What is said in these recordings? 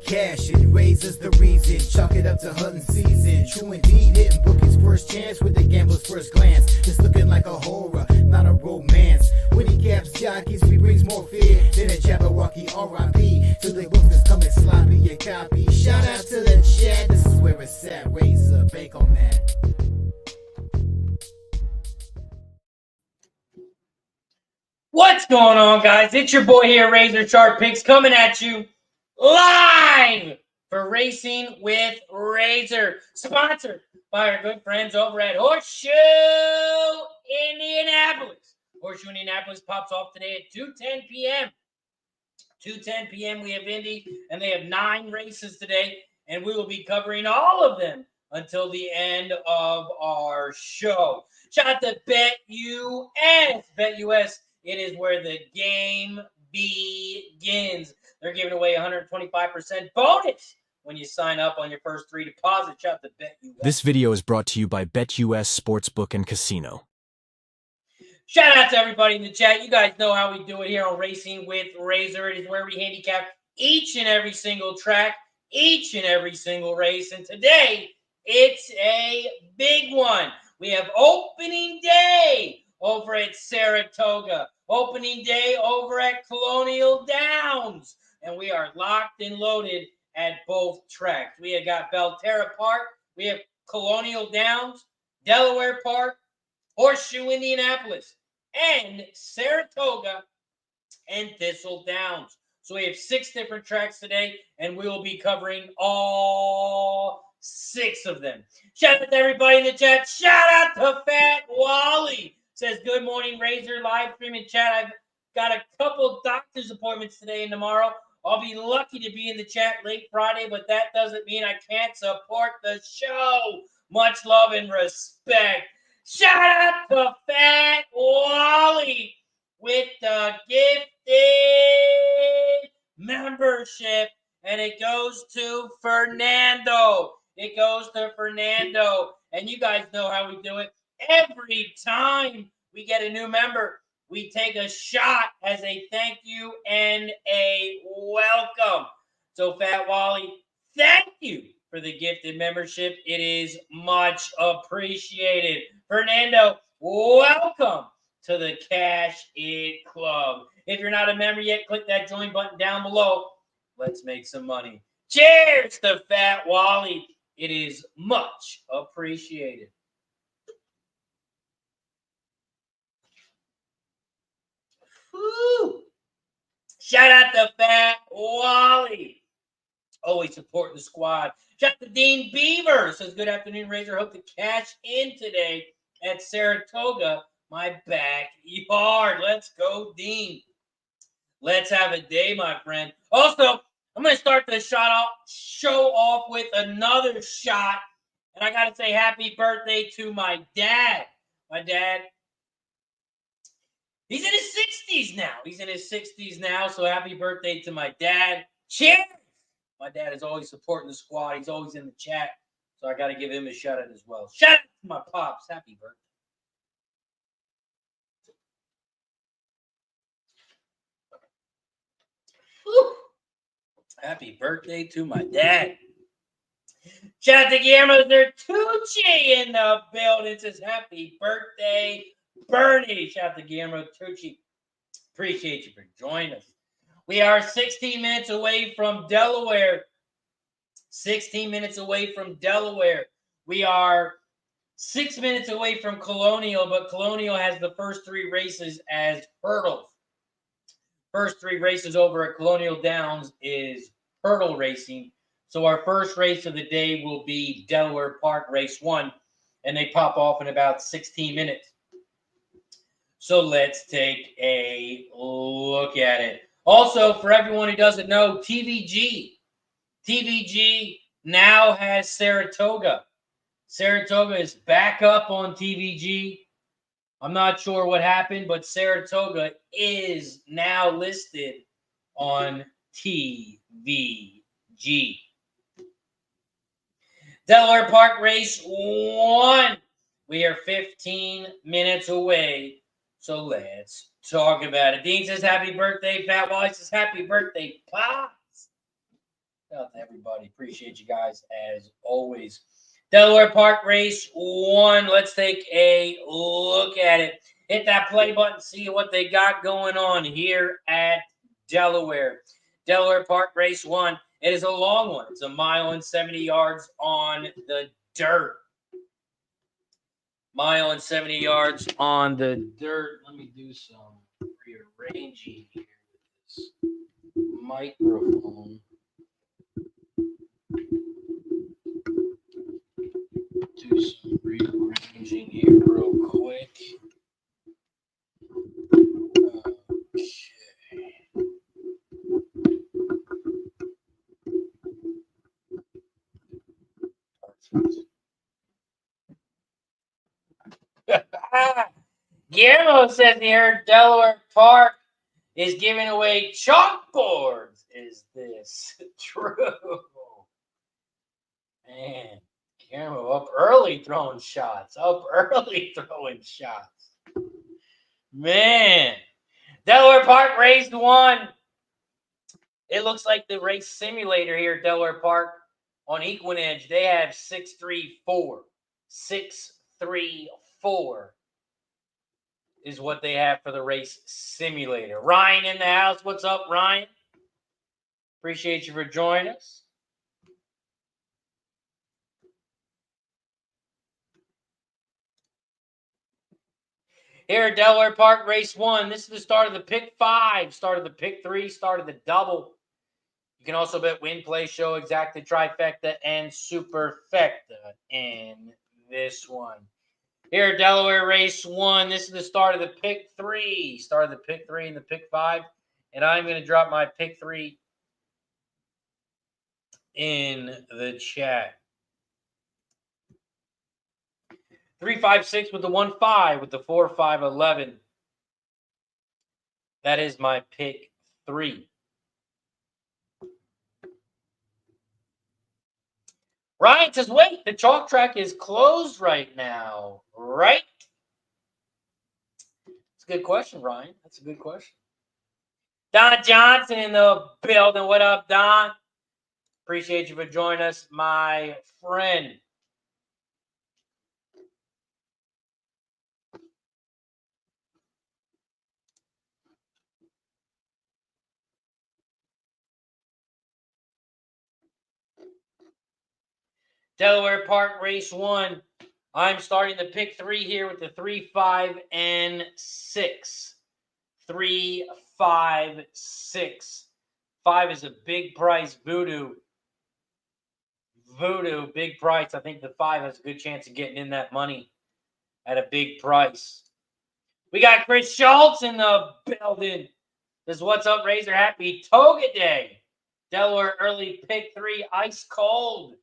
cash it, raises the reason, chalk it up to hunting season. True indeed, hitting book his first chance with the gambler's first glance. It's looking like a horror, not a romance. When he caps jockeys, he brings more fear than a Jabberwocky R.I.P. To the books that's coming sloppy and copy. Shout out to the chat, this is where it's at. Razor, bank on that. What's going on, guys? It's your boy here, RazorSharpPicks, coming at you live for Racing with Razor, sponsored by our good friends over at Horseshoe Indianapolis. Horseshoe Indianapolis pops off today at 2:10 p.m. 2:10 p.m. we have Indy, and they have 9 races today, and we will be covering all of them until the end of our show. Shout out to BetUS. BetUS. It is where the game begins. They're giving away 125% bonus when you sign up on your first 3 deposits. Shout out to BetUS. This video is brought to you by BetUS Sportsbook and Casino. Shout out to everybody in the chat. You guys know how we do it here on Racing with Razor. It is where we handicap each and every single track, each and every single race. And today, it's a big one. We have opening day over at Saratoga, opening day over at Colonial Downs, and we are locked and loaded at both tracks. We have got Belterra Park, we have Colonial Downs, Delaware Park, Horseshoe Indianapolis, and Saratoga and Thistledown. So we have 6 different tracks today, and we will be covering all 6 of them. Shout out to everybody in the chat. Shout out to Fat Wally. Says, good morning, Razor, live streaming chat. I've got a couple doctor's appointments today and tomorrow. I'll be lucky to be in the chat late Friday, but that doesn't mean I can't support the show. Much love and respect. Shout out to Fat Wally with the gifted membership, and it goes to Fernando. It goes to Fernando, and you guys know how we do it. Every time we get a new member, we take a shot as a thank you and a welcome. So, Fat Wally, thank you for the gifted membership. It is much appreciated. Fernando, welcome to the Cash It Club. If you're not a member yet, click that join button down below. Let's make some money. Cheers to Fat Wally. It is much appreciated. Woo. Shout out to Fat Wally. Always supporting the squad. Shout out to Dean Beaver. Says, good afternoon, Razor. Hope to cash in today at Saratoga, my backyard. Let's go, Dean. Let's have a day, my friend. Also, I'm going to start the show off with another shot. And I got to say happy birthday to my dad. My dad, he's in his 60s now. He's in his 60s now, so happy birthday to my dad. Cheers! My dad is always supporting the squad. He's always in the chat, so I got to give him a shout-out as well. Shout-out to my pops. Happy birthday. Whew. Happy birthday to my dad. Shout out to Guillermo Tucci in the building. It says happy birthday, Bernie. Shout out to Guillermo Tucci. Appreciate you for joining us. We are 16 minutes away from Delaware. 16 minutes away from Delaware. We are 6 minutes away from Colonial, but Colonial has the first 3 races as hurdles. First 3 races over at Colonial Downs is hurdle racing. So our first race of the day will be Delaware Park Race 1, and they pop off in about 16 minutes. So let's take a look at it. Also, for everyone who doesn't know, TVG now has Saratoga. Saratoga is back up on TVG. I'm not sure what happened, but Saratoga is now listed on TVG. Delaware Park Race 1. We are 15 minutes away, so let's talk about it. Dean says happy birthday. Fat Wally says happy birthday, Pops. Shout out to everybody. Appreciate you guys as always. Delaware Park race 1. Let's take a look at it. Hit that play button, see what they got going on here at Delaware. Delaware Park race 1. It is a long one. It's 1 mile and 70 yards on the dirt. 1 mile and 70 yards on the dirt. Let me do some rearranging here with this microphone. Do some rearranging here real quick. Okay. Guillermo says here Delaware Park is giving away chalkboards. Is this true? Man, Guillermo up early throwing shots. Man, Delaware Park raised 1. It looks like the race simulator here at Delaware Park on Equinedge, they have 634. 634 is what they have for the race simulator. Ryan in the house. What's up, Ryan? Appreciate you for joining us. Here at Delaware Park, race 1. This is the start of the pick 5, start of the pick 3, start of the double. You can also bet win, play, show, exacta, trifecta, and superfecta in this one. Here at Delaware race 1, this is the start of the pick 3, start of the pick 3 and the pick 5. And I'm going to drop my pick 3 in the chat. 3-5-6 with the 1-5 with the 4-5-11. That is my pick 3. Ryan says, wait, the chalk track is closed right now, right? That's a good question, Ryan. That's a good question. Don Johnson in the building. What up, Don? Appreciate you for joining us, my friend. Delaware Park race 1. I'm starting the pick 3 here with the 3, 5, and 6. 3, 5, 6. 5 is a big price. Voodoo, big price. I think the 5 has a good chance of getting in that money at a big price. We got Chris Schultz in the building. This is What's Up, Razor. Happy Toga Day. Delaware early pick 3, ice cold.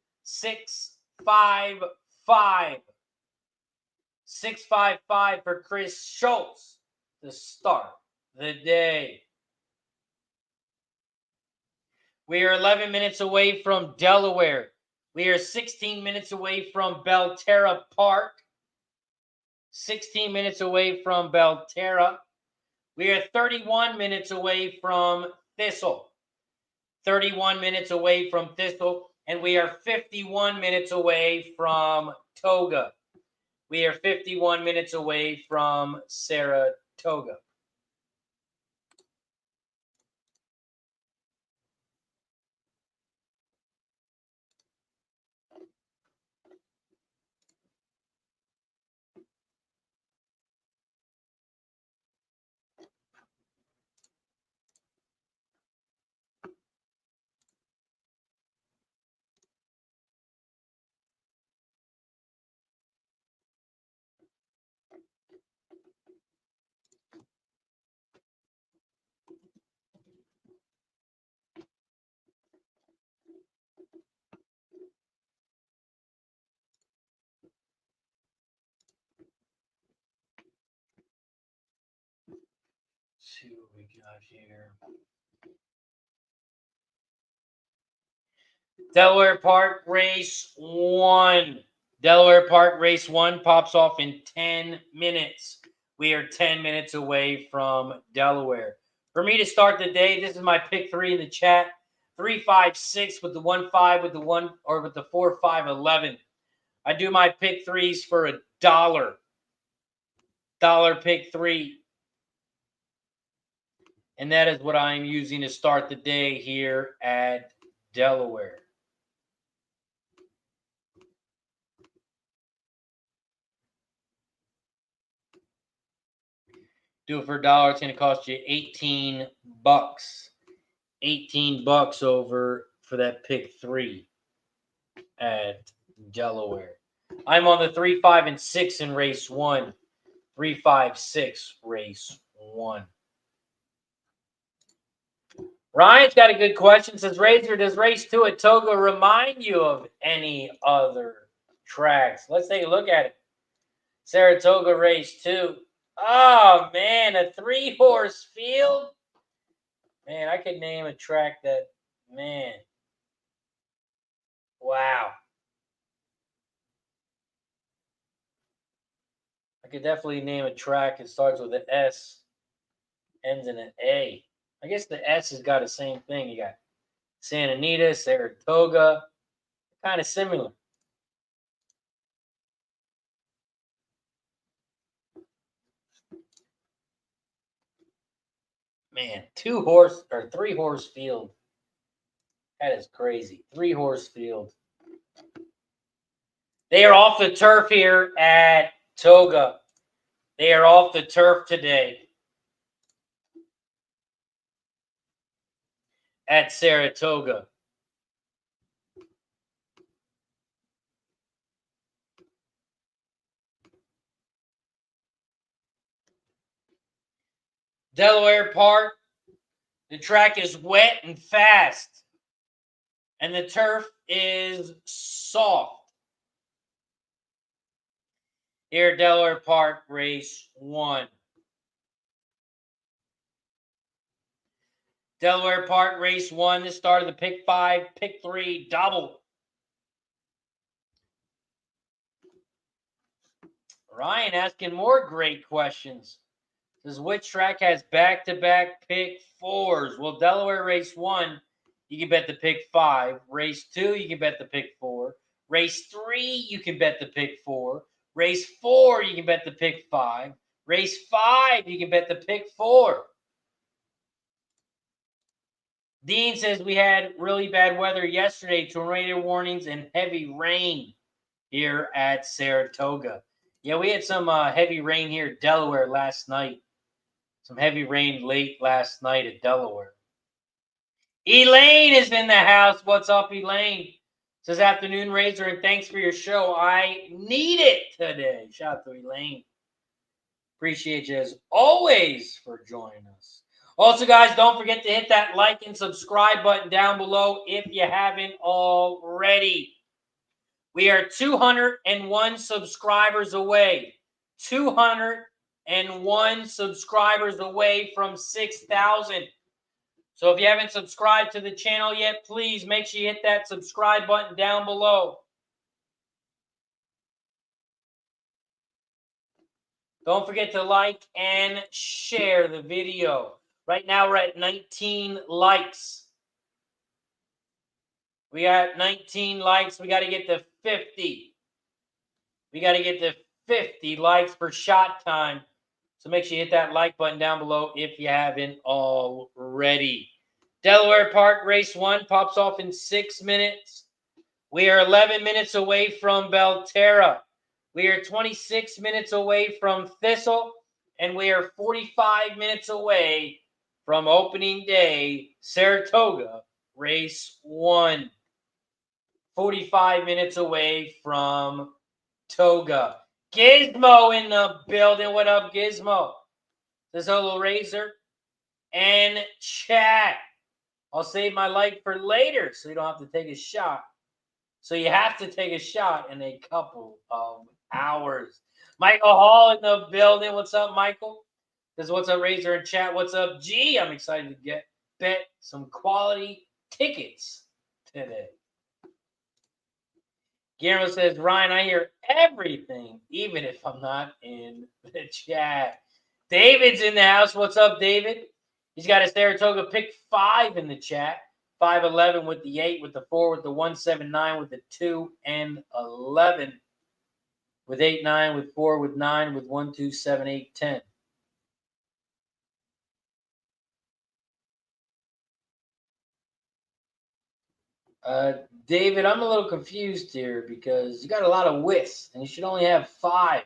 6-5-5. 6-5-5 for Chris Schultz to start the day. We are 11 minutes away from Delaware. We are 16 minutes away from Belterra Park. 16 minutes away from Belterra. We are 31 minutes away from Thistle. 31 minutes away from Thistle. And we are 51 minutes away from Toga. We are 51 minutes away from Saratoga. Let's see what we got here. Delaware Park race 1. Delaware Park race 1 pops off in 10 minutes. We are 10 minutes away from Delaware. For me to start the day, this is my pick 3 in the chat. 3-5-6 with the 1-5 with the 1 or with the 4-5-11. I do my pick threes for $1. Dollar pick three. And that is what I'm using to start the day here at Delaware. Do it for $1. It's going to cost you $18. $18 over for that pick three at Delaware. I'm on the 3, 5, and 6 in race 1. 3, 5, 6, race 1. Ryan's got a good question. Says, Razor, does race 2 at Toga remind you of any other tracks? Let's take a look at it. Saratoga race 2. Oh, man, a 3-horse field? Man, I could name a track that, man. Wow. I could definitely name a track that starts with an S, ends in an A. I guess the S has got the same thing. You got Santa Anita, Saratoga, kind of similar. Man, 2-horse or 3-horse field. That is crazy. 3-horse field. They are off the turf here at Toga. They are off the turf today at Saratoga. Delaware Park. The track is wet and fast, and the turf is soft. Here at Delaware Park, race 1. Delaware Park, race 1. This started the pick 5, pick 3, double. Ryan asking more great questions. Says, which track has back-to-back pick 4s? Well, Delaware race 1, you can bet the pick 5. Race 2, you can bet the pick 4. Race 3, you can bet the pick 4. Race 4, you can bet the pick 5. Race 5, you can bet the pick 4. Dean says we had really bad weather yesterday, tornado warnings and heavy rain here at Saratoga. Yeah, we had some heavy rain here at Delaware last night. Some heavy rain late last night at Delaware. Elaine is in the house. What's up, Elaine? Says, afternoon, Razor, and thanks for your show. I need it today. Shout out to Elaine. Appreciate you as always for joining us. Also, guys, don't forget to hit that like and subscribe button down below if you haven't already. We are 201 subscribers away. 201 subscribers away from 6,000. So if you haven't subscribed to the channel yet, please make sure you hit that subscribe button down below. Don't forget to like and share the video. Right now we're at 19 likes. We got 19 likes. We got to get to 50. We got to get to 50 likes for shot time. So make sure you hit that like button down below if you haven't already. Delaware Park race 1 pops off in 6 minutes. We are 11 minutes away from Belterra. We are 26 minutes away from Thistle. And we are 45 minutes away from opening day, Saratoga race 1. 45 minutes away from Toga. Gizmo in the building. What up, Gizmo? This little Razor and chat. I'll save my like for later so you don't have to take a shot. So you have to take a shot in a couple of hours. Michael Hall in the building. What's up, Michael? This is what's up, Razor in chat. What's up, G? I'm excited to bet some quality tickets today. Guillermo says, Ryan, I hear everything, even if I'm not in the chat. David's in the house. What's up, David? He's got a Saratoga pick 5 in the chat. 5-11 with the 8, with the 4, with the 1-7-9, with the 2 and 11, with 8-9, with 4, with 9, with 1, 2, 7, 8, 10. David, I'm a little confused here because you got a lot of wits and you should only have 5.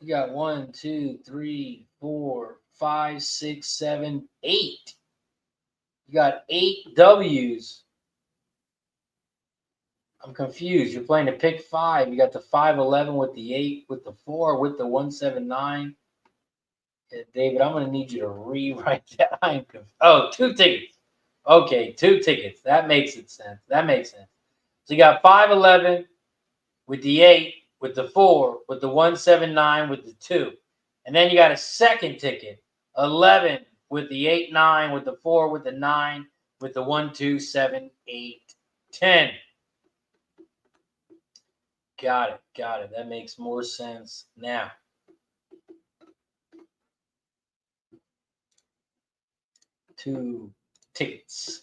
You got 1, 2, 3, 4, 5, 6, 7, 8. You got 8 W's. I'm confused. You're playing to pick 5. You got the 5-11 with the 8, with the 4, with the 1-7-9. Yeah, David, I'm going to need you to rewrite that. I'm confused. Oh, 2 tickets. Okay, 2 tickets. That makes sense. That makes sense. So you got 5-11 with the 8, with the 4, with the 1-7-9, with the 2. And then you got a second ticket, 11 with the 8-9, with the 4, with the 9, with the 1, 2, 7, 8, 10. Got it. That makes more sense now. Two tickets.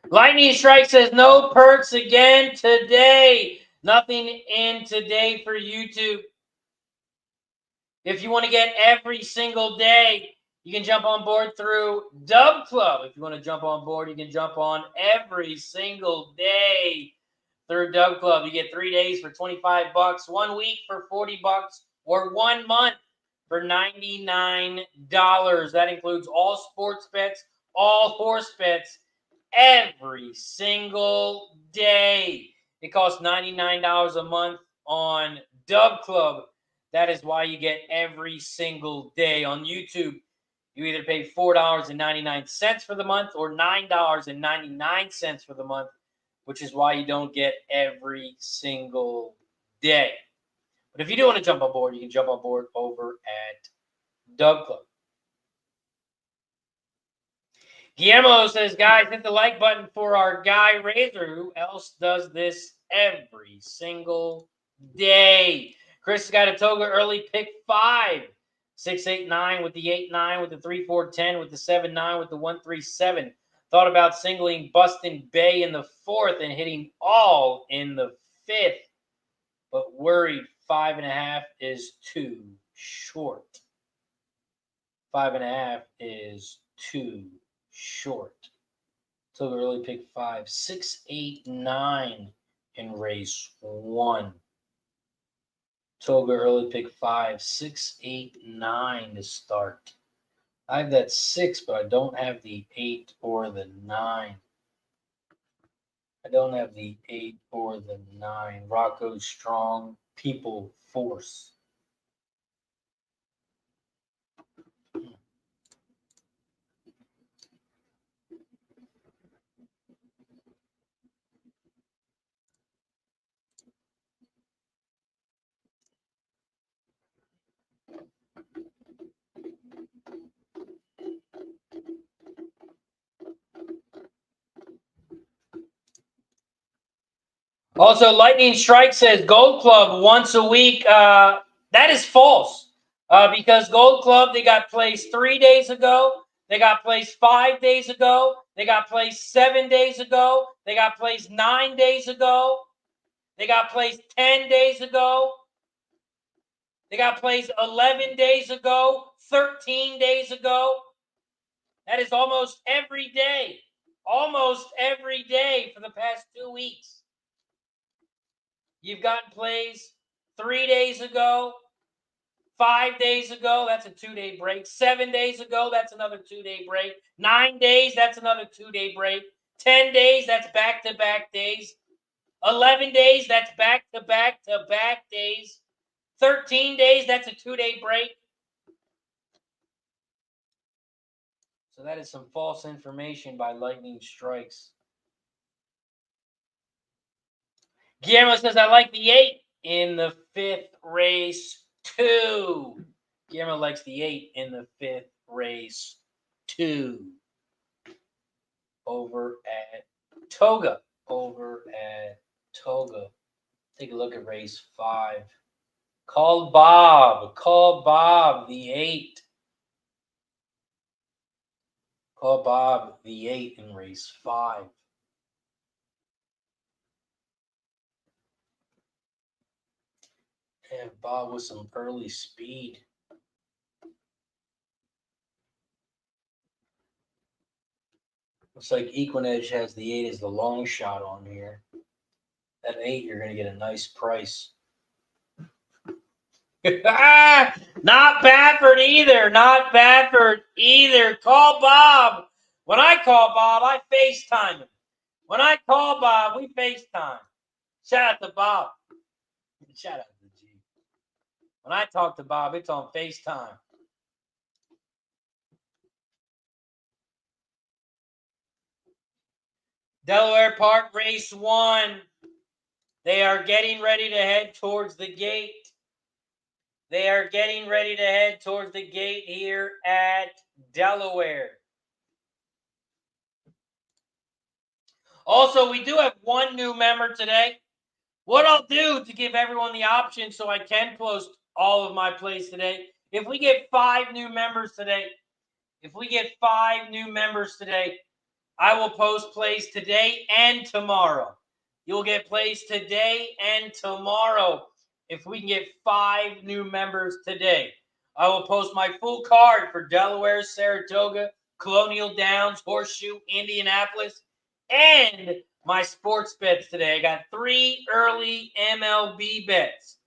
Lightning Strike says no perks again today. Nothing in today for YouTube. If you want to get every single day, you can jump on board through Dub Club. If you want to jump on board, you can jump on every single day through Dub Club. You get 3 days for $25, 1 week for $40, or 1 month for $99. That includes all sports bets, all horse bets, every single day. It costs $99 a month on Dub Club. That is why you get every single day. On YouTube, you either pay $4.99 for the month or $9.99 for the month, which is why you don't get every single day. But if you do want to jump on board, you can jump on board over at Dub Club. Guillermo says, guys, hit the like button for our guy Razor. Who else does this every single day? Chris has got a Toga early pick 5. 6-8-9 with the 8-9, with the 3-4-10, with the 7-9, with the 1-3-7. Thought about singling Bustin Bay in the 4th and hitting all in the 5th. But worried 5.5 is too short. 5.5 is too short. Toga early pick 5. 6-8-9 in race 1. Toga early pick 5. 6-8-9 to start. I have that 6, but I don't have the 8 or the 9. Rocco Strong, People Force. Also, Lightning Strike says Gold Club once a week. That is false because Gold Club, they got placed 3 days ago. They got placed 5 days ago. They got placed 7 days ago. They got placed 9 days ago. They got placed 10 days ago. They got placed 11 days ago, 13 days ago. That is almost every day. Almost every day for the past 2 weeks. You've gotten plays 3 days ago, 5 days ago, that's a 2-day break. 7 days ago, that's another 2-day break. 9 days, that's another 2-day break. 10 days, that's back-to-back days. 11 days, that's back-to-back-to-back days. 13 days, that's a 2-day break. So that is some false information by Lightning Strikes. Guillermo says, I like the 8 in the 5th race 2. Guillermo likes the 8 in the 5th race 2. Over at Toga. Take a look at race 5. Call Bob. Call Bob, the 8. Call Bob, the 8 in race 5. And Bob with some early speed. Looks like Equinedge has the 8 as the long shot on here. At 8, you're going to get a nice price. Not Baffert either. Not Baffert either. Call Bob. When I call Bob, I FaceTime him. When I call Bob, we FaceTime. Shout out to Bob. Shout out to G. When I talk to Bob, it's on FaceTime. Delaware Park, race 1. They are getting ready to head towards the gate. They are getting ready to head towards the gate here at Delaware. Also, we do have one new member today. What I'll do to give everyone the option so I can post all of my plays today, if we get 5 new members today, I will post plays today and tomorrow. You'll get plays today and tomorrow. If we can get 5 new members today, I will post my full card for Delaware, Saratoga, Colonial Downs, Horseshoe, Indianapolis, and my sports bets today. I got 3 early MLB bets.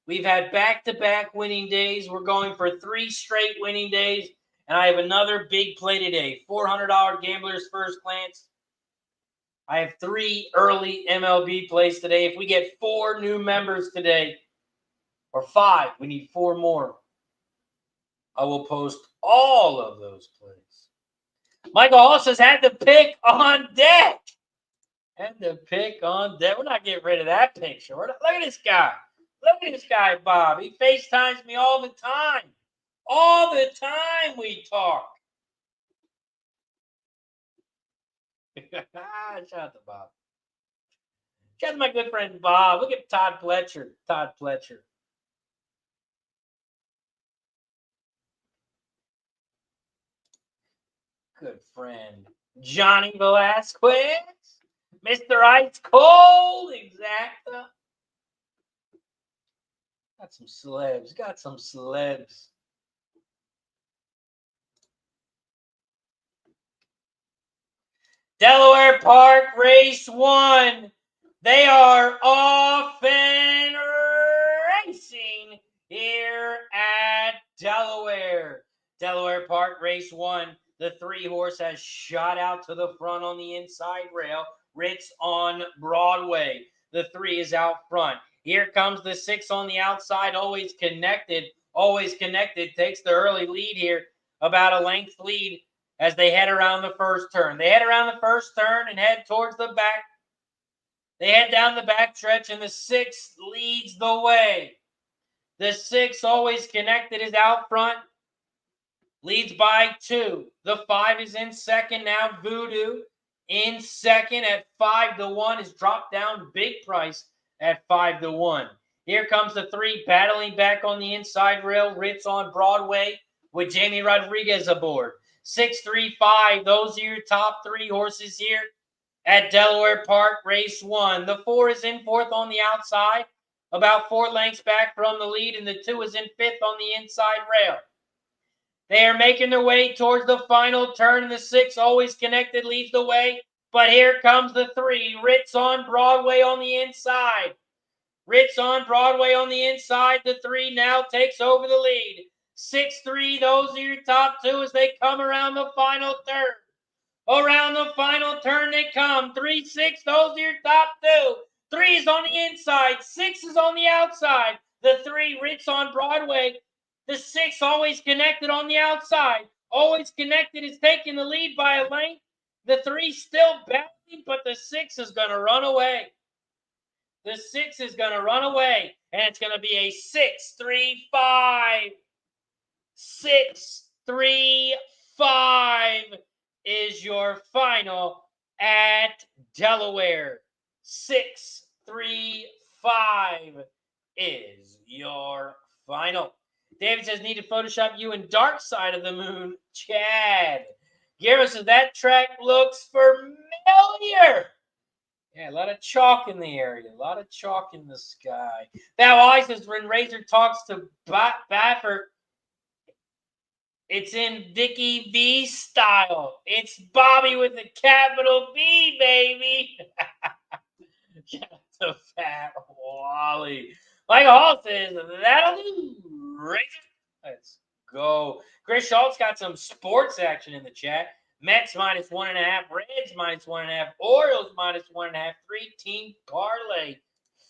We've had back-to-back winning days. We're going for 3 straight winning days. And I have another big play today. $400 Gambler's First Glance. I have 3 early MLB plays today. If we get 4 new members today, or 5, we need 4 more, I will post all of those plays. Michael Hall says, had the pick on deck. Had the pick on deck. We're not getting rid of that picture. Look at this guy. Look at this guy, Bob. He FaceTimes me all the time. All the time we talk. Shout out to Bob. Shout out to my good friend Bob. Look at Todd Fletcher. Good friend. Johnny Velasquez. Mr. Ice Cold. Exacta. Got some celebs. Delaware Park, race 1. They are off and racing here at Delaware. Delaware Park, race 1. The 3 horse has shot out to the front on the inside rail. Ritz on Broadway. The 3 is out front. Here comes the 6 on the outside, always connected. Takes the early lead here, about a length lead as they head around the first turn. They head around the first turn and head towards the back. They head down the back stretch, and the 6 leads the way. The 6, always connected, is out front. Leads by 2. The 5 is in second now. Voodoo in second at 5-1 is dropped down. Big price at 5-1. Here comes the 3 battling back on the inside rail. Ritz on Broadway with Jamie Rodriguez aboard. 6, 3, 5. Those are your top 3 horses here at Delaware Park, race 1. The 4 is in fourth on the outside, about 4 lengths back from the lead, and the 2 is in fifth on the inside rail. They are making their way towards the final turn, and the 6, always connected, leads the way. But here comes the 3, Ritz on Broadway on the inside. Ritz on Broadway on the inside. The 3 now takes over the lead. 6, 3, those are your top 2 as they come around the final turn. Around the final turn they come. 3, 6, those are your top 2. 3 is on the inside. 6 is on the outside. The 3, Ritz on Broadway. The 6, always connected on the outside. Always connected is taking the lead by a length. The 3 still battling, but the 6 is going to run away. The 6 is going to run away, and it's going to be a 6-3-5. 6-3-5 is your final at Delaware. 6-3-5. 635 is your final. David says, need to Photoshop you in Dark Side of the Moon. Chad. Guillermo says, that track looks familiar. Yeah, a lot of chalk in the area. A lot of chalk in the sky. That wise says, when Razor talks to Baffert, it's in Dickie V style. It's Bobby with a capital B, baby. Shout out to Fat Wally. Like Hall says, that'll do. Razor. Let's go. Chris Schultz got some sports action in the chat. Mets -1.5, Reds -1.5, Orioles -1.5, 3-team parlay.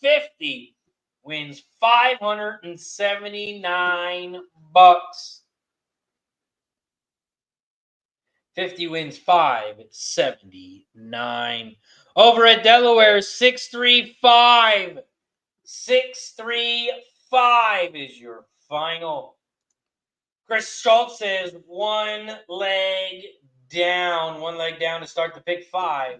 50 wins $579. 50 wins $579. Over at Delaware, 635. 635 is your final. Chris Schultz says one leg down to start the pick 5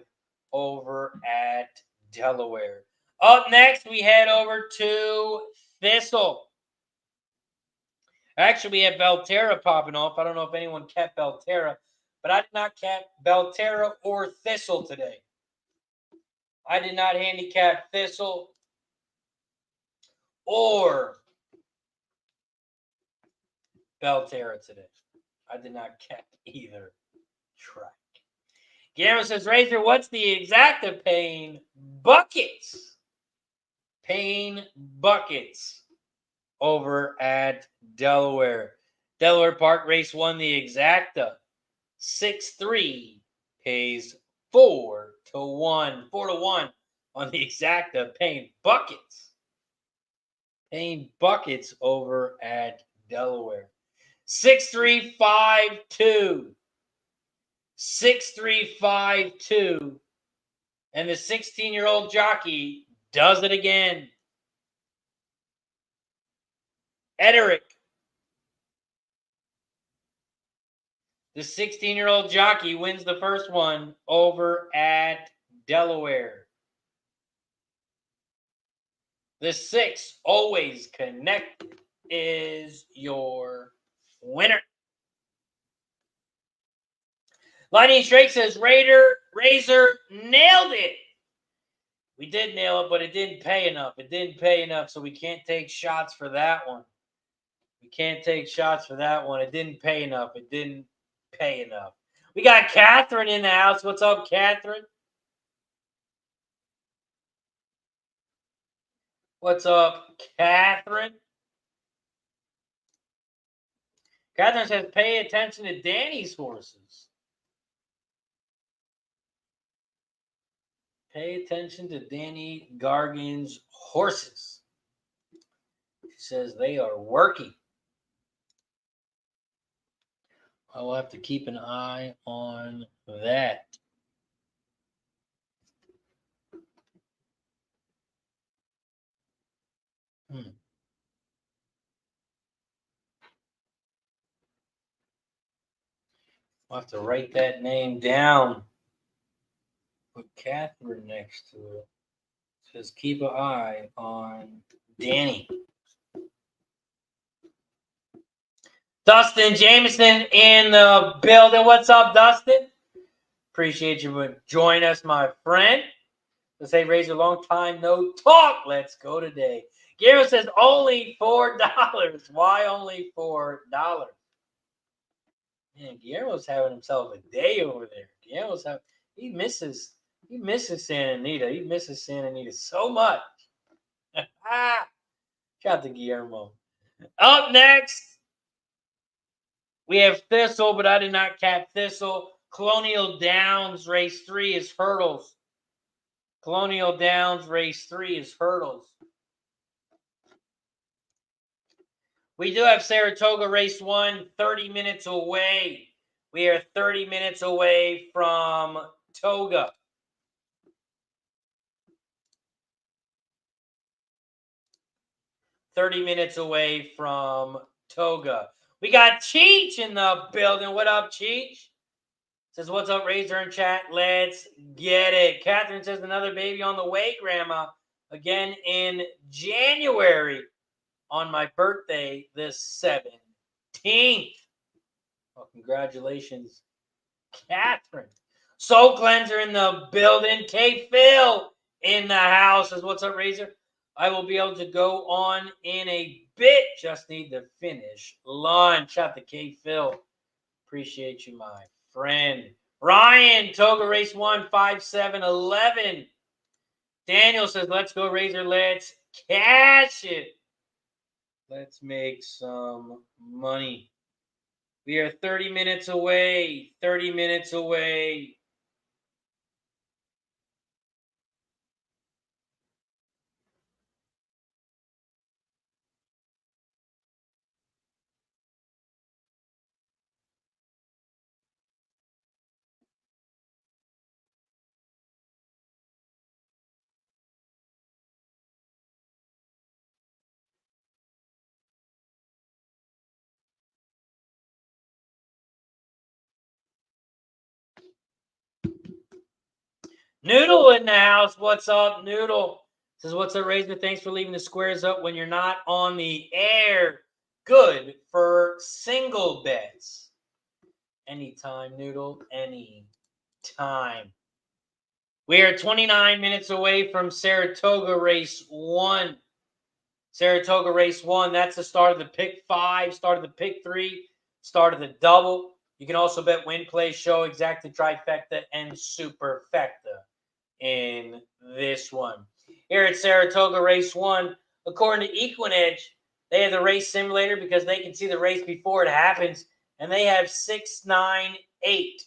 over at Delaware. Up next, we head over to Thistle. Actually, we have Belterra popping off. I don't know if anyone kept Belterra, but I did not cap Belterra or Thistle today. I did not handicap Thistle or Belterra today. I did not cap either track. Guillermo says, Razor, what's the exacta pain buckets? Pain buckets over at Delaware. Delaware Park race 1, the exacta. 6-3 pays 4-1. 4-1 on the exacta pain buckets. Pain buckets over at Delaware. 6-3-5-2. 6-3-5-2. And the 16-year-old jockey does it again. Ederick. The 16-year-old jockey wins the first one over at Delaware. The 6 always connected is your winner. Lightning Strike says, Razor nailed it. We did nail it, but it didn't pay enough. It didn't pay enough, so we can't take shots for that one. We can't take shots for that one. It didn't pay enough. It didn't pay enough. We got Catherine in the house. What's up, Catherine? What's up, Catherine? Catherine says, pay attention to Danny's horses. Pay attention to Danny Gargan's horses. She says they are working. I will have to keep an eye on that. I'll have to write that name down. Put Catherine next to it. It says keep an eye on Danny. Dustin Jameson in the building. What's up, Dustin? Appreciate you joining us, my friend. Let's say Razor, long time no talk. Let's go today. Guillermo says only $4. Why only $4? Man, Guillermo's having himself a day over there. He misses Santa Anita. He misses Santa Anita so much. Shout out to Guillermo. Up next, we have Thistle, but I did not cap Thistle. Colonial Downs, race 3 is hurdles. Colonial Downs, race 3 is hurdles. We do have Saratoga race 1, 30 minutes away. We are 30 minutes away from Toga. We got Cheech in the building. What up, Cheech? Says, what's up, Razor in chat? Let's get it. Catherine says, another baby on the way, Grandma. again in January on my birthday, the 17th. Well, congratulations, Catherine. Soul Cleanser in the building. K Phil in the house. Says, what's up, Razor? I will be able to go on in a bit. Just need to finish lunch. Shout out to K Phil. Appreciate you, my friend. Ryan, Toga Race 1, 5, 7, 11. Daniel says, let's go, Razor. Let's cash it. Let's make some money. We are 30 minutes away. 30 minutes away. Noodle in the house. What's up, Noodle? Says, what's up, Razor? Thanks for leaving the squares up when you're not on the air. Good for single bets. Anytime, Noodle. Anytime. We are 29 minutes away from Saratoga Race 1. Saratoga Race 1, that's the start of the pick 5, start of the pick 3, start of the double. You can also bet win, play, show, exacta, trifecta, and superfecta in this one. Here at Saratoga Race 1, according to Equinedge, they have the race simulator because they can see the race before it happens, and they have 698.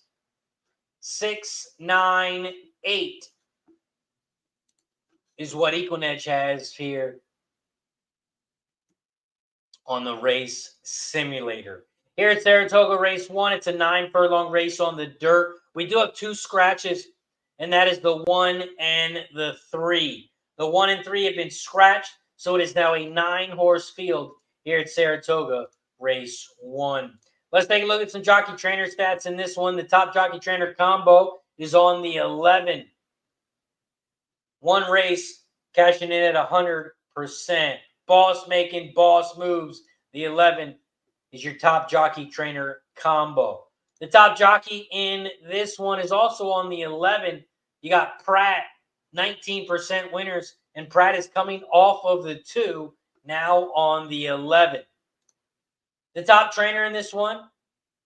698 is what Equinedge has here on the race simulator. Here at Saratoga Race 1, it's a 9-furlong race on the dirt. We do have 2 scratches, and that is the 1 and the 3. The 1 and 3 have been scratched, so it is now a 9-horse field here at Saratoga Race 1. Let's take a look at some jockey trainer stats in this one. The top jockey trainer combo is on the 11. One race, cashing in at 100%. Boss making boss moves. The 11 is your top jockey trainer combo. The top jockey in this one is also on the 11. You got Pratt, 19% winners, and Pratt is coming off of the 2, now on the 11. The top trainer in this one,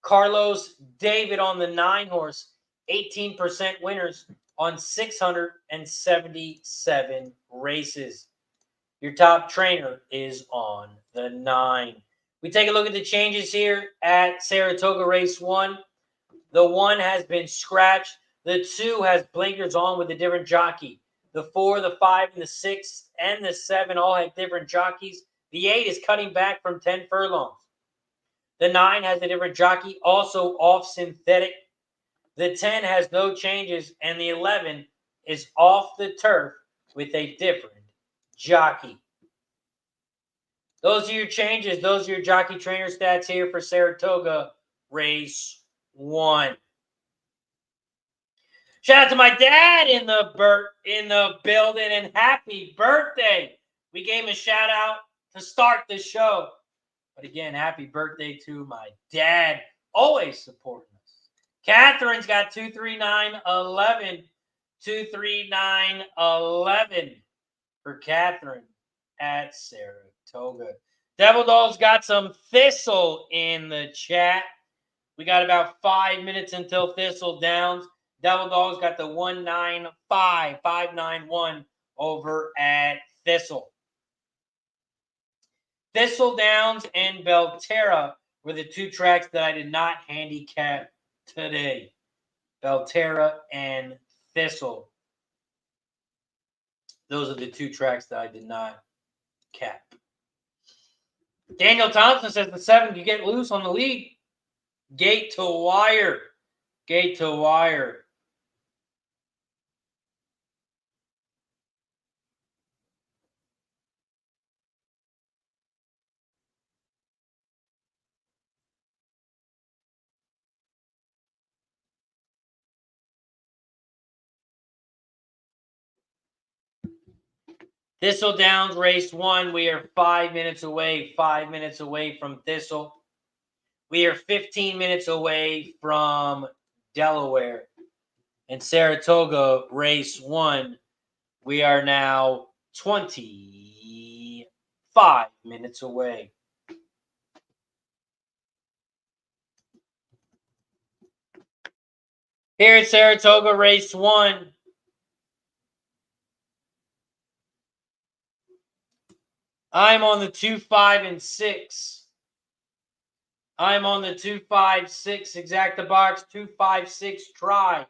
Carlos David on the 9-horse, 18% winners on 677 races. Your top trainer is on the 9. We take a look at the changes here at Saratoga Race 1. The 1 has been scratched. The 2 has blinkers on with a different jockey. The 4, the 5, and the 6, and the 7 all have different jockeys. The 8 is cutting back from 10 furlongs. The 9 has a different jockey, also off synthetic. The 10 has no changes, and the 11 is off the turf with a different jockey. Those are your changes. Those are your jockey trainer stats here for Saratoga Race 1. Shout out to my dad in the building, and happy birthday. We gave him a shout out to start the show. But again, happy birthday to my dad. Always supporting us. Catherine's got 23911. 23911 for Catherine at Saratoga. Devil Doll's got some Thistle in the chat. We got about 5 minutes until Thistledowns. Devil Doll's got the 195,591 over at Thistle. Thistledowns and Belterra were the 2 tracks that I did not handicap today. Belterra and Thistle. Those are the 2 tracks that I did not cap. Daniel Thompson says the 7 could get loose on the lead. Gate to wire. Gate to wire. Thistledowns race 1. We are 5 minutes away. 5 minutes away from Thistle. We are 15 minutes away from Delaware. And Saratoga race 1. We are now 25 minutes away. Here at Saratoga race 1. I'm on the 2, 5, and 6. I'm on the 2, 5, 6. Exact the box. 2, 5, 6. Try.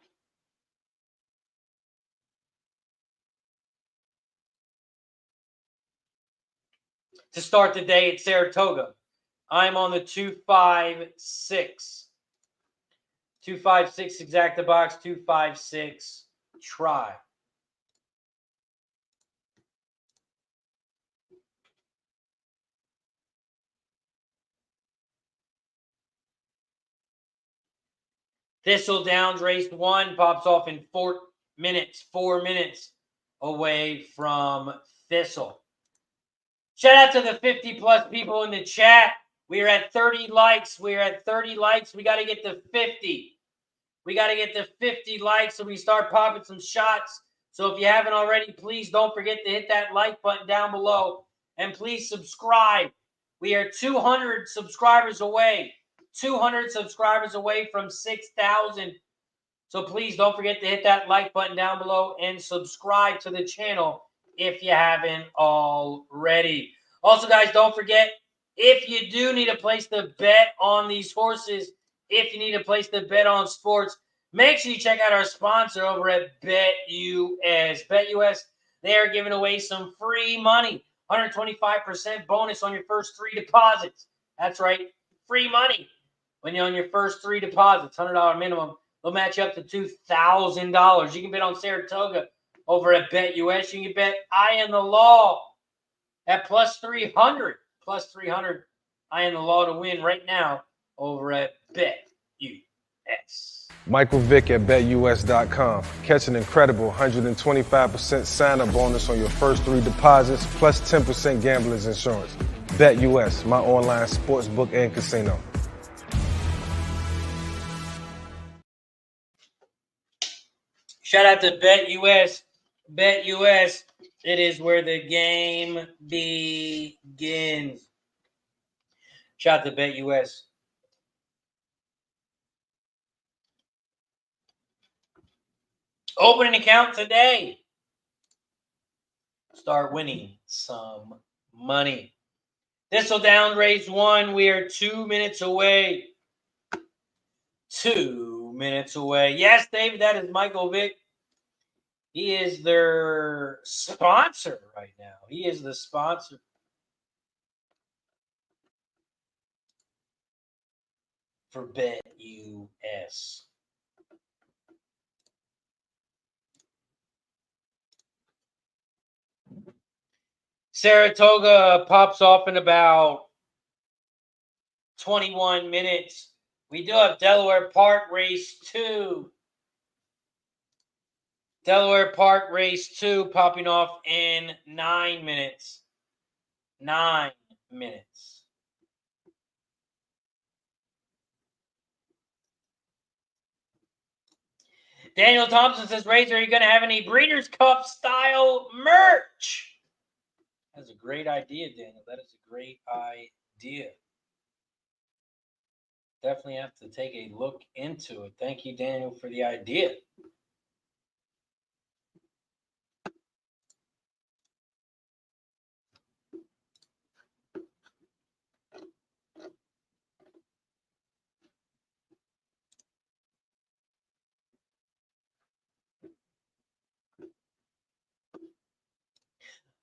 To start the day at Saratoga, I'm on the 2, 5, 6. 2, 5, 6. Exact the box. 2, 5, 6. Try. Thistledowns race 1 pops off in 4 minutes. 4 minutes away from Thistle. Shout out to the 50+ people in the chat. We are at 30 likes. We are at 30 likes. We got to get to 50. We got to get to 50 likes so we start popping some shots. So if you haven't already, please don't forget to hit that like button down below. And please subscribe. We are 200 subscribers away. 200 subscribers away from 6,000. So please don't forget to hit that like button down below and subscribe to the channel if you haven't already. Also, guys, don't forget, if you do need a place to bet on these horses, if you need a place to bet on sports, make sure you check out our sponsor over at BetUS. BetUS, they are giving away some free money, 125% bonus on your first 3 deposits. That's right, free money. When you're on your first 3 deposits, $100 minimum, they'll match you up to $2,000. You can bet on Saratoga over at BetUS. You can bet I Am the Law at plus 300. Plus 300, I Am the Law to win right now over at BetUS. Michael Vick at BetUS.com. Catch an incredible 125% sign-up bonus on your first 3 deposits, plus 10% gambler's insurance. BetUS, my online sportsbook and casino. Shout out to BetUS. BetUS, it is where the game begins. Shout out to BetUS. Open an account today. Start winning some money. Thistledown race 1. We are 2 minutes away. 2 minutes away. Yes, David, that is Michael Vick. He is their sponsor right now. He is the sponsor. For BetUS. Saratoga pops off in about 21 minutes. We do have Delaware Park race 2. Delaware Park race 2 popping off in 9 minutes. 9 minutes. Daniel Thompson says, Razor, are you going to have any Breeders' Cup style merch? That's a great idea, Daniel. That is a great idea. Definitely have to take a look into it. Thank you, Daniel, for the idea.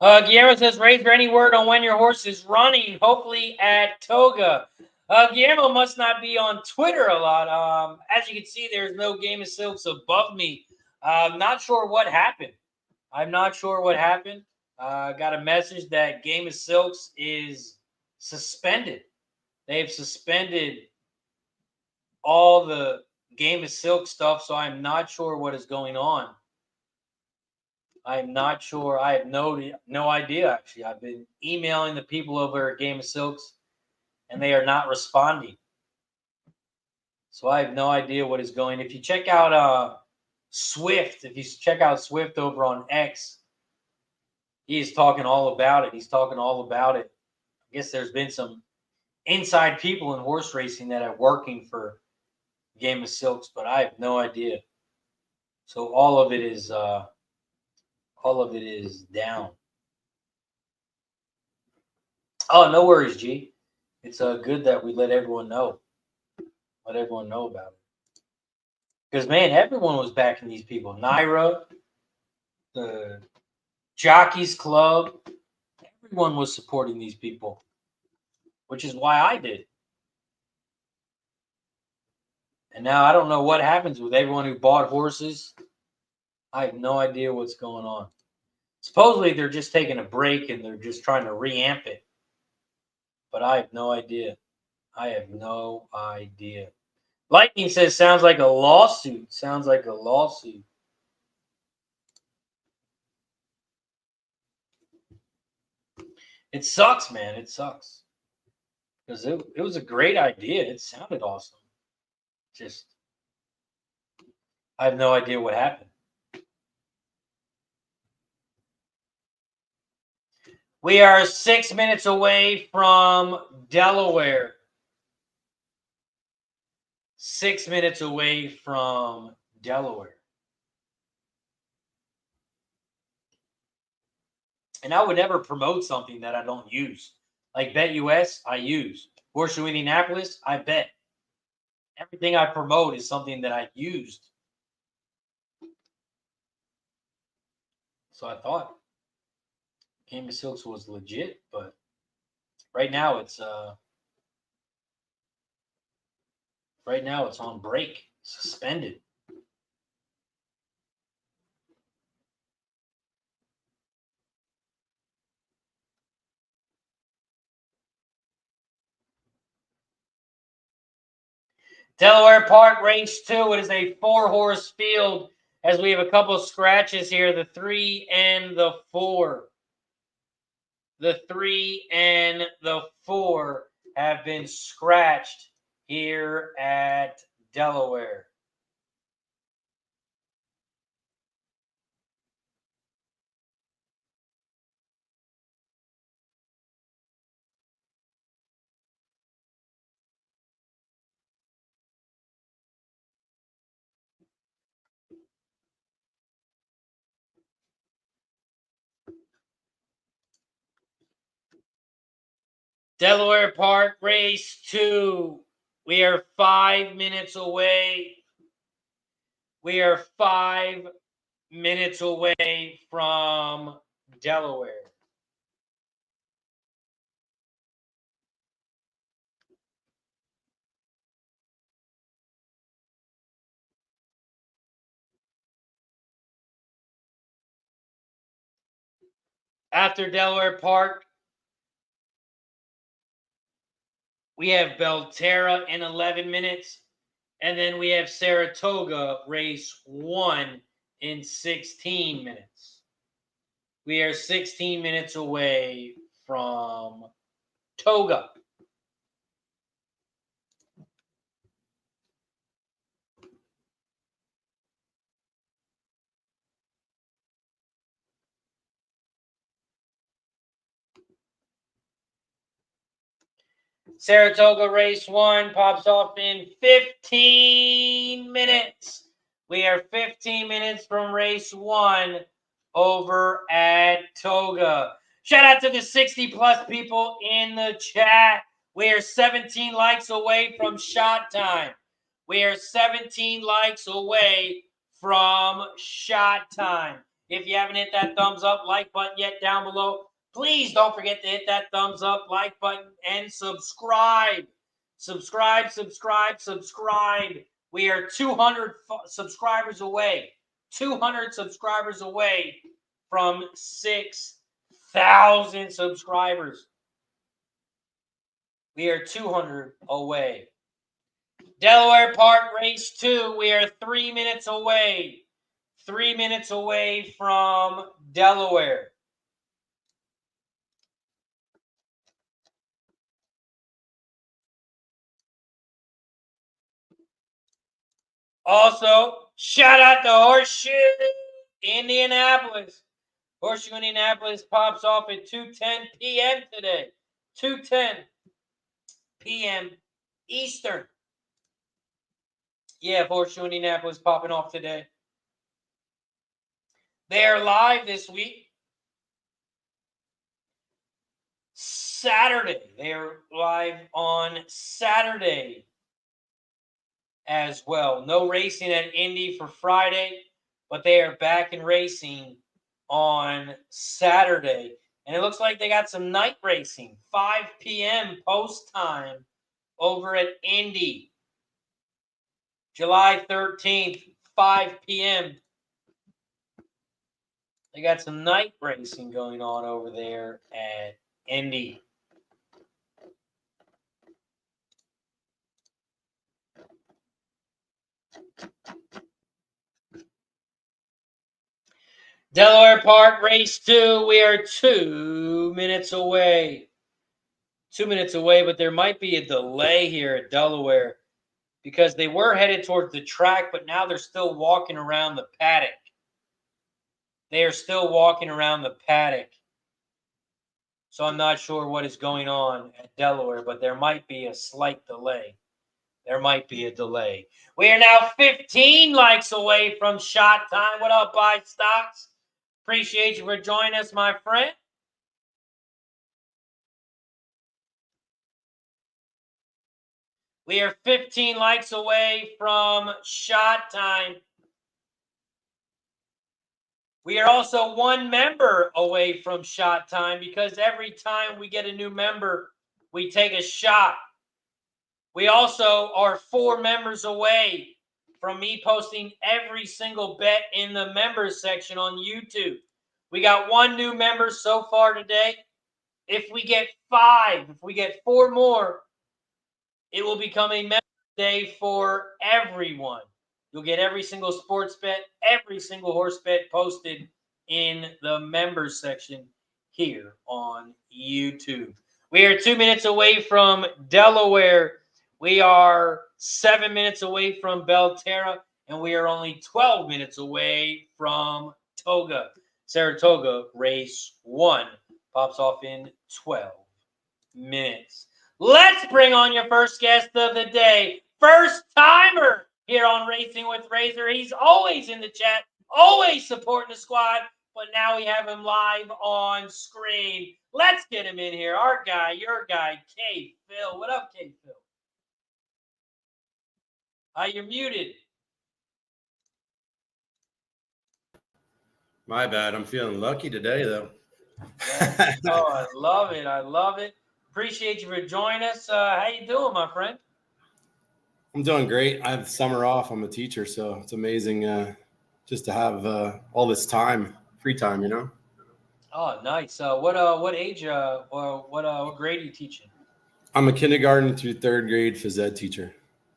Guillermo says, Razor, any word on when your horse is running? Hopefully at Toga. Guillermo must not be on Twitter a lot. As you can see, there's no Game of Silks above me. I'm not sure what happened. Got a message that Game of Silks is suspended. They've suspended all the Game of Silk stuff, so I'm not sure what is going on. I'm not sure. I have no idea, actually. I've been emailing the people over at Game of Silks, and they are not responding. So I have no idea what is going. If you check out Swift, if you check out Swift over on X, he is talking all about it. He's talking all about it. I guess there's been some inside people in horse racing that are working for Game of Silks, but I have no idea. So all of it is down. Oh, no worries, G. It's good that we let everyone know. Let everyone know about it. Because, man, everyone was backing these people. Naira, the Jockeys Club, everyone was supporting these people, which is why I did. And now I don't know what happens with everyone who bought horses. I have no idea what's going on. Supposedly, they're just taking a break and they're just trying to reamp it. But I have no idea. I have no idea. Lightning says, sounds like a lawsuit. Sounds like a lawsuit. It sucks, man. It sucks. Because it was a great idea. It sounded awesome. Just, I have no idea what happened. We are 6 minutes away from Delaware. 6 minutes away from Delaware. And I would never promote something that I don't use. Like BetUS, I use. Horseshoe Indianapolis, I bet. Everything I promote is something that I used. So I thought Game of Silks was legit, but right now it's on break, suspended. Delaware Park, race 2. It is a 4-horse field as we have a couple of scratches here, the 3 and the 4. The 3 and the 4 have been scratched here at Delaware. Delaware Park, race 2. We are 5 minutes away. We are 5 minutes away from Delaware. After Delaware Park, we have Belterra in 11 minutes. And then we have Saratoga race 1 in 16 minutes. We are 16 minutes away from Toga. Saratoga race 1 pops off in 15 minutes. We are 15 minutes from race 1 over at Toga. Shout out to the 60-plus people in the chat. We are 17 likes away from shot time. We are 17 likes away from shot time. If you haven't hit that thumbs up, like button yet down below, please don't forget to hit that thumbs up, like button, and subscribe. Subscribe. We are 200 subscribers away. 200 subscribers away from 6,000 subscribers. We are 200 away. Delaware Park race 2. We are 3 minutes away. 3 minutes away from Delaware. Also, shout out to Horseshoe Indianapolis. Horseshoe Indianapolis pops off at 2:10 p.m. today. 2:10 p.m. Eastern. Yeah, Horseshoe Indianapolis popping off today. They are live this week. Saturday. They are live on Saturday as well. No racing at Indy for Friday, but they are back in racing on Saturday. And it looks like they got some night racing, 5 p.m. post time over at Indy. July 13th, 5 p.m. They got some night racing going on over there at Indy. Delaware Park, race 2. We are 2 minutes away. 2 minutes away, but there might be a delay here at Delaware because they were headed towards the track, but now they're still walking around the paddock. They are still walking around the paddock. So I'm not sure what is going on at Delaware, but there might be a slight delay. There might be a delay. We are now 15 likes away from shot time. What up, Buy Stocks? Appreciate you for joining us, my friend. We are 15 likes away from shot time. We are also 1 member away from shot time because every time we get a new member, we take a shot. We also are 4 members away from me posting every single bet in the members section on YouTube. We got 1 new member so far today. If we get 5, if we get 4 more, it will become a member day for everyone. You'll get every single sports bet, every single horse bet posted in the members section here on YouTube. We are 2 minutes away from Delaware. We are 7 minutes away from Belterra, and we are only 12 minutes away from Toga. Saratoga race 1 pops off in 12 minutes. Let's bring on your first guest of the day. First timer here on Racing with Razor. He's always in the chat, always supporting the squad, but now we have him live on screen. Let's get him in here. Our guy, your guy, K. Phil. What up, K. Phil? You're muted. My bad. I'm feeling lucky today, though. Oh, I love it. I love it. Appreciate you for joining us. How you doing, my friend? I'm doing great. I have summer off. I'm a teacher, so it's amazing just to have all this time, free time, you know? Oh, nice. What age or what grade are you teaching? I'm a kindergarten through 3rd grade phys ed teacher,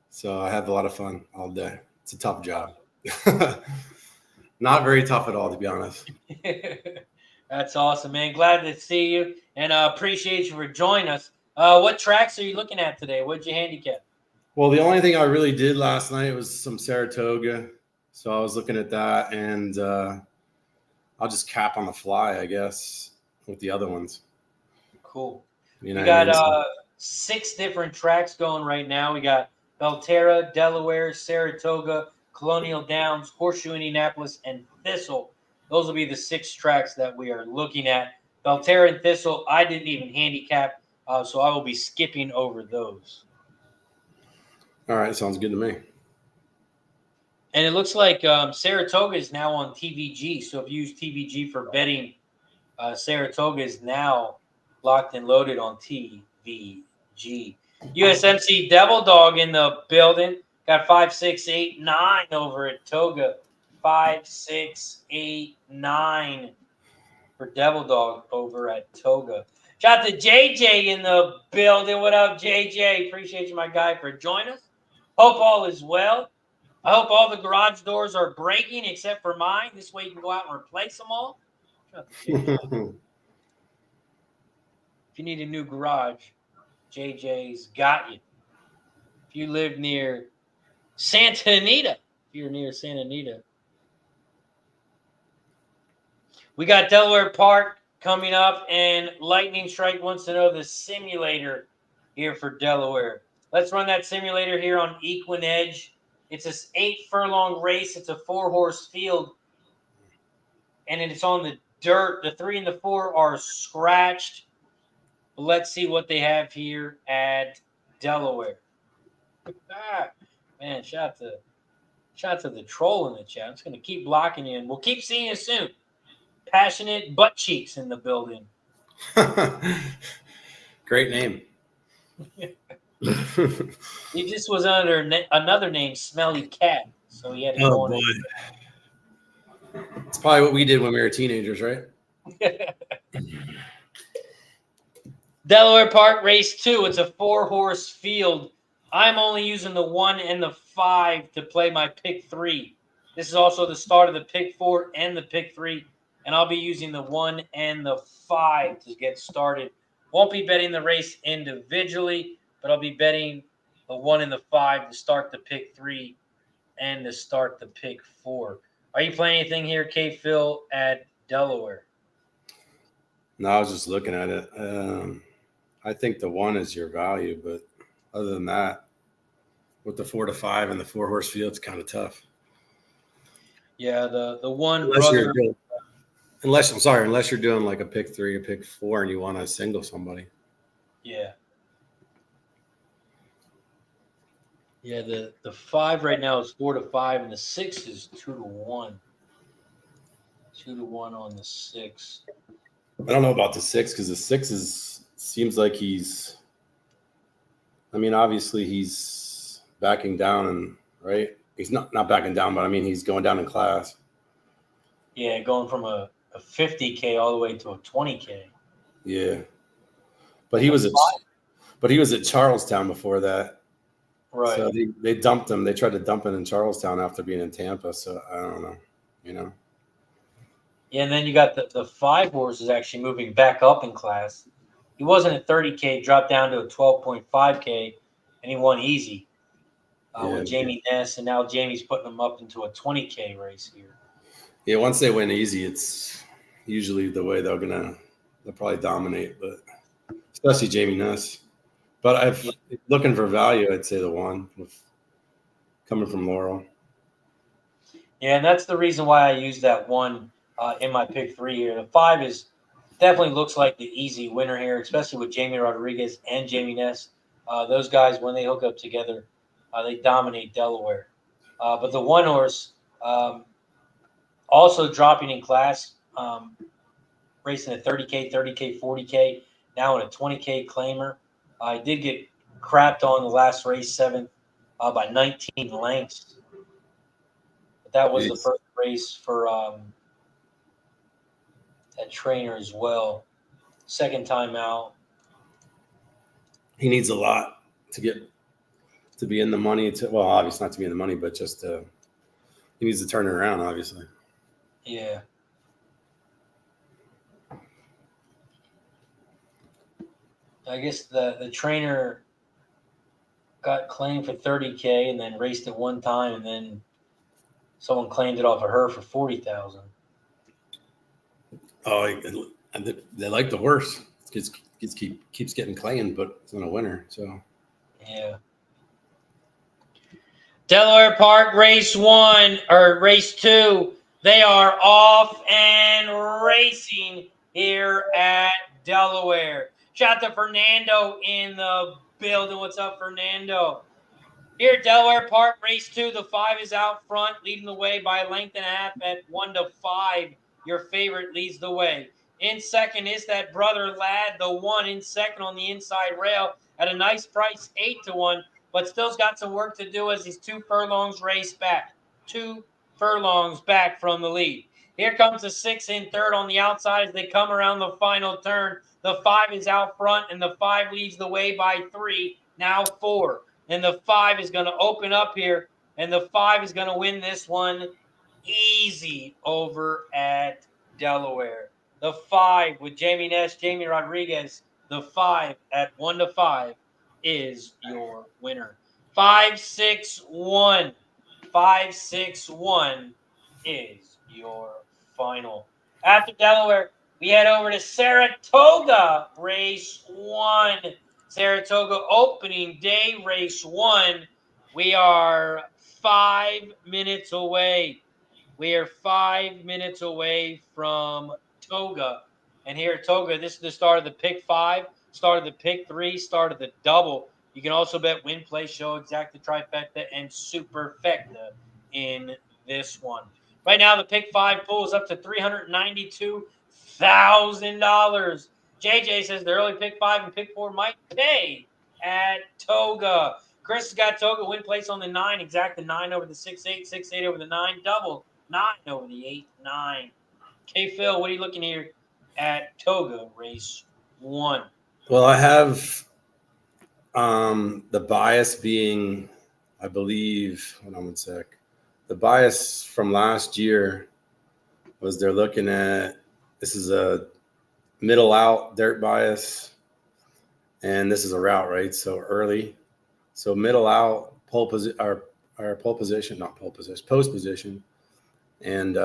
so I have a lot of fun all day. It's a tough job. Not very tough at all, to be honest. That's awesome, man. Glad to see you, and appreciate you for joining us. What tracks are you looking at today? What'd you handicap? Well, the only thing I really did last night was some Saratoga, so I was looking at that, and I'll just cap on the fly, I guess, with the other ones. Cool. You know, we got 6 different tracks going right now. We got Belterra, Delaware, Saratoga, Colonial Downs, Horseshoe Indianapolis, and Thistle. Those will be the 6 tracks that we are looking at. Belterra and Thistle, I didn't even handicap, so I will be skipping over those. All right, sounds good to me. And it looks like Saratoga is now on TVG. So if you use TVG for betting, Saratoga is now locked and loaded on TVG. USMC Devil Dog in the building. Got 5, 6, 8, 9 over at Toga. 5, 6, 8, 9 for Devil Dog over at Toga. Shout out to JJ in the building. What up, JJ? Appreciate you, my guy, for joining us. Hope all is well. I hope all the garage doors are breaking except for mine. This way you can go out and replace them all. If you need a new garage, JJ's got you. If you live near Santa Anita, if you're near Santa Anita, we got Delaware Park coming up, and Lightning Strike wants to know the simulator here for Delaware. Let's run that simulator here on Equine Edge. It's an 8-furlong race. It's a 4-horse field, and it's on the dirt. The 3 and the 4 are scratched. But let's see what they have here at Delaware. Man, shout out to the troll in the chat. I'm just going to keep blocking you, and we'll keep seeing you soon. Passionate butt cheeks in the building. Great name. He just was under another name, Smelly Cat. So he had to go on. It's probably what we did when we were teenagers, right? Delaware Park Race 2. It's a 4-horse field. I'm only using the 1 and the 5 to play my pick 3. This is also the start of the pick 4 and the pick 3. And I'll be using the 1 and the 5 to get started. Won't be betting the race individually, but I'll be betting the 1 and the 5 to start the pick 3 and to start the pick 4. Are you playing anything here, K-Phil, at Delaware? No, I was just looking at it. I think the 1 is your value, but other than that, with the 4 to 5 and the 4-horse field, it's kind of tough. Yeah, the 1 unless you're doing like a pick 3, a pick 4, and you want to single somebody. Yeah. Yeah, the 5 right now is 4 to 5, and the 6 is 2 to 1. 2 to 1 on the 6. I don't know about the 6 because the 6 seems like he's. I mean, obviously he's backing down, and right, he's not backing down, but I mean he's going down in class. Yeah, going from a 50K all the way to a 20K. Yeah, but he was at Charlestown before that. Right. So they dumped him. They tried to dump him in Charlestown after being in Tampa. So I don't know, Yeah, and then you got the 5 horse is actually moving back up in class. He wasn't at 30K, dropped down to a 12.5K, and he won easy with Jamie Ness, and now Jamie's putting him up into a 20K race here. Yeah, once they win easy, it's usually the way they'll probably dominate, but especially Jamie Ness. But looking for value, I'd say the 1 coming from Laurel. Yeah, and that's the reason why I use that 1 in my pick 3 here. The 5 is definitely looks like the easy winner here, especially with Jamie Rodriguez and Jamie Ness. Those guys, when they hook up together, they dominate Delaware. But the 1 horse also dropping in class, racing at 30K, 30K, 40K, now in a 20K claimer. I did get crapped on the last race, 7th, by 19 lengths. But that was the first race for that trainer as well. Second time out. He needs a lot to be in the money. Well, obviously not to be in the money, but just he needs to turn it around, obviously. Yeah. I guess the trainer got claimed for 30K and then raced it one time, and then someone claimed it off of her for 40,000. Oh, they like the horse. Keeps getting claimed, but it's not a winner. So yeah. Delaware Park race 1 or race 2. They are off and racing here at Delaware. Shout out to Fernando in the building. What's up, Fernando? Here at Delaware Park, race 2, the 5 is out front, leading the way by a length and a half at 1 to 5. Your favorite leads the way. In second is that Brother Lad, the 1 in second on the inside rail at a nice price, 8 to 1, but still's got some work to do as he's 2 furlongs race back. 2 furlongs back from the lead. Here comes the 6 in third on the outside as they come around the final turn. The 5 is out front, and the 5 leads the way by 3, now 4. And the 5 is going to open up here And the 5 is going to win this one easy over at Delaware. The 5 with Jamie Ness, Jamie Rodriguez. The 5 at 1-5 is your winner. 5-6-1. 5-6-1 is your final. After Delaware, we head over to Saratoga, race 1. Saratoga opening day, race 1. We are 5 minutes away. We are 5 minutes away from Toga. And here at Toga, this is the start of the pick 5, start of the pick 3, start of the double. You can also bet win, play, show, exacta, trifecta, and superfecta in this one. Right now, the pick 5 pool is up to $392,000. JJ says the early pick 5 and pick 4 might pay at Toga. Chris has got Toga win place on the 9, exacta 9 over the 6-8, 6-8 over the 9, double 9 over the 8-9. Okay, Phil, what are you looking here at Toga race 1? Well, I have the bias being, I believe, hold on one sec. The bias from last year was they're looking at, this is a middle out dirt bias, and this is a route, right? So early. So middle out, pole position, or pole position, not pole position, post position. And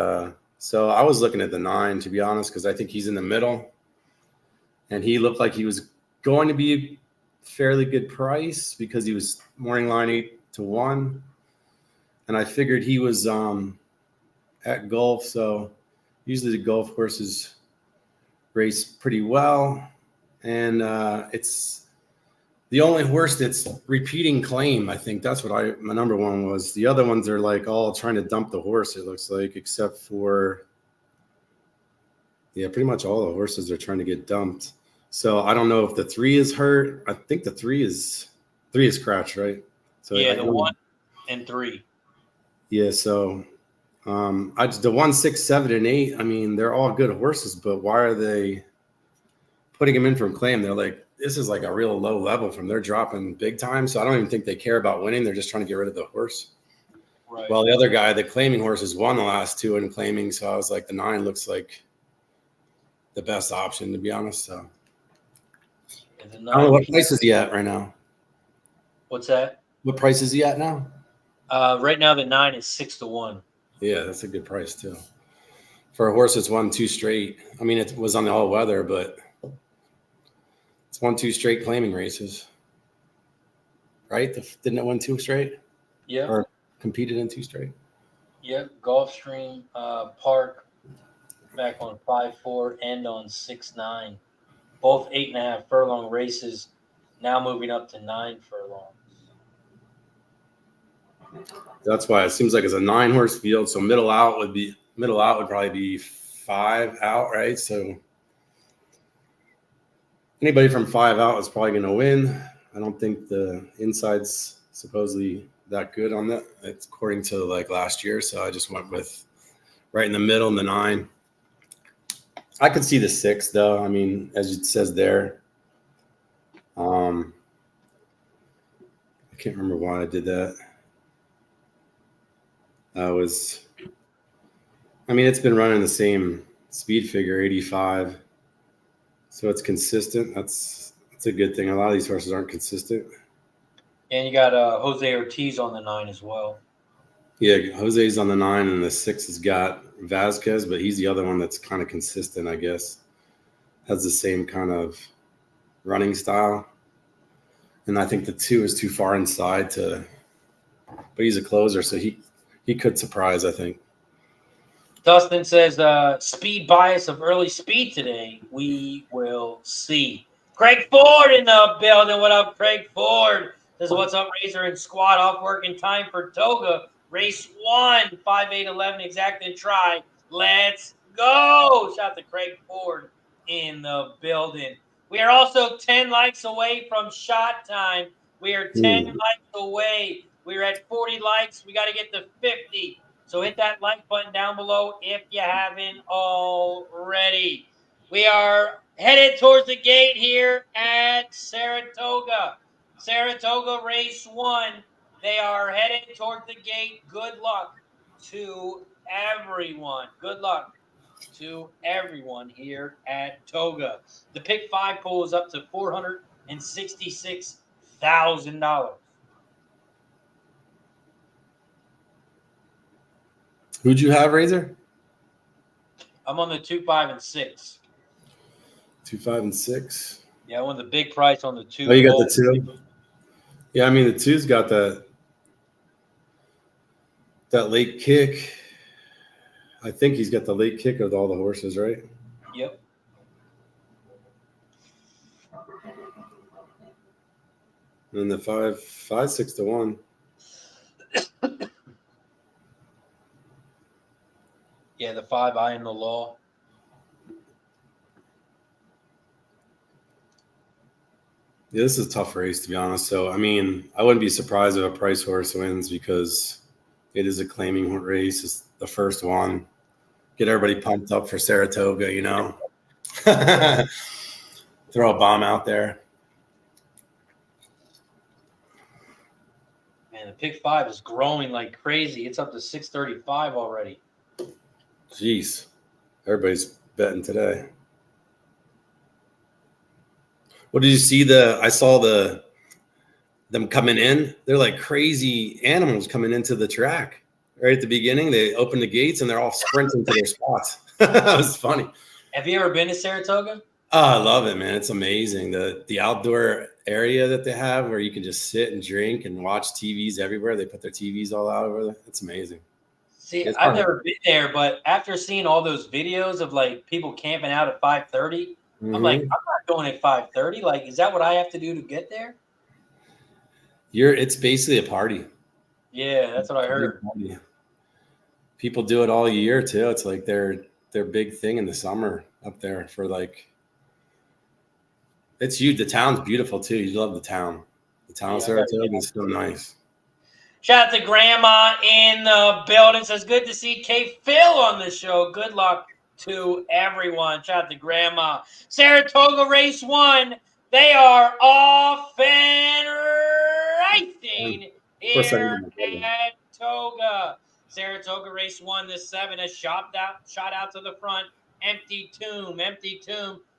so I was looking at the 9, to be honest, because I think he's in the middle. And he looked like he was going to be a fairly good price because he was morning line 8-1. And I figured he was at golf. So usually the golf courses race pretty well. And it's the only horse that's repeating claim. I think that's what my number 1 was. The other ones are like all trying to dump the horse, it looks like, except for, yeah, pretty much all the horses are trying to get dumped. So I don't know if the 3 is hurt. I think the 3 is scratched, right? So yeah, the 1 and 3. Yeah, so the 1, 6, 7, and 8, I mean, they're all good horses, but why are they putting them in from claim? They're like, this is like a real low level from they're dropping big time. So I don't even think they care about winning. They're just trying to get rid of the horse. Right. Well, the other guy, the claiming horse, has won the last 2 in claiming. So I was like, the 9 looks like the best option, to be honest. So I don't know, what price is he at right now? What's that? What price is he at now? Right now, the 9 is 6-1. Yeah, that's a good price too. For a horse that's won 2 straight. I mean, it was on the all weather, but it's won 2 straight claiming races. Right? Didn't it win 2 straight? Yeah. Or competed in 2 straight? Yep. Gulfstream Park back on 5-4 and on 6-9. Both 8.5 furlong races, now moving up to 9 furlongs. That's why it seems like it's a 9-horse field. So middle out would probably be 5 out, right? So anybody from 5 out is probably going to win. I don't think the inside's supposedly that good on that. It's according to like last year. So I just went with right in the middle and the 9. I could see the 6 though. I mean, as it says there. I can't remember why I did that. It's been running the same speed figure, 85. So it's consistent. That's a good thing. A lot of these horses aren't consistent. And you got Jose Ortiz on the 9 as well. Yeah, Jose's on the 9, and the 6 has got Vasquez, but he's the other one that's kind of consistent, I guess. Has the same kind of running style. And I think the 2 is too far inside but he's a closer, so he could surprise, I think. Dustin says, speed bias of early speed today. We will see. Craig Ford in the building. What up, Craig Ford? Says, what's up, Razor and squad? Off work in time for Toga. Race 1, 5-8-11, exact and try. Let's go. Shout out to Craig Ford in the building. We are also 10 likes away from shot time. We are 10 likes away. We're at 40 likes. We got to get to 50. So hit that like button down below if you haven't already. We are headed towards the gate here at Saratoga. Saratoga race 1. They are headed toward the gate. Good luck to everyone. Good luck to everyone here at Toga. The pick 5 pool is up to $466,000. Who'd you have, Razor? I'm on the 2, 5, and 6. 2, 5, and 6. Yeah, I won the big price on the 2. Oh, you got the 2? Yeah, I mean, the 2's got that late kick. I think he's got the late kick of all the horses, right? Yep. And the 5, 6 to 1. Yeah, the 5, I am the law. Yeah, this is a tough race, to be honest. So, I mean, I wouldn't be surprised if a price horse wins because it is a claiming race. It's the first one. Get everybody pumped up for Saratoga, you know. Throw a bomb out there. Man, the pick 5 is growing like crazy. It's up to 635 already. Jeez. Everybody's betting today. What did you see? I saw them coming in. They're like crazy animals coming into the track. Right at the beginning, they open the gates and they're all sprinting to their spots. That was funny. Have you ever been to Saratoga? Oh, I love it, man. It's amazing. The outdoor area that they have where you can just sit and drink and watch TVs everywhere. They put their TVs all out over there. It's amazing. See, I've never been there, but after seeing all those videos of like people camping out at 5:30, I'm like, I'm not going at 5:30. Like, is that what I have to do to get there? It's basically a party. Yeah, that's what I heard. People do it all year too. It's like their big thing in the summer up there for like. It's huge. The town's beautiful too. You love the town. The town of Saratoga is so nice. Shout out to Grandma in the building. Says good to see K Phil on the show. Good luck to everyone. Shout out to Grandma. Saratoga race 1. They are off and racing here at Toga. Saratoga race 1. The 7 has shot out to the front. Empty Tomb.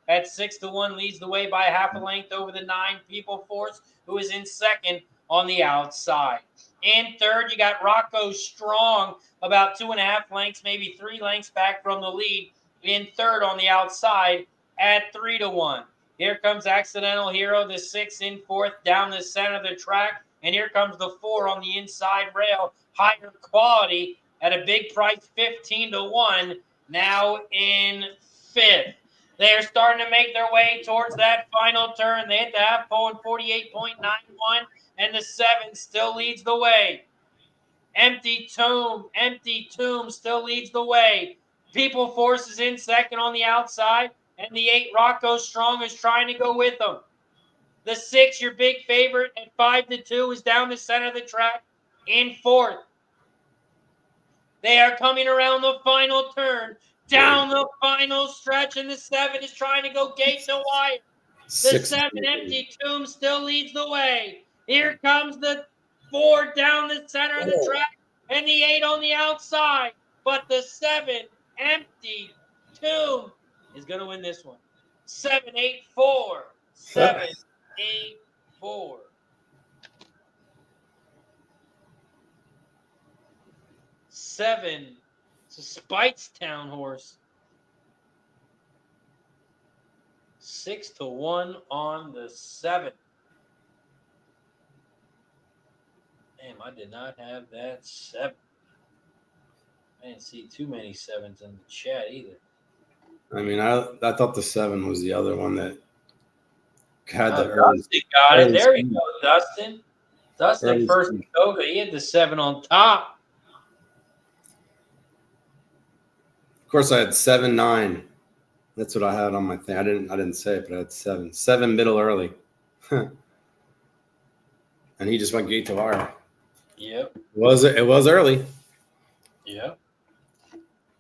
At 6 to 1 leads the way by half a length over the 9 People Force, who is in second on the outside. In third, you got Rocco Strong, about 2.5 lengths, maybe 3 lengths back from the lead. In third on the outside at 3 to 1. Here comes Accidental Hero, the 6 in fourth, down the center of the track. And here comes the 4 on the inside rail, higher quality at a big price, 15 to 1, now in fifth. They are starting to make their way towards that final turn. They hit the half pole in 48.91, and the 7 still leads the way. Empty Tomb still leads the way. People Force is in second on the outside, and the 8 Rocco Strong is trying to go with them. The 6, your big favorite at 5 to 2, is down the center of the track in fourth. They are coming around the final turn. Down the final stretch, and the 7 is trying to go gate to wire. The 7, Empty Tomb, still leads the way. Here comes the 4 down the center of the track, and the 8 on the outside. But the 7, Empty Tomb, is going to win this one. 7-8-4. 7-8-4. 7. It's a Speightstown horse. 6 to 1 on the 7. Damn, I did not have that 7. I didn't see too many 7s in the chat either. I mean, I thought the 7 was the other one that had the Dustin got it. There we go, Dustin. Dustin first in Toga. He had the 7 on top. Of course, I had 7-9. That's what I had on my thing. I didn't say it, but I had 7. 7 middle early. And he just went gate to wire. Yep. It was early. Yep.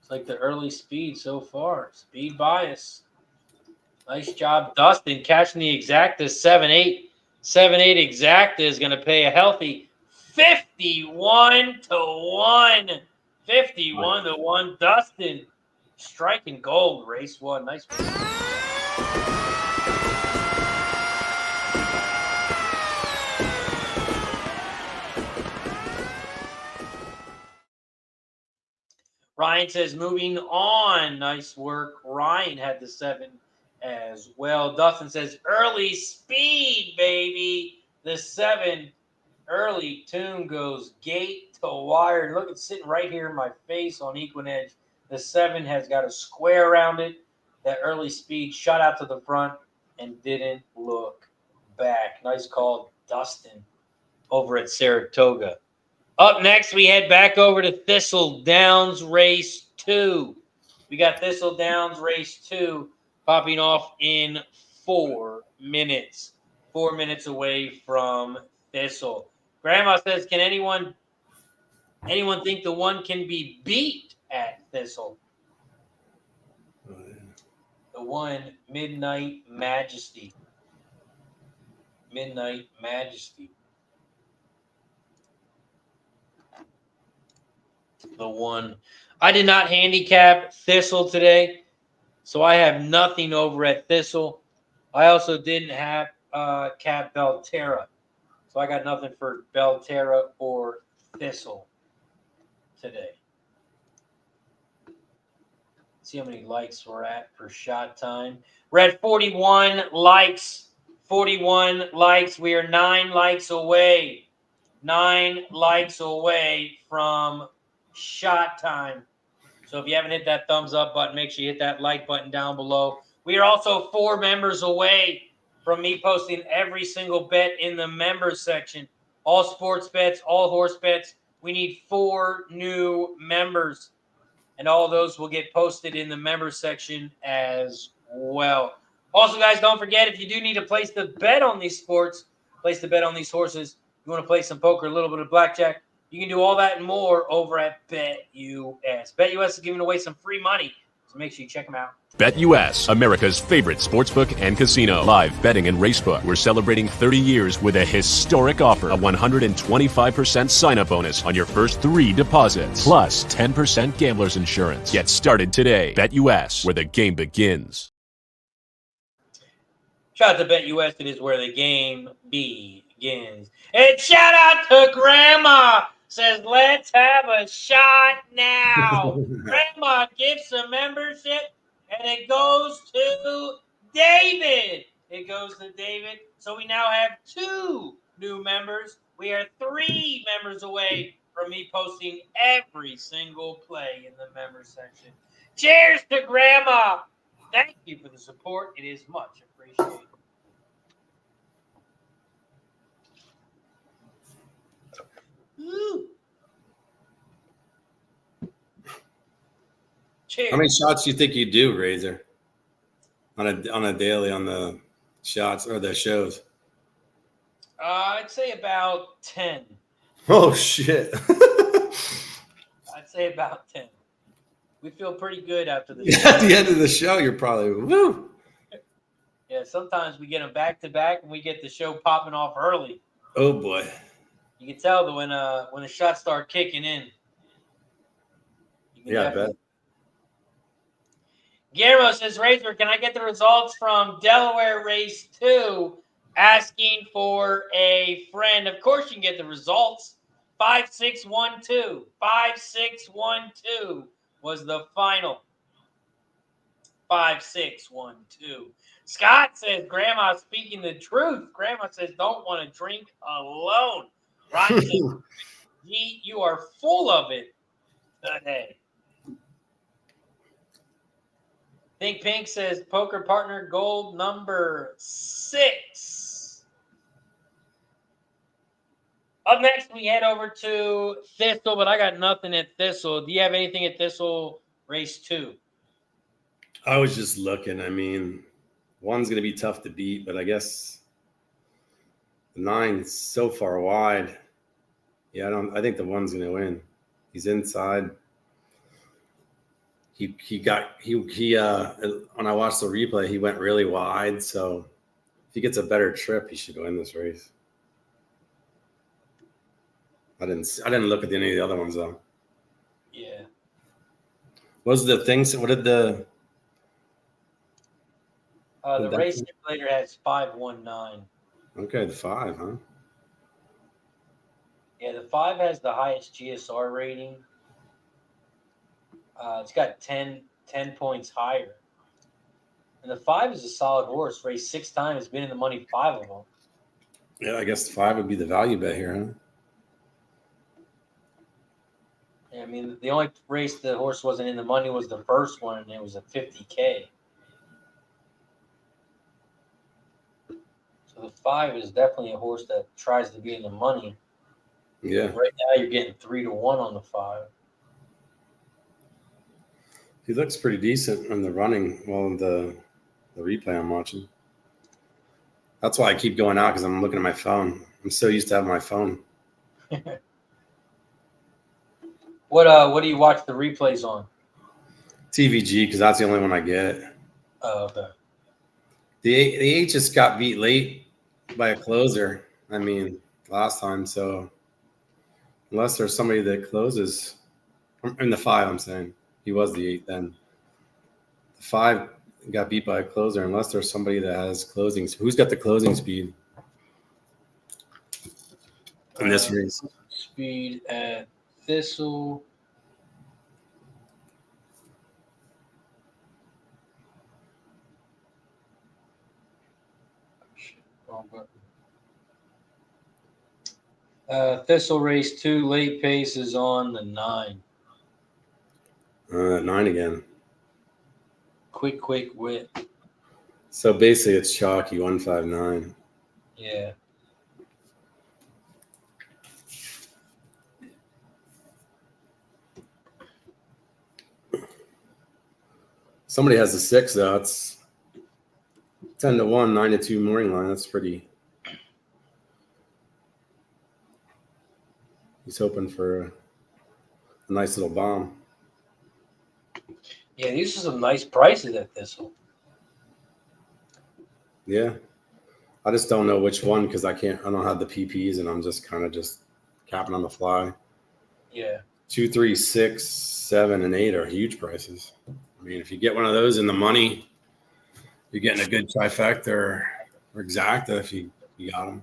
It's like the early speed so far. Speed bias. Nice job, Dustin, catching the exacta 7-8. 7-8 exacta is going to pay a healthy 51-1. 51-1. Dustin striking gold. Race 1. Nice. Ryan says, moving on. Nice work. Ryan had the 7 as well. Dustin says, early speed, baby. The 7 early tune goes gate to wire. Look, it's sitting right here in my face on Equinedge. The 7 has got a square around it. That early speed shot out to the front and didn't look back. Nice call, Dustin, over at Saratoga. Up next, we head back over to Thistledowns Race 2. We got Thistledowns Race 2 popping off in 4 minutes. 4 minutes away from Thistle. Grandma says, can anyone think the 1 can be beat at Thistle? The 1, Midnight Majesty. Midnight Majesty. The 1. I did not handicap Thistle today, so I have nothing over at Thistle. I also didn't have cap Belterra, so I got nothing for Belterra or Thistle today. See how many likes we're at per shot time. We're at 41 likes. 41 likes. We are 9 likes away. 9 likes away from shot time. So if you haven't hit that thumbs up button, make sure you hit that like button down below. We are also 4 members away from me posting every single bet in the members section. All sports bets, all horse bets. We need 4 new members. And all of those will get posted in the members section as well. Also, guys, don't forget, if you do need to place the bet on these sports, place the bet on these horses, you want to play some poker, a little bit of blackjack, you can do all that and more over at BetUS. BetUS is giving away some free money, so make sure you check them out. BetUS, America's favorite sportsbook and casino. Live betting and racebook. We're celebrating 30 years with a historic offer. A 125% sign-up bonus on your first 3 deposits. Plus 10% gambler's insurance. Get started today. BetUS, where the game begins. Shout out to BetUS. It is where the game begins. And shout out to Grandma. Says, let's have a shot now. Grandma gives a membership, and it goes to David. It goes to David. So we now have 2 new members. We are 3 members away from me posting every single play in the member section. Cheers to Grandma. Thank you for the support. It is much appreciated. Ooh. Cheers. How many shots do you think you do, Razor, on a daily on the shots or the shows? I'd say about 10. Oh shit! I'd say about 10. We feel pretty good after the show. At the end of the show, you're probably woo. Yeah, sometimes we get them back to back, and we get the show popping off early. Oh boy! You can tell that when the shots start kicking in. Yeah, I bet. Guillermo says, Razor, can I get the results from Delaware Race 2? Asking for a friend. Of course you can get the results. 5-6-1-2. 5-6-1-2 was the final. 5-6-1-2. Scott says, Grandma speaking the truth. Grandma says, don't want to drink alone. Ryan says, Gee, you are full of it today. Think Pink says, poker partner gold number 6. Up next, we head over to Thistle, but I got nothing at Thistle. Do you have anything at Thistle Race 2? I was just looking. I mean, 1's going to be tough to beat, but I guess the 9 is so far wide. Yeah, I think the 1's going to win. He's inside. He when I watched the replay, he went really wide. So if he gets a better trip, he should win this race. I didn't look at any of the other ones though. Yeah. What was the things? What did the The race simulator has 519. Okay, the 5, huh? Yeah, the 5 has the highest GSR rating. It's got 10 points higher. And the 5 is a solid horse. Raced 6 times, been in the money 5 of them. Yeah, I guess the 5 would be the value bet here, huh? Yeah, I mean, the only race the horse wasn't in the money was the first one, and it was a 50K. So the 5 is definitely a horse that tries to be in the money. Yeah. Right now, you're getting 3-1 on the 5. He looks pretty decent in the running. Well, in the replay I'm watching. That's why I keep going out, because I'm looking at my phone. I'm so used to having my phone. What do you watch the replays on? TVG, because that's the only one I get. Oh, okay. The 8 just got beat late by a closer. I mean, last time. So unless there's somebody that closes, in the 5, I'm saying he was the 8 then. The 5 got beat by a closer. Unless there's somebody that has closing. Who's got the closing speed in this race? Speed at Thistle. Wrong button. Thistle race 2, late pace is on the 9. 9 again. Quick wit. So basically, it's chalky 159. Yeah. Somebody has a 6 though. It's 10-1, 9-2 morning line. That's pretty. He's hoping for a nice little bomb. Yeah, these are some nice prices at Thistle. Yeah. I just don't know which one, because I don't have the PPs, and I'm just kind of just capping on the fly. Yeah. 2, 3, 6, 7, and 8 are huge prices. I mean, if you get one of those in the money, you're getting a good trifecta or exacta if you got them.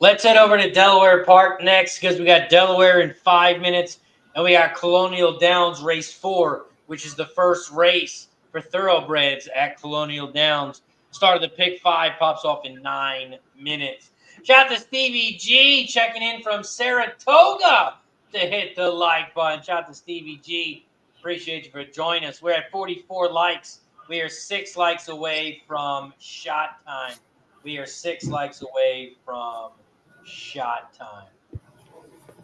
Let's head over to Delaware Park next, because we got Delaware in 5 minutes, and we got Colonial Downs race 4, which is the first race for thoroughbreds at Colonial Downs. Start of the pick 5 pops off in 9 minutes. Shout out to Stevie G checking in from Saratoga to hit the like button. Shout out to Stevie G. Appreciate you for joining us. We're at 44 likes. We are 6 likes away from shot time. We are 6 likes away from shot time.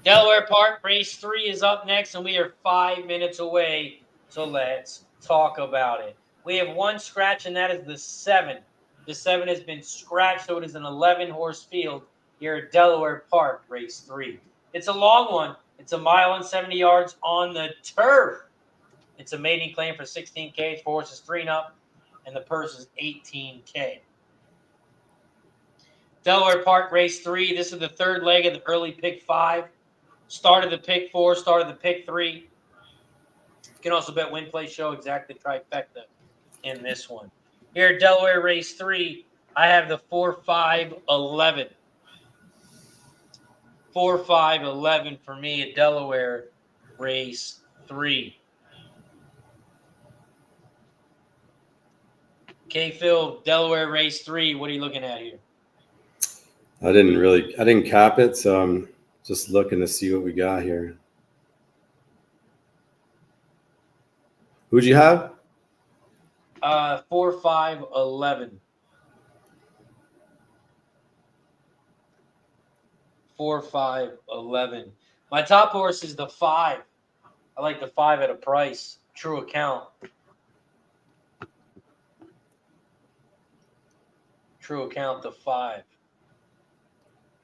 Delaware Park race 3 is up next, and we are 5 minutes away. So let's talk about it. We have 1 scratch, and that is the 7. The 7 has been scratched, so it is an 11-horse field here at Delaware Park race 3. It's a long one. It's 1 mile and 70 yards on the turf. It's a maiden claim for $16K. It's for horses 3 and up, and the purse is $18K. Delaware Park race 3. This is the 3rd leg of the early pick 5. Start of the pick 4, start of the pick 3. You can also bet win, play, show, exact trifecta in this one. Here at Delaware race 3, I have the 4-5-11. 4-5-11 for me at Delaware race 3. K-Phil, Delaware race 3. What are you looking at here? I didn't cap it, so I'm just looking to see what we got here. Who'd you have? 4-5-11. 4-5-11. My top horse is the 5. I like the 5 at a price. True account. True account, the 5.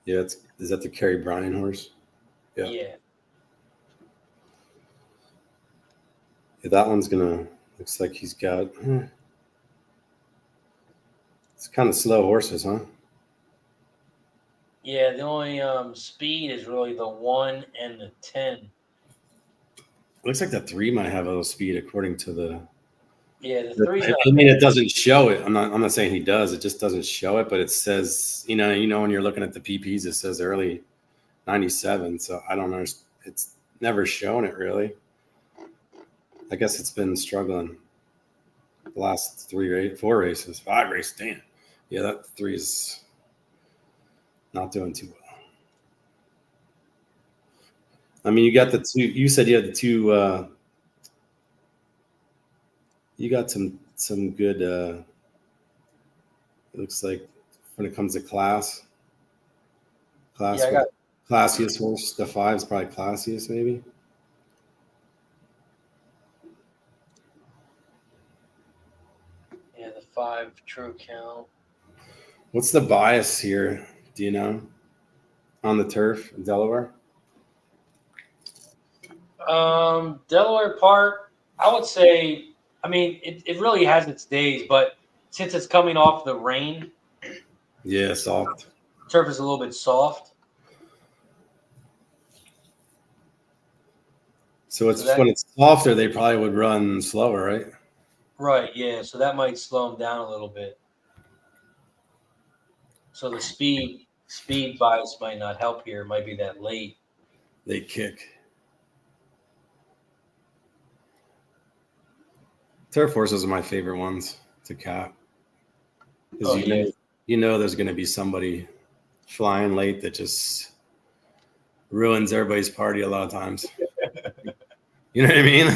Yeah, is that the Kerry Bryan horse? Yeah. Yeah, that one's looks like he's got, it's kind of slow horses, huh? Yeah, the only speed is really the 1 and the 10. Looks like the 3 might have a little speed according to the. Yeah, the 3's I not mean, bad. it doesn't show it. I'm not saying he does. It just doesn't show it, but it says, when you're looking at the PPs, it says early 97. So I don't know. It's never shown it really. I guess it's been struggling the last 4 races, 5 races. Damn. Yeah, that 3 is not doing too well. I mean, you got the 2. You said you had the 2. You got some good. It looks like when it comes to class, Yeah, I got classiest horse. The 5 is probably classiest, maybe. the 5 true count. What's the bias here? Do you know? On the turf in Delaware? Delaware Park, I would say, I mean, it really has its days, but since it's coming off the rain, Yeah, soft. turf is a little bit soft. So when it's softer, they probably would run slower, right? Right, yeah. So that might slow them down a little bit. So the speed bias might not help here. It might be that late. They kick. Turf horses are my favorite ones to cap. Because there's going to be somebody flying late that just ruins everybody's party a lot of times. You know what I mean?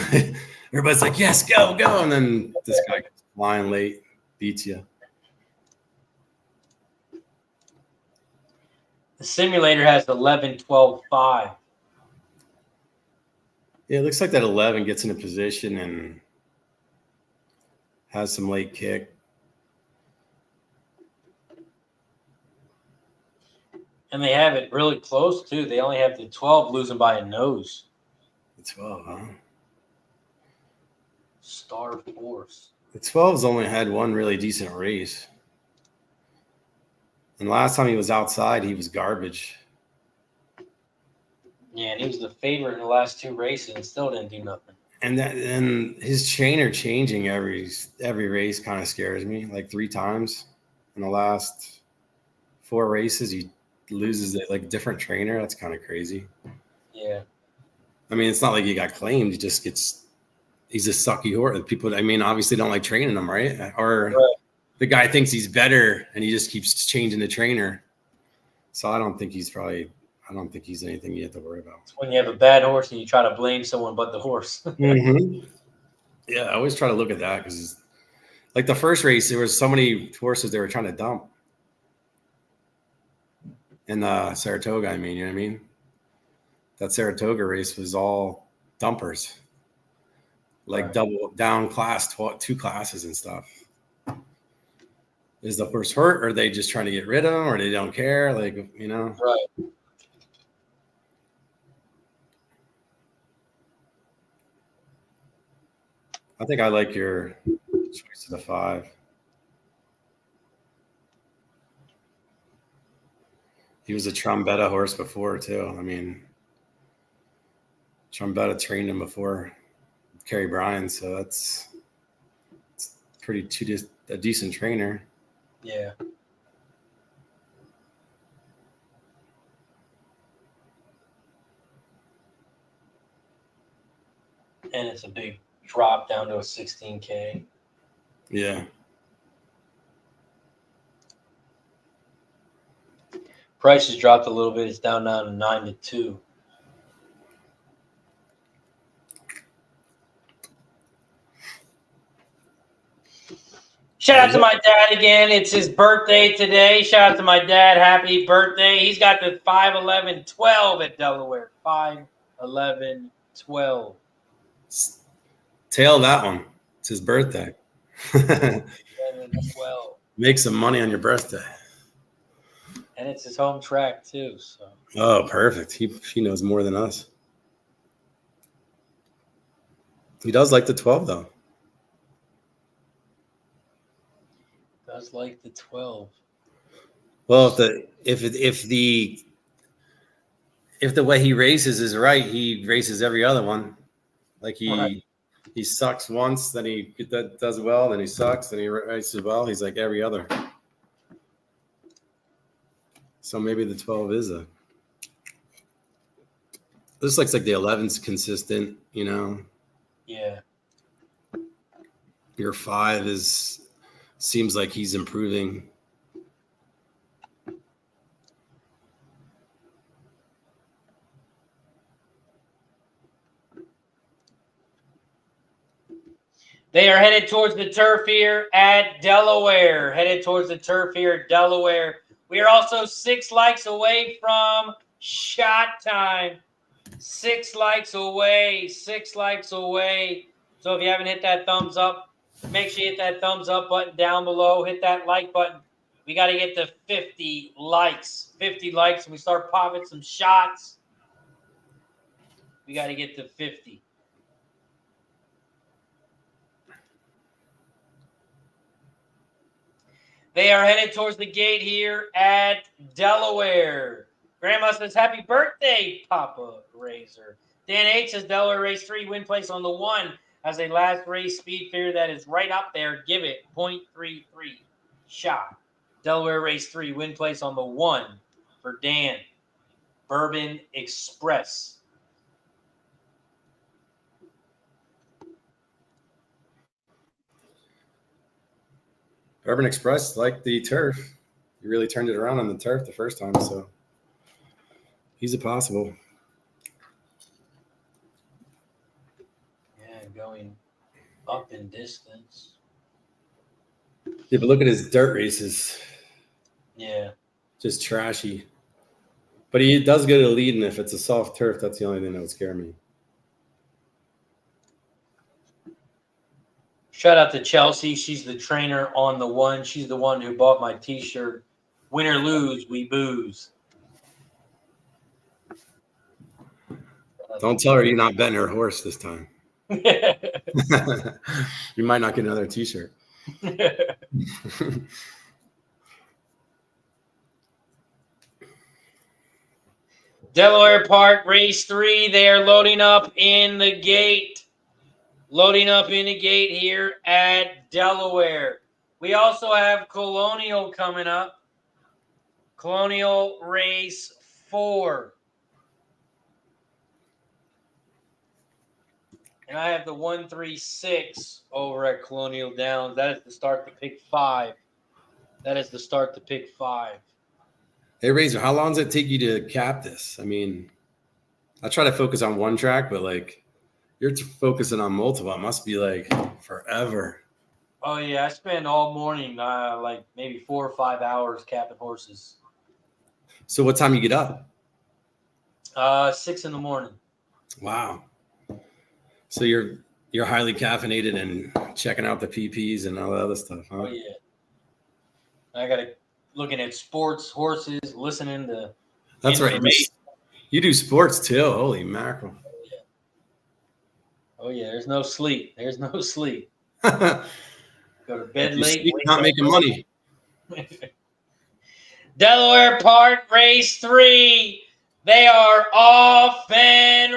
Everybody's like, yes, go. And then this guy comes flying late, beats you. The simulator has 11, 12, 5. Yeah, it looks like that 11 gets in a position and has some late kick. And they have it really close, too. They only have the 12 losing by a nose. The 12, huh? Star Force. The 12's only had one really decent race. And last time he was outside, he was garbage. Yeah, and he was the favorite in the last 2 races and still didn't do nothing. And his trainer changing every race kind of scares me. Like 3 times in the last 4 races, he loses it like different trainer. That's kind of crazy. Yeah. I mean, it's not like he got claimed. He's a sucky horse. People, I mean, obviously don't like training him, right? Or the guy thinks he's better and he just keeps changing the trainer. So I don't think he's anything you have to worry about. It's when you have a bad horse and you try to blame someone but the horse. Mm-hmm. Yeah, I always try to look at that because, like the first race, there was so many horses they were trying to dump. In Saratoga, I mean, you know what I mean? That Saratoga race was all dumpers. Like double down class, 2 classes and stuff. Is the horse hurt, or are they just trying to get rid of him, or they don't care? Like, Right. I think I like your choice of the 5. He was a Trombetta horse before, too. I mean, Trombetta trained him before Kerry Bryan, so it's a decent trainer. Yeah. And it's a big drop down to a 16K. Yeah. Price has dropped a little bit. It's down now to 9-2. Shout out to my dad again. It's his birthday today. Shout out to my dad. Happy birthday. He's got the 5-11-12 at Delaware. 5-11-12. Tail that one. It's his birthday. 5-11-12. Make some money on your birthday. And it's his home track, too. So. Oh, perfect. He knows more than us. He does like the 12, though. Does like the 12. Well, if the way he races is right, he races every other one. Like he sucks once, then he does well, then he sucks, then he races well. He's like every other. So maybe the 12 is a. This looks like the 11's consistent, you know. Yeah. Your 5 seems like he's improving. They are headed towards the turf here at Delaware. Headed towards the turf here at Delaware. We are also 6 likes away from shot time. 6 likes away. 6 likes away. So if you haven't hit that thumbs up, make sure you hit that thumbs up button down below. Hit that like button. We got to get to 50 likes. 50 likes, and we start popping some shots. We got to get to 50. They are headed towards the gate here at Delaware. Grandma says, happy birthday, Papa Razor. Dan H says, Delaware race 3, win place on the 1 as a last race speed figure that is right up there. Give it 0.33 shot. Delaware race 3, win place on the 1 for Dan. Bourbon Express. Urban Express liked the turf. He really turned it around on the turf the first time, so he's a possible. Yeah, going up in distance. Yeah, but look at his dirt races. Yeah. Just trashy. But he does get a lead, and if it's a soft turf, that's the only thing that would scare me. Shout out to Chelsea. She's the trainer on the 1. She's the one who bought my T-shirt. Win or lose, we booze. Don't tell her you're not betting her horse this time. You might not get another T-shirt. Delaware Park, race 3. They are loading up in the gate. Loading up in the gate here at Delaware. We also have Colonial coming up. Colonial race 4. And I have the 136 over at Colonial Downs. That is the start to pick 5. That is the start to pick 5. Hey, Razor, how long does it take you to cap this? I mean, I try to focus on one track, but like, you're focusing on multiple. It must be like forever. Oh, yeah. I spend all morning, like maybe 4 or 5 hours capping horses. So what time you get up? 6 in the morning. Wow. So you're highly caffeinated and checking out the PPs and all that other stuff, huh? Oh, yeah. I got to looking at sports, horses, listening to That's right. You do sports too. Holy mackerel. Oh, yeah, there's no sleep. There's no sleep. Go to bed late. Not making money. Delaware Park, race 3. They are off and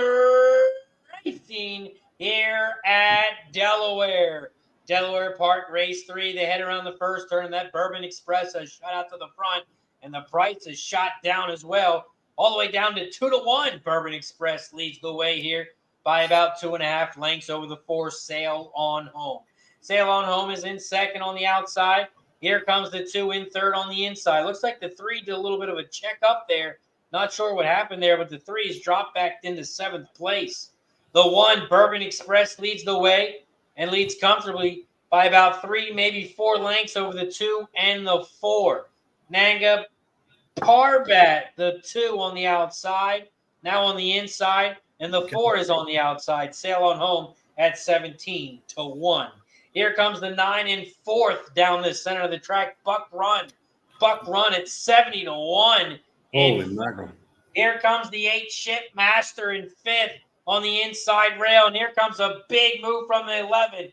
racing here at Delaware. Delaware Park, race 3. They head around the first turn. That Bourbon Express has shot out to the front, and the price is shot down as well, all the way down to 2-1. Bourbon Express leads the way here by about 2.5 lengths over the 4 Sail on Home. Sail on Home is in second on the outside. Here comes the 2 in third on the inside. Looks like the 3 did a little bit of a check up there. Not sure what happened there, but the 3 has dropped back into 7th place. The 1, Bourbon Express, leads the way and leads comfortably by about 3, maybe 4 lengths over the 2 and the 4. Nanga Parbat, the 2 on the outside, now on the inside. And the 4 is on the outside. Sail on Home at 17-1. Here comes the 9 in 4th down the center of the track. Buck Run. Buck Run at 70-1. Holy mackerel. Here comes the 8 Shipmaster in 5th on the inside rail. And here comes a big move from the 11.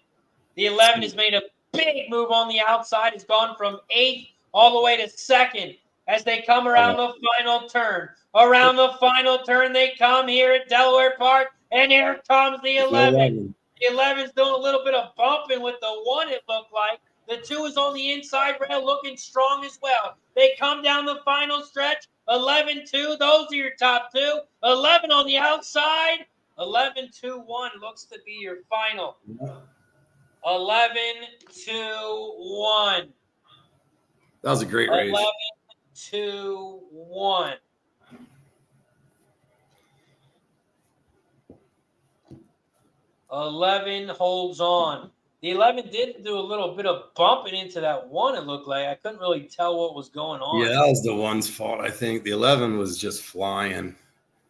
The 11 has made a big move on the outside. It's gone from 8th all the way to 2nd. as they come around the final turn. Around the final turn they come here at Delaware Park, and here comes the 11. The 11's doing a little bit of bumping with the 1, it looked like. The 2 is on the inside rail, looking strong as well. They come down the final stretch. 11-2, those are your top 2. 11 on the outside. 11-2-1 looks to be your final. 11-2-1. That was a great race. 11-2-1. Eleven holds on. The 11 did do a little bit of bumping into that 1, it looked like. I couldn't really tell what was going on. Yeah, that was the 1's fault, I think. The 11 was just flying.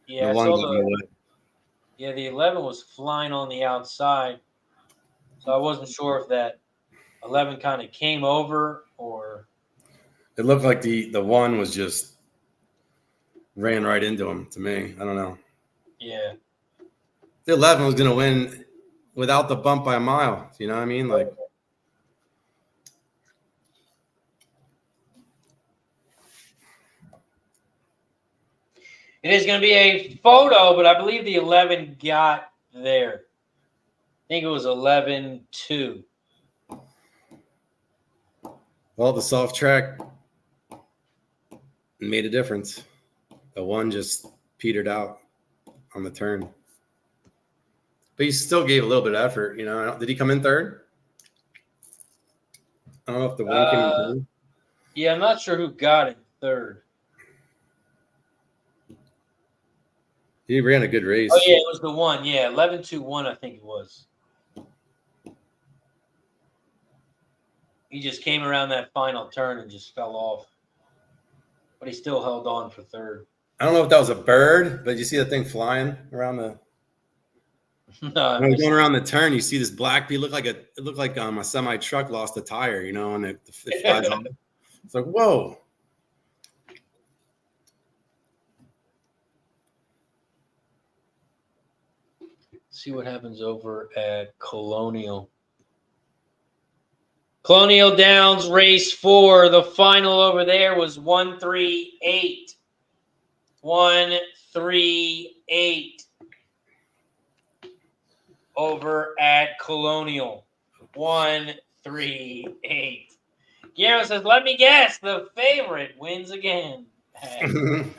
Yeah, the 11 was flying on the outside. So I wasn't sure if that 11 kind of came over or. It looked like the 1 was just ran right into him to me. I don't know. Yeah. The 11 was going to win without the bump by a mile. You know what I mean? Like, it is going to be a photo, but I believe the 11 got there. I think it was 11-2. well, the soft track made a difference. The 1 just petered out on the turn. But he still gave a little bit of effort, you know. Did he come in 3rd? I don't know if the 1 came in 3rd. Yeah, I'm not sure who got it 3rd. He ran a good race. Oh, yeah, it was the 1. Yeah, 11-2-1, I think it was. He just came around that final turn and just fell off. But he still held on for 3rd. I don't know if that was a bird, but you see that thing flying around the No, when going around the turn, you see this black bee. It looked like a semi truck lost a tire, you know, and it flies on. It's like, whoa. See what happens over at Colonial. Colonial Downs race 4. The final over there was 138. 138 over at Colonial. 138. Guillermo says, let me guess, the favorite wins again. It's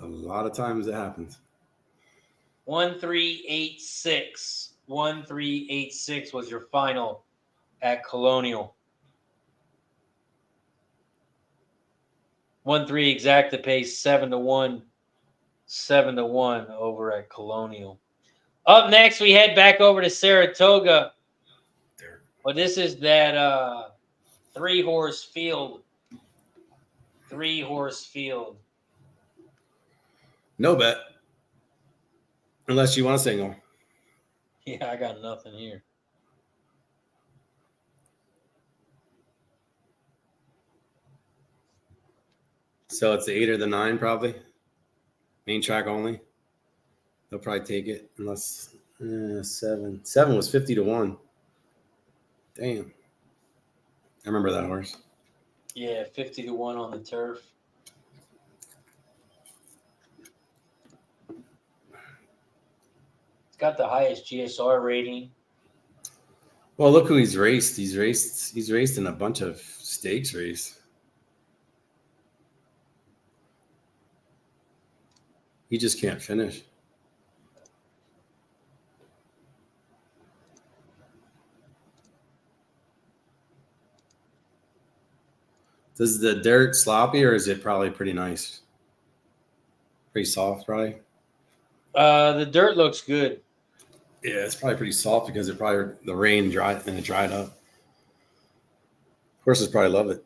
a lot of times it happens. 1386. 1386 was your final at Colonial. 1-3 exacta pace, 7-1. 7-1 over at Colonial. Up next, we head back over to Saratoga. Well, this is that 3-horse field. 3-horse field. No bet. Unless you want a single. Yeah, I got nothing here. So it's the 8 or the 9 probably. Main track only. They'll probably take it unless 7. 7 was 50-1. Damn. I remember that horse. Yeah, 50-1 on the turf. It's got the highest GSR rating. Well, look who he's raced. He's raced in a bunch of stakes race. He just can't finish. Does the dirt sloppy or is it probably pretty nice? Pretty soft, probably. The dirt looks good. Yeah, it's probably pretty soft because the rain dried up. Horses probably love it.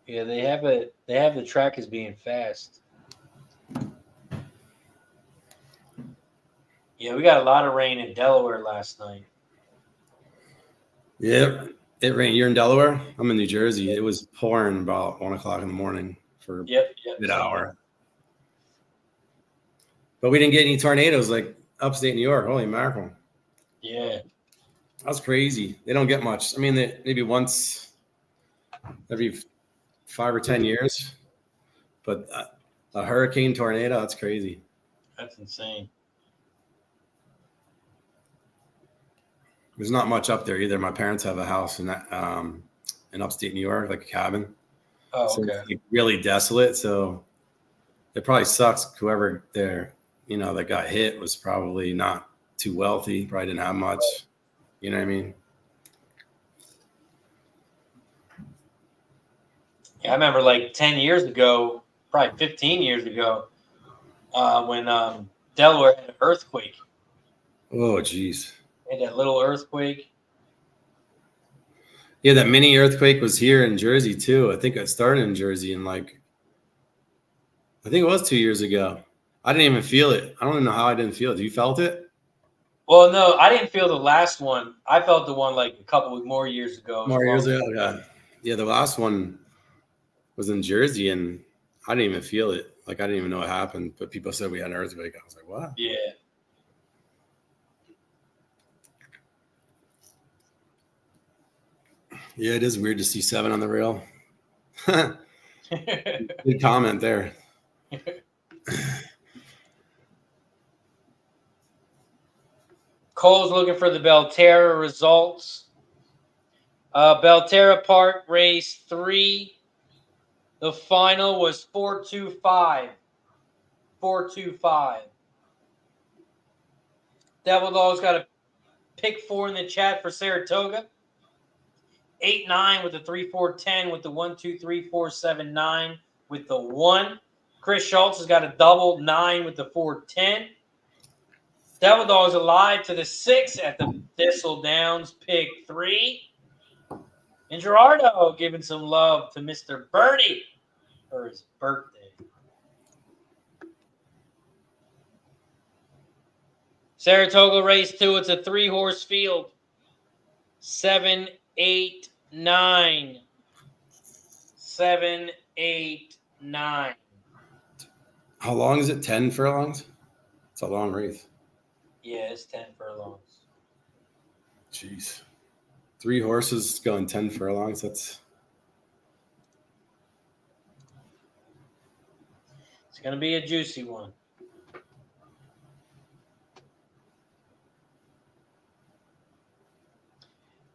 Yeah, they have it. They have the track as being fast. Yeah, we got a lot of rain in Delaware last night. Yeah, it rained. You're in Delaware? I'm in New Jersey. It was pouring about 1 o'clock in the morning for an hour. But we didn't get any tornadoes like upstate New York. Holy mackerel. Yeah. That's crazy. They don't get much. I mean, maybe once every 5 or 10 years. But a hurricane tornado, that's crazy. That's insane. There's not much up there either. My parents have a house in upstate New York, like a cabin. Oh, So okay. it's like really desolate. So it probably sucks. Whoever there, that got hit was probably not too wealthy. Probably didn't have much. You know what I mean? Yeah, I remember like 10 years ago, probably 15 years ago, when Delaware had an earthquake. Oh, geez. Had that little earthquake. Yeah, that mini earthquake was here in Jersey too. I think it started in Jersey and I think it was 2 years ago. I didn't even feel it. I don't even know how I didn't feel it. You felt it? Well, no, I didn't feel the last one. I felt the one like a couple more years ago. More years ago? Yeah, the last one was in Jersey and I didn't even feel it. I didn't even know what happened. But people said we had an earthquake. I was like, what? Yeah. Yeah, it is weird to see 7 on the rail. Good comment there. Cole's looking for the Belterra results. Belterra Park race 3. The final was 4.25. 4.25. Devil Dog's got a pick 4 in the chat for Saratoga. 8-9 with the 3-4-10 with the 1-2-3-4-7-9 with the 1. Chris Schultz has got a double 9 with the 4-10. Devil Dog's alive to the 6 at the Thistledowns pick 3. And Gerardo giving some love to Mr. Bernie for his birthday. Saratoga race 2. It's a 3-horse field. 7, 8, 9. 7, 8, 9. How long is it? 10 furlongs? It's a long race. Yeah, it's 10 furlongs. Jeez. 3 horses going 10 furlongs. It's going to be a juicy one.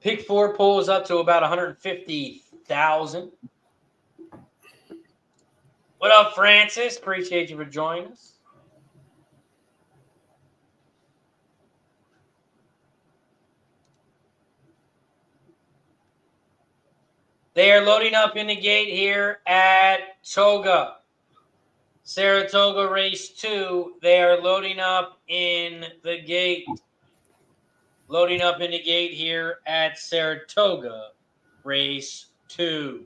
Pick 4 pulls up to about 150,000. What up, Francis? Appreciate you for joining us. They are loading up in the gate here at Toga. Saratoga race 2. They are loading up in the gate. Loading up in the gate here at Saratoga race 2.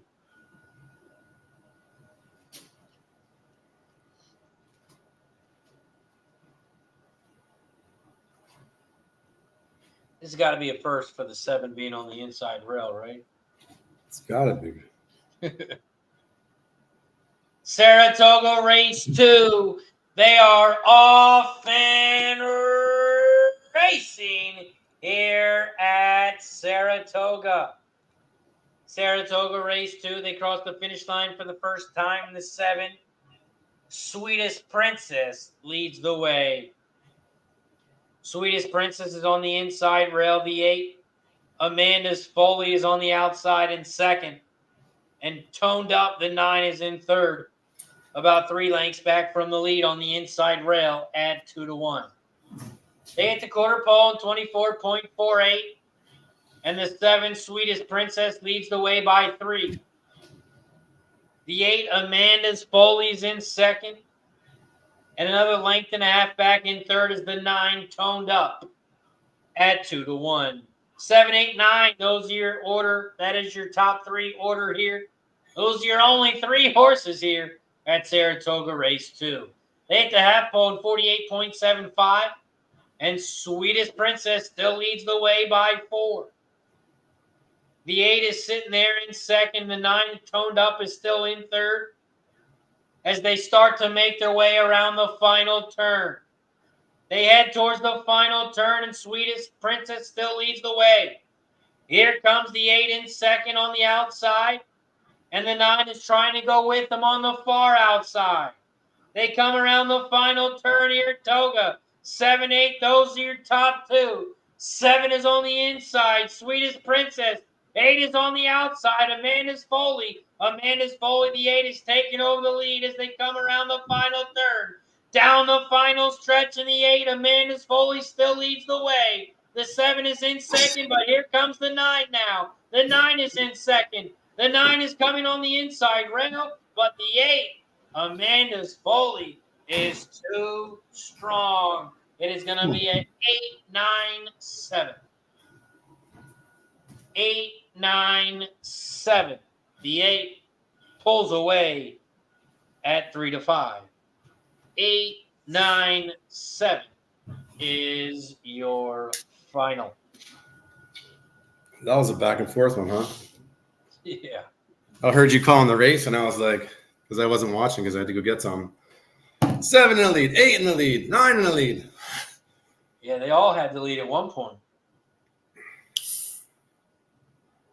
This has got to be a first for the 7 being on the inside rail, right? It's got to be. Saratoga race 2. They are off and racing here at Saratoga. Saratoga race 2. They crossed the finish line for the first time. The 7, Sweetest Princess, leads the way. Sweetest Princess is on the inside rail. The 8, Amanda's Foley, is on the outside in second. And Toned Up, the 9, is in third. About 3 lengths back from the lead on the inside rail at 2-1. They hit the quarter pole in 24.48. And the 7, Sweetest Princess, leads the way by 3. The 8, Amanda's Foley, is in second. And another length and a half back in third is the 9, Toned Up, at 2-1. 7, 8, 9, those are your order. That is your top 3 order here. Those are your only 3 horses here at Saratoga race 2. They hit the half pole in 48.75. And Sweetest Princess still leads the way by 4. The 8 is sitting there in second. The 9, Toned Up, is still in third as they start to make their way around the final turn. They head towards the final turn, and Sweetest Princess still leads the way. Here comes the 8 in second on the outside. And the 9 is trying to go with them on the far outside. They come around the final turn here. Toga, 7, 8. Those are your top 2. 7 is on the inside. Sweetest Princess. 8 is on the outside. Amanda's Foley. The 8 is taking over the lead as they come around the final turn. Down the final stretch in the 8. Amanda's Foley still leads the way. The 7 is in second, but here comes the 9 now. The 9 is in second. The 9 is coming on the inside rail, but the 8, Amanda's Foley, is too strong. It is going to be an 8-9-7. 8-9-7. The 8 pulls away at 3-5. 8-9-7 is your final. That was a back and forth one, huh? Yeah. I heard you calling the race, and I was like, because I wasn't watching because I had to go get some. 7 in the lead, 8 in the lead, 9 in the lead. Yeah, they all had the lead at one point.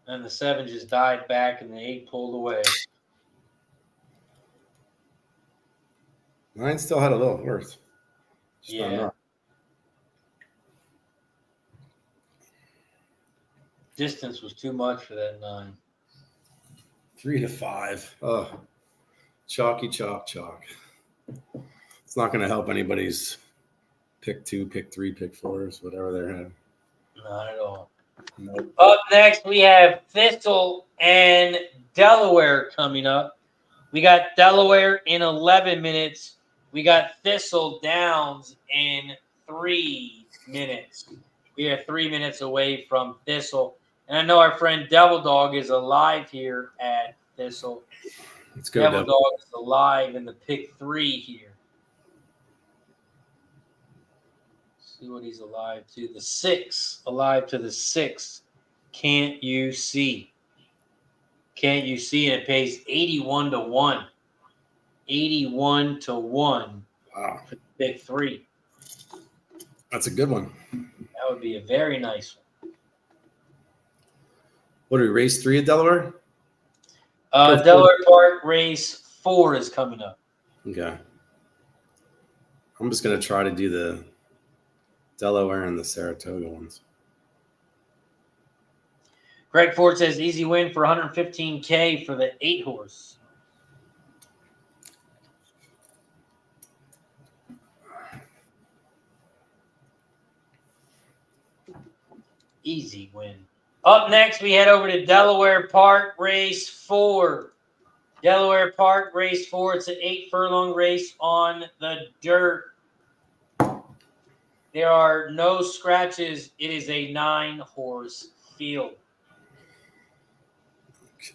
And the 7 just died back, and the 8 pulled away. 9 still had a little worth. Just not Yeah. enough. Distance was too much for that 9. 3-5. Oh, chalky chalk. It's not going to help anybody's pick 2, pick 3, pick 4s, whatever they're having. Not at all. Nope. Up next, we have Thistle and Delaware coming up. We got Delaware in 11 minutes. We got Thistle Downs in 3 minutes. We are 3 minutes away from Thistle. And I know our friend Devil Dog is alive here at Thistle. Let's go, Devil Dog is alive in the pick 3 here. See what he's alive to. The 6. Alive to the 6. Can't you see? Can't you see? And it pays 81-1. 81-1. Wow. For pick 3. That's a good one. That would be a very nice one. What do we race 3 at Delaware? Delaware Park race 4 is coming up. Okay. I'm just going to try to do the Delaware and the Saratoga ones. Greg Ford says easy win for $115K for the 8 horse. Easy win. Up next, we head over to Delaware Park race 4. Delaware Park race 4. It's an 8 furlong race on the dirt. There are no scratches. It is a 9 horse field.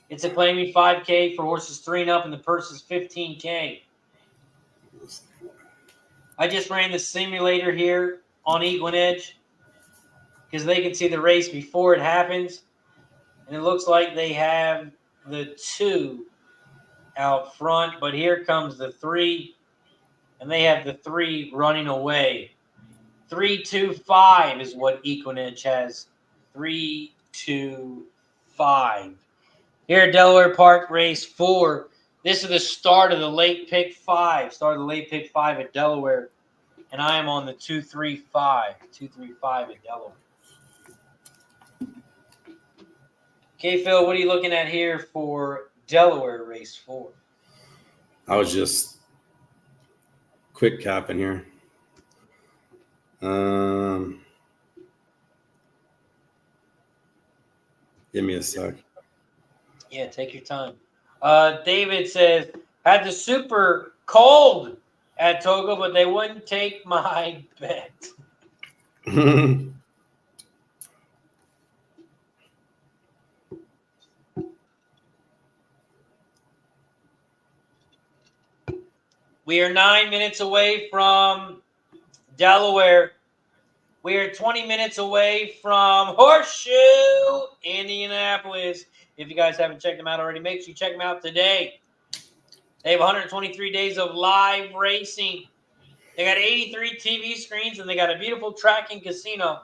It's a claiming $5K for horses 3 and up, and the purse is $15K. I just ran the simulator here on Eagle and Edge because they can see the race before it happens. And it looks like they have the 2 out front, but here comes the 3, and they have the 3 running away. 3-2-5 is what Equinedge has. 3-2-5. Here at Delaware Park race 4. This is the start of the late pick 5. Start of the late pick 5 at Delaware. And I am on the 2-3-5. 2-3-5 at Delaware. Okay, Phil, what are you looking at here for Delaware race 4? I was just quick capping here. Give me a sec. Yeah, take your time. David says, had the super cold at Togo, but they wouldn't take my bet. We are 9 minutes away from Delaware. We are 20 minutes away from Horseshoe Indianapolis. If you guys haven't checked them out already, make sure you check them out today. They have 123 days of live racing. They got 83 TV screens, and they got a beautiful track and casino.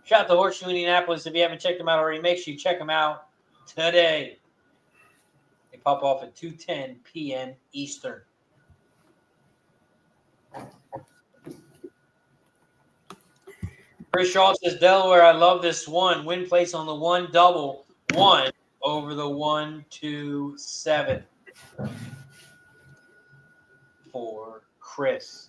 Shout out to Horseshoe Indianapolis. If you haven't checked them out already, make sure you check them out today. pop off at 2:10 p.m. Eastern. Chris Shaw says, Delaware, I love this one. Win place on the 1 double 1 over the 1 2 7 for Chris.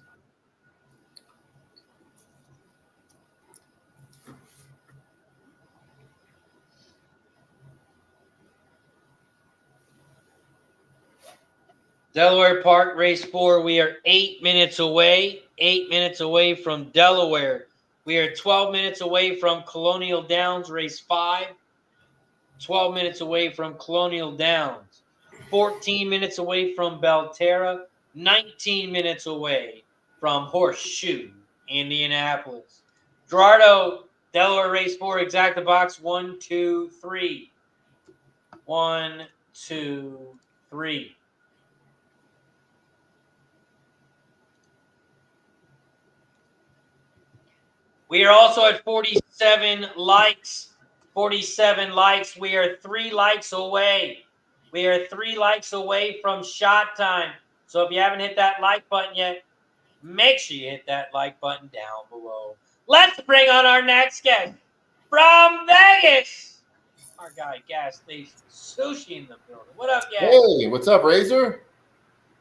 Delaware Park, race 4. We are 8 minutes away. 8 minutes away from Delaware. We are 12 minutes away from Colonial Downs, race 5. 12 minutes away from Colonial Downs. 14 minutes away from Belterra. 19 minutes away from Horseshoe, Indianapolis. Gerardo, Delaware race 4, exact the box. 1, 2, 3. 1, 2, 3. We are also at 47 likes. 47 likes. We are 3 likes away. We are 3 likes away from shot time. So if you haven't hit that like button yet, make sure you hit that like button down below. Let's bring on our next guest from Vegas. Our guy, Gas Station Sushi in the building. What up, Gas? Hey, what's up, Razor?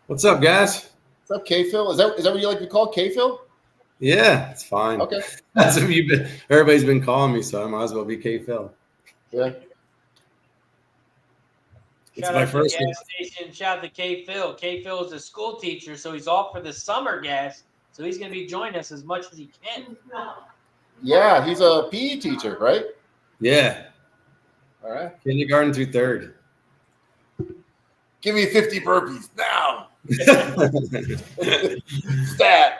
What's up, guys? What's up, K-Phil? Is that what you like to be called, K-Phil? Yeah, it's fine. Okay. That's what everybody's been calling me, so I might as well be K-Phil. Yeah. It's Shout my out first to Gas Station. Shout out to K-Phil. K-Phil is a school teacher, so he's off for the summer, Gas. So he's going to be joining us as much as he can. Yeah, he's a PE teacher, right? Yeah, All right. kindergarten through 3rd. Give me 50 burpees now. Stat.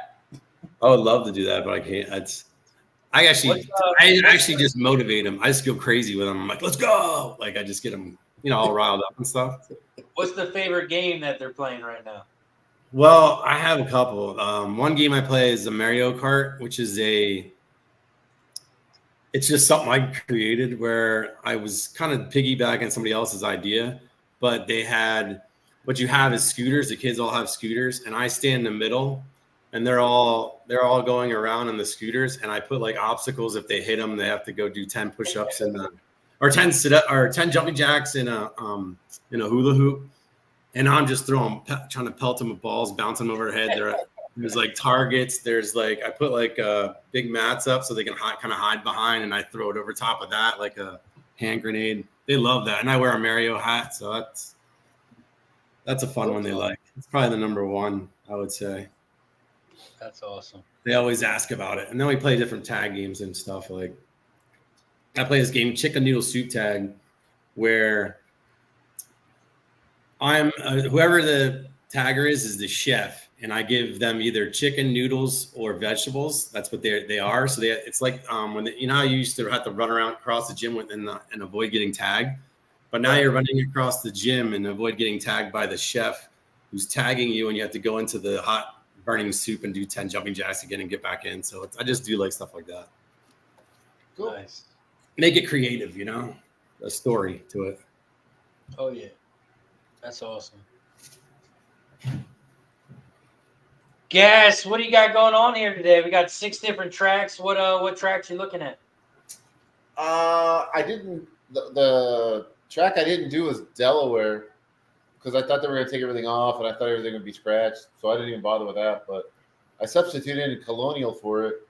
I would love to do that, but I can't. I actually just motivate him. I just go crazy with him. I'm like, let's go! Like I just get him, all riled up and stuff. What's the favorite game that they're playing right now? Well, I have a couple. One game I play is the Mario Kart, which is it's just something I created where I was kind of piggybacking somebody else's idea, but what you have is scooters. The kids all have scooters, and I stand in the middle. And they're all going around on the scooters, and I put like obstacles. If they hit them, they have to go do 10 push-ups or 10 jumping jacks in a hula hoop. And I'm just trying to pelt them with balls, bouncing them over their head. There's like targets. There's like I put like big mats up so they can kind of hide behind, and I throw it over top of that like a hand grenade. They love that, and I wear a Mario hat, so that's a fun one they like. It's probably the number one, I would say. That's awesome. They always ask about it. And then we play different tag games and stuff. Like I play this game, Chicken Noodle Soup Tag, where I'm whoever the tagger is the chef, and I give them either chicken, noodles, or vegetables. That's what they are. So it's like when how you used to have to run around across the gym and avoid getting tagged, but now you're running across the gym and avoid getting tagged by the chef who's tagging you, and you have to go into the hot burning soup and do 10 jumping jacks again and get back in. So I just do like stuff like that. Cool. Nice. Make it creative, a story to it. Oh, yeah. That's awesome. Gas, what do you got going on here today? We got 6 different tracks. What tracks you looking at? The track I didn't do was Delaware, because I thought they were going to take everything off, and I thought everything would be scratched, so I didn't even bother with that. But I substituted in Colonial for it,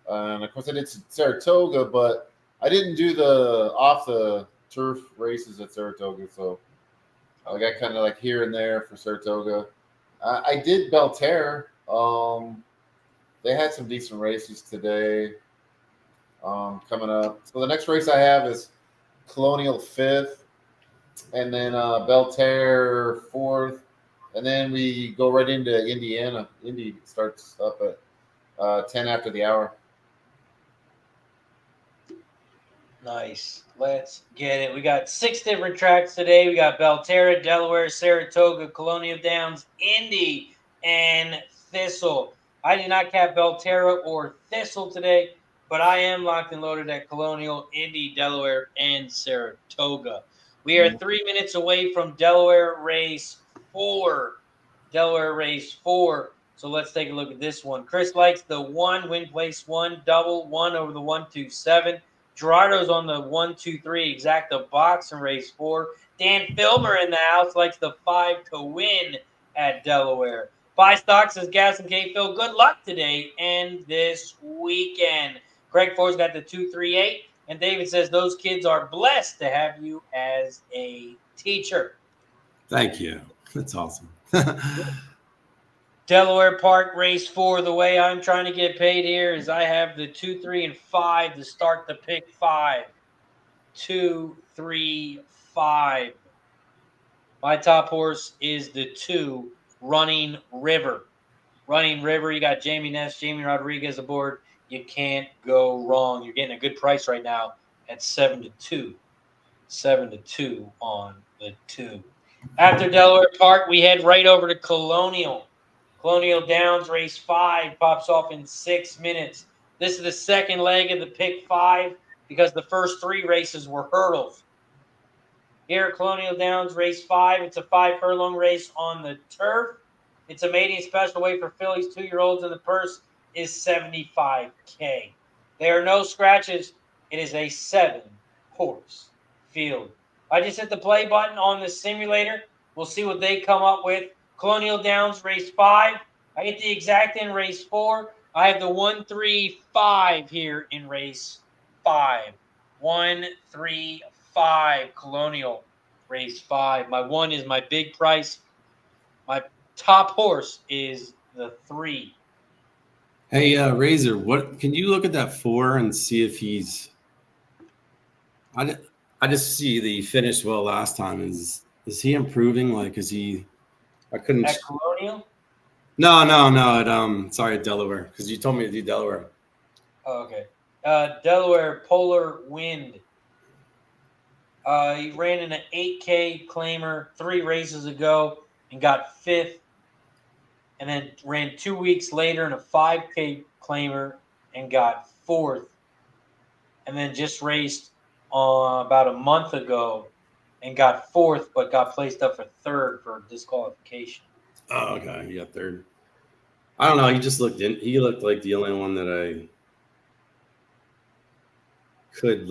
and of course I did Saratoga, but I didn't do the off the turf races at Saratoga, so I got kind of like here and there for Saratoga. I did Belterra. They had some decent races today coming up. So the next race I have is Colonial 5th. And then Belterra 4th, and then we go right into Indiana. Indy starts up at 10 after the hour. Nice. Let's get it. We got 6 different tracks today. We got Belterra, Delaware, Saratoga, Colonial Downs, Indy, and Thistle. I did not cap Belterra or Thistle today, but I am locked and loaded at Colonial, Indy, Delaware, and Saratoga. We are 3 minutes away from Delaware Race 4. Delaware Race 4. So let's take a look at this one. Chris likes the 1, win place 1, double 1 over the 127. Gerardo's on the 123 exacta box in race 4. Dan Filmer in the house likes the 5 to win at Delaware. 5 stocks says Gas and K Phil. Good luck today and this weekend. Craig Ford's got the 238. And David says those kids are blessed to have you as a teacher. Thank you. That's awesome. Delaware Park race 4. The way I'm trying to get paid here is I have the 2, 3, and 5 to start the pick 5. 2, 3, 5. My top horse is the 2, Running River. Running River, you got Jamie Ness, Jamie Rodriguez aboard. You can't go wrong. You're getting a good price right now at 7 to 2. 7 to 2 on the 2. After Delaware Park, we head right over to Colonial. Colonial Downs race 5 pops off in 6 minutes. This is the second leg of the pick 5 because the first 3 races were hurdles. Here at Colonial Downs race 5, it's a 5 furlong race on the turf. It's a mating special weight for fillies, 2-year-olds, and the purse is $75K. There are no scratches. It is a 7-horse field. I just hit the play button on the simulator. We'll see what they come up with. Colonial Downs race 5. I get the exact in race 4. I have the 1, 3, 5 here in race 5. 1, 3, 5. Colonial race 5. My 1 is my big price. My top horse is the 3. Hey, Razor, what can you look at that 4 and see if he's? I just see that he finished well last time. Is he improving? Like, is he? I couldn't. At Colonial? No. At Delaware, because you told me to do Delaware. Oh, okay. Delaware Polar Wind. He ran in an 8K claimer 3 races ago and got 5th. And then ran 2 weeks later in a 5K claimer and got 4th. And then just raced about a month ago and got 4th, but got placed up for 3rd for disqualification. Oh, okay. He got 3rd. I don't know. He looked like the only one that I could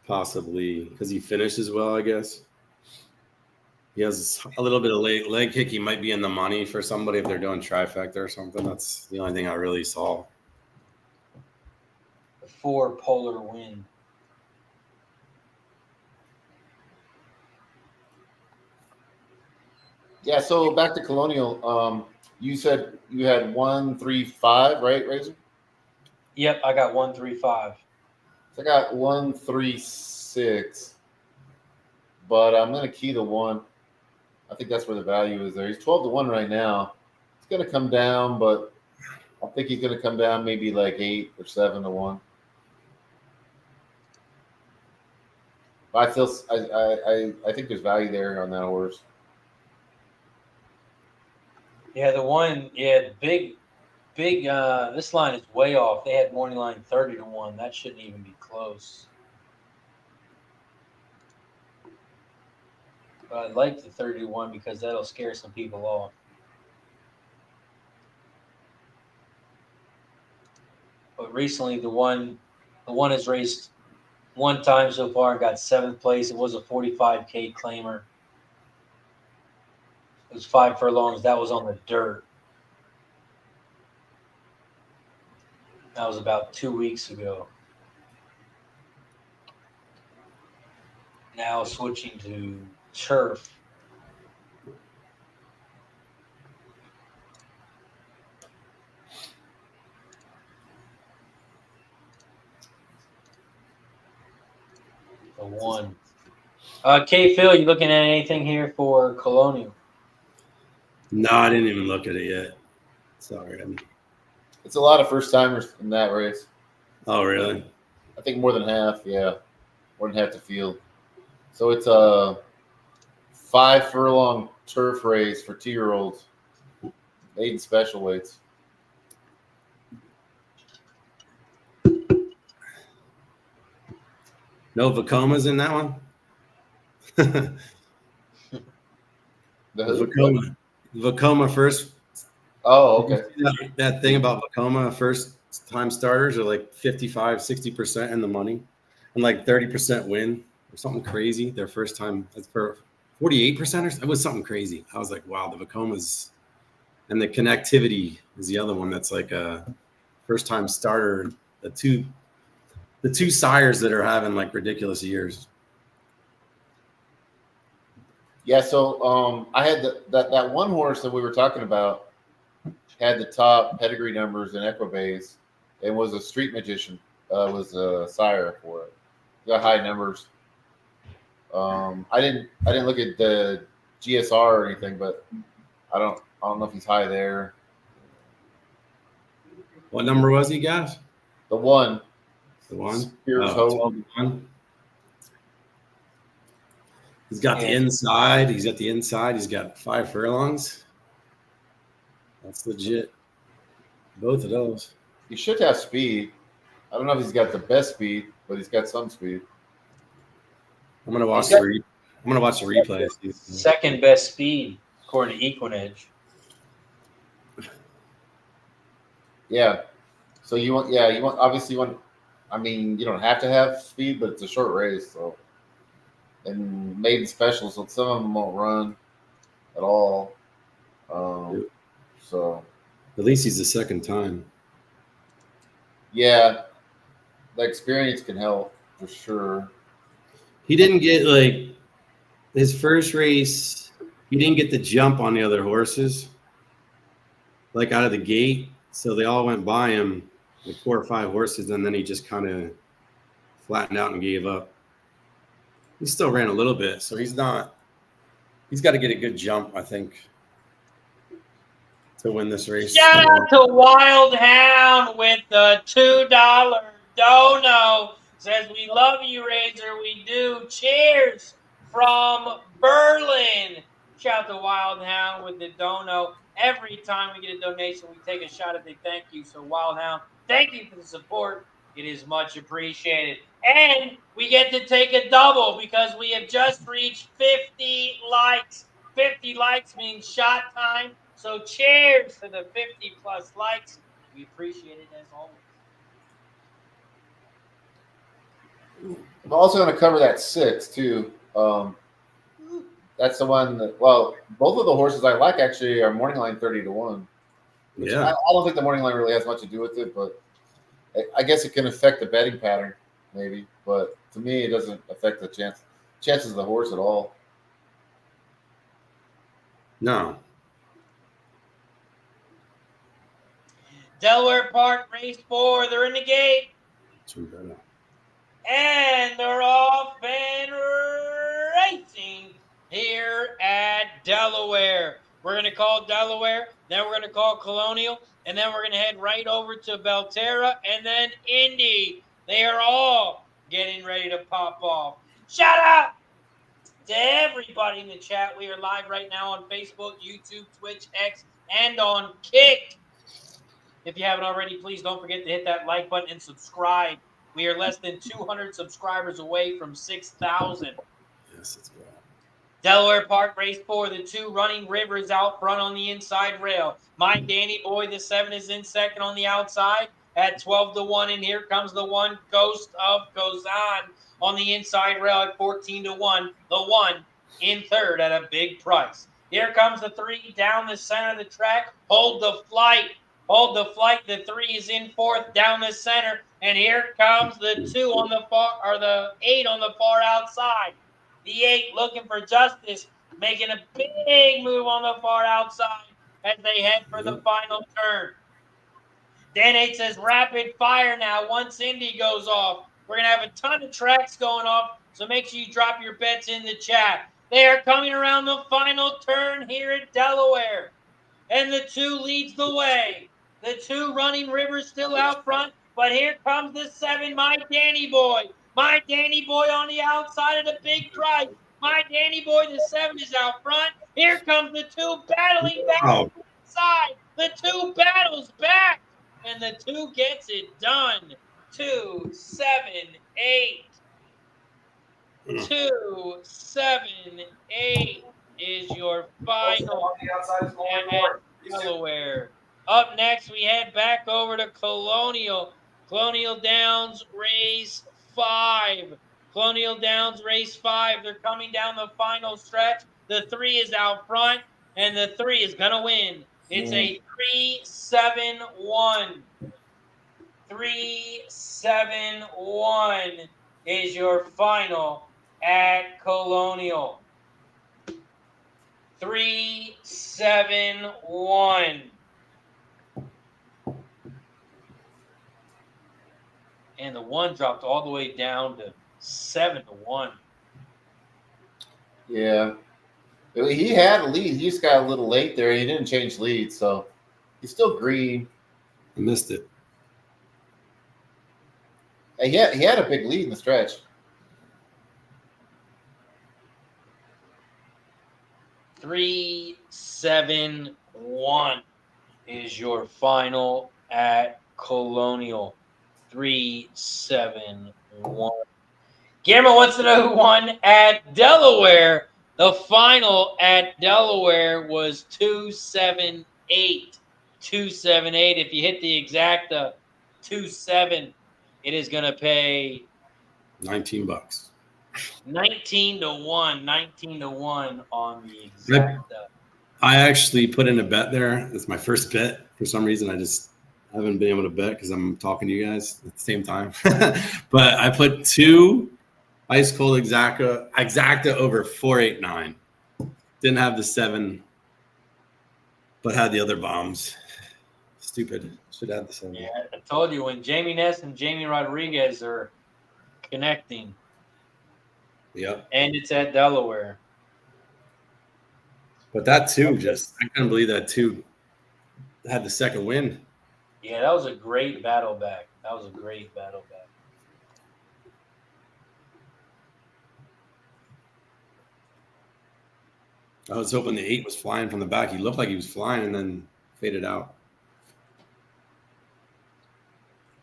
possibly, because he finished as well, I guess. He has a little bit of leg kick. He might be in the money for somebody if they're doing trifecta or something. That's the only thing I really saw. 4 Polar Wind. Yeah, so back to Colonial. You said you had 1, 3, 5, right, Razor? Yep, I got 1, 3, 5. So I got 1, 3, 6. But I'm going to key the 1. I think that's where the value is there. He's 12 to 1 right now. It's going to come down, but I think he's going to come down maybe like 8 or 7 to 1. But I think there's value there on that horse. Yeah, the one, big. This line is way off. They had morning line 30 to 1. That shouldn't even be close. But I like the 30 to 1 because that'll scare some people off. But recently, the one has raced 1 time so far and got 7th place. It was a 45K claimer. It was 5 furlongs. That was on the dirt. That was about 2 weeks ago. Now switching to turf. The 1. K Phil, you looking at anything here for Colonial? No, I didn't even look at it yet. Sorry. It's a lot of first timers in that race. Oh, really? I think more than half. Yeah, more than half the field. So it's a 5 furlong turf race for 2-year-olds, maiden special weights. No Vacomas in that one? The who? Vacoma first. Oh, okay. That thing about Vacoma first time starters are like 55, 60% in the money and like 30% win or something crazy. Their first time, that's for 48%. It was something crazy. I was like, wow, the Vacomas and the connectivity is the other one that's like a first time starter. The two sires that are having like ridiculous years. Yeah, so I had that one horse that we were talking about had the top pedigree numbers in Equibase. It was a street magician. Was a sire for it. Got high numbers. I didn't look at the GSR or anything, but I don't know if he's high there. What number was he, guys? The one. The one. Spears Hope. He's got the inside. He's got the inside. He's got 5 furlongs. That's legit. Both of those. He should have speed. I don't know if he's got the best speed, but he's got some speed. I'm gonna watch the replay. Second best speed according to Equinedge. Yeah. So you want obviously you want. I mean, you don't have to have speed, but it's a short race, so. And maiden specials, so some of them won't run at all. So at least he's the second time. Yeah, the experience can help for sure. He didn't get like his first race. He didn't get the jump on the other horses, like out of the gate. So they all went by him, like 4 or 5 horses, and then he just kind of flattened out and gave up. He still ran a little bit, so he's got to get a good jump, I think, to win this race. Shout out to Wild Hound with the $2 dono. Says, we love you, Razor. We do. Cheers from Berlin. Shout out to Wild Hound with the dono. Every time we get a donation, we take a shot at a thank you. So, Wild Hound, thank you for the support. It is much appreciated. And we get to take a double because we have just reached 50 likes. 50 likes means shot time. So cheers to the 50+ likes. We appreciate it as always. I'm also going to cover that 6 too. That's the one that, well, both of the horses I like actually are morning line 30-1. Yeah. I don't think the morning line really has much to do with it, but I guess it can affect the betting pattern, maybe. But to me, it doesn't affect the chances of the horse at all. No. Delaware Park, race 4. They're in the gate. And they're off and racing here at Delaware. We're going to call Delaware, then we're going to call Colonial, and then we're going to head right over to Belterra and then Indy. They are all getting ready to pop off. Shout out to everybody in the chat. We are live right now on Facebook, YouTube, Twitch, X, and on Kick. If you haven't already, please don't forget to hit that like button and subscribe. We are less than 200 subscribers away from 6,000. Yes, it's good. Delaware Park, race 4. The 2 Running Rivers out front on the inside rail. My Danny Boy, the 7, is in second on the outside at 12-1. And here comes the 1 Ghost of Gozan on the inside rail at 14-1. The 1 in third at a big price. Here comes the 3 down the center of the track. Hold the flight. Hold the flight. The 3 is in fourth down the center. And here comes the 2 on the far, or the 8 on the far outside. The 8 looking for justice, making a big move on the far outside as they head for the final turn. Dan 8 says rapid fire now once Indy goes off. We're going to have a ton of tracks going off, so make sure you drop your bets in the chat. They are coming around the final turn here at Delaware. And the 2 leads the way. The 2 Running Rivers still out front, but here comes the 7, My Danny Boy. My Danny Boy on the outside of the big price. My Danny Boy, the 7, is out front. Here comes the 2 battling back to the side. The 2 battles back, and the 2 gets it done. 2, 7, 8. 278 is your final at Delaware. Up next, we head back over to Colonial. Colonial Downs race 5. Colonial Downs race 5. They're coming down the final stretch. The 3 is out front, and the 3 is going to win. It's a 3-7-1. 3-7-1 is your final at Colonial. 3-7-1. And the 1 dropped all the way down to 7-1. Yeah. He had a lead. He just got a little late there. He didn't change lead, so he's still green. I missed it. He had a big lead in the stretch. 3-7-1 is your final at Colonial. 3-7-1. Guillermo wants to know who won at Delaware. The final at Delaware was 2-7-8. 2-7-8. If you hit the exacta 2-7, it is going to pay $19. 19-1. 19-1 on the exacta. I actually put in a bet there. It's my first bet. For some reason, I just haven't been able to bet because I'm talking to you guys at the same time. But I put 2 ice cold exacta over 489. Didn't have the 7, but had the other bombs. Stupid. Should have the 7. Yeah, I told you when Jamie Ness and Jamie Rodriguez are connecting. Yep. And it's at Delaware. But that 2 I couldn't believe that 2 had the second win. Yeah, that was a great battle back. I was hoping the 8 was flying from the back. He looked like he was flying and then faded out.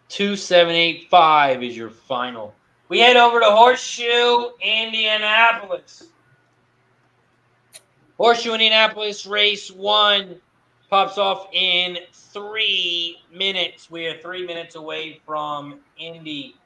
2-7-8-5 is your final. We head over to Horseshoe Indianapolis. Horseshoe Indianapolis race 1 pops off in 3 minutes. We are 3 minutes away from Indy.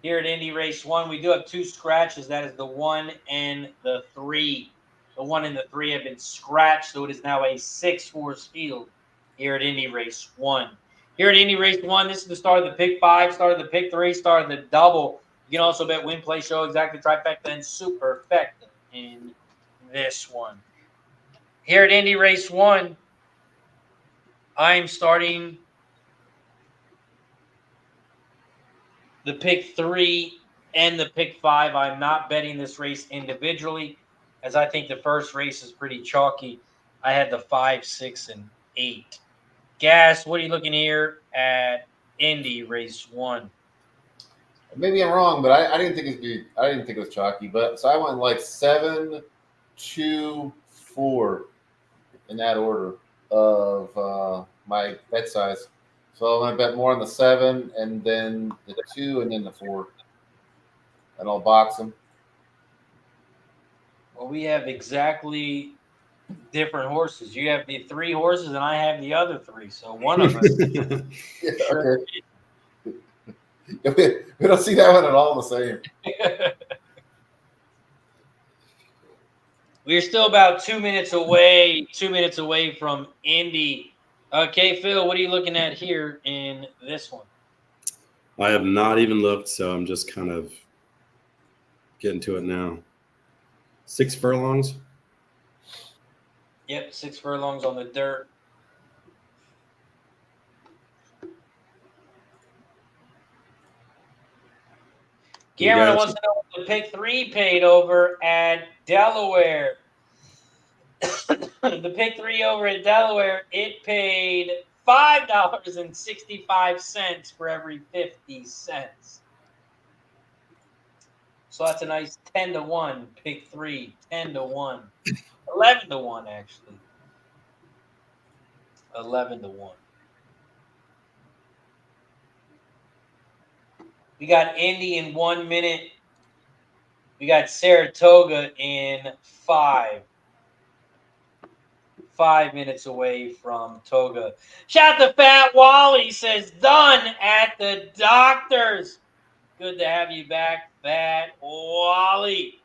Here at Indy race 1, we do have 2 scratches. That is the 1 and the 3. The 1 and the 3 have been scratched, so it is now a 6-horse field here at Indy race 1. Here at Indy race 1, this is the start of the pick 5, start of the pick 3, start of the double. You can also bet win, play, show, exactly, trifecta, and superfecta in this one. Here at Indy race 1, I'm starting the pick 3 and the pick 5. I'm not betting this race individually, as I think the first race is pretty chalky. I had the 5, 6, and 8. Gas, what are you looking here at Indy race 1? Maybe I'm wrong, but I didn't think it was chalky. But so I went like 7, 2, 4 in that order of my bet size. So I'm going to bet more on the 7 and then the 2 and then the 4. And I'll box them. Well, we have exactly different horses. You have the 3 horses and I have the other 3. So one of us. Okay. We don't see that one at all the same. We're still about 2 minutes away. 2 minutes away from Indy. Okay, Phil, what are you looking at here in this one? I have not even looked, so I'm just kind of getting to it now. 6 furlongs? Yep, 6 furlongs on the dirt. Cameron wants to know what the pick 3 paid over at Delaware. The pick 3 over at Delaware, it paid $5.65 for every 50 cents. So that's a nice 10-1 pick 3, 10-1, 11-1 actually, 11-1. We got Indy in 1 minute. We got Saratoga in 5. 5 minutes away from Toga. Shout out to Fat Wally, says, done at the doctor's. Good to have you back, Fat Wally.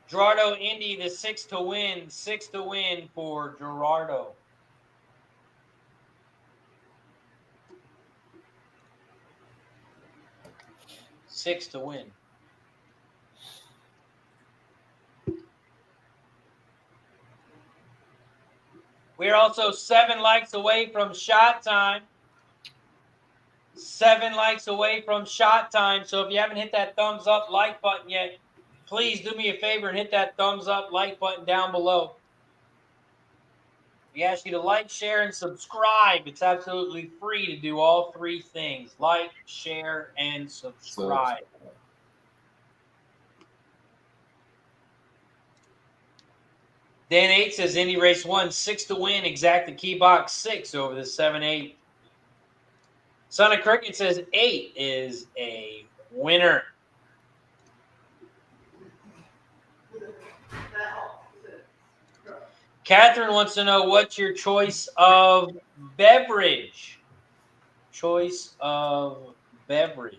Gerardo Indy, the 6 to win. 6 to win for Gerardo. Six to win. We're also 7 likes away from shot time. 7 likes away from shot time. So if you haven't hit that thumbs up like button yet, please do me a favor and hit that thumbs up like button down below. We ask you to like, share, and subscribe. It's absolutely free to do all 3 things. Like, share, and subscribe. Dan 8 says Indy Race 1, 6 to win, exact the key box 6 over the 7-8. Son of Cricket says 8 is a winner. Catherine wants to know what's your choice of beverage. Choice of beverage.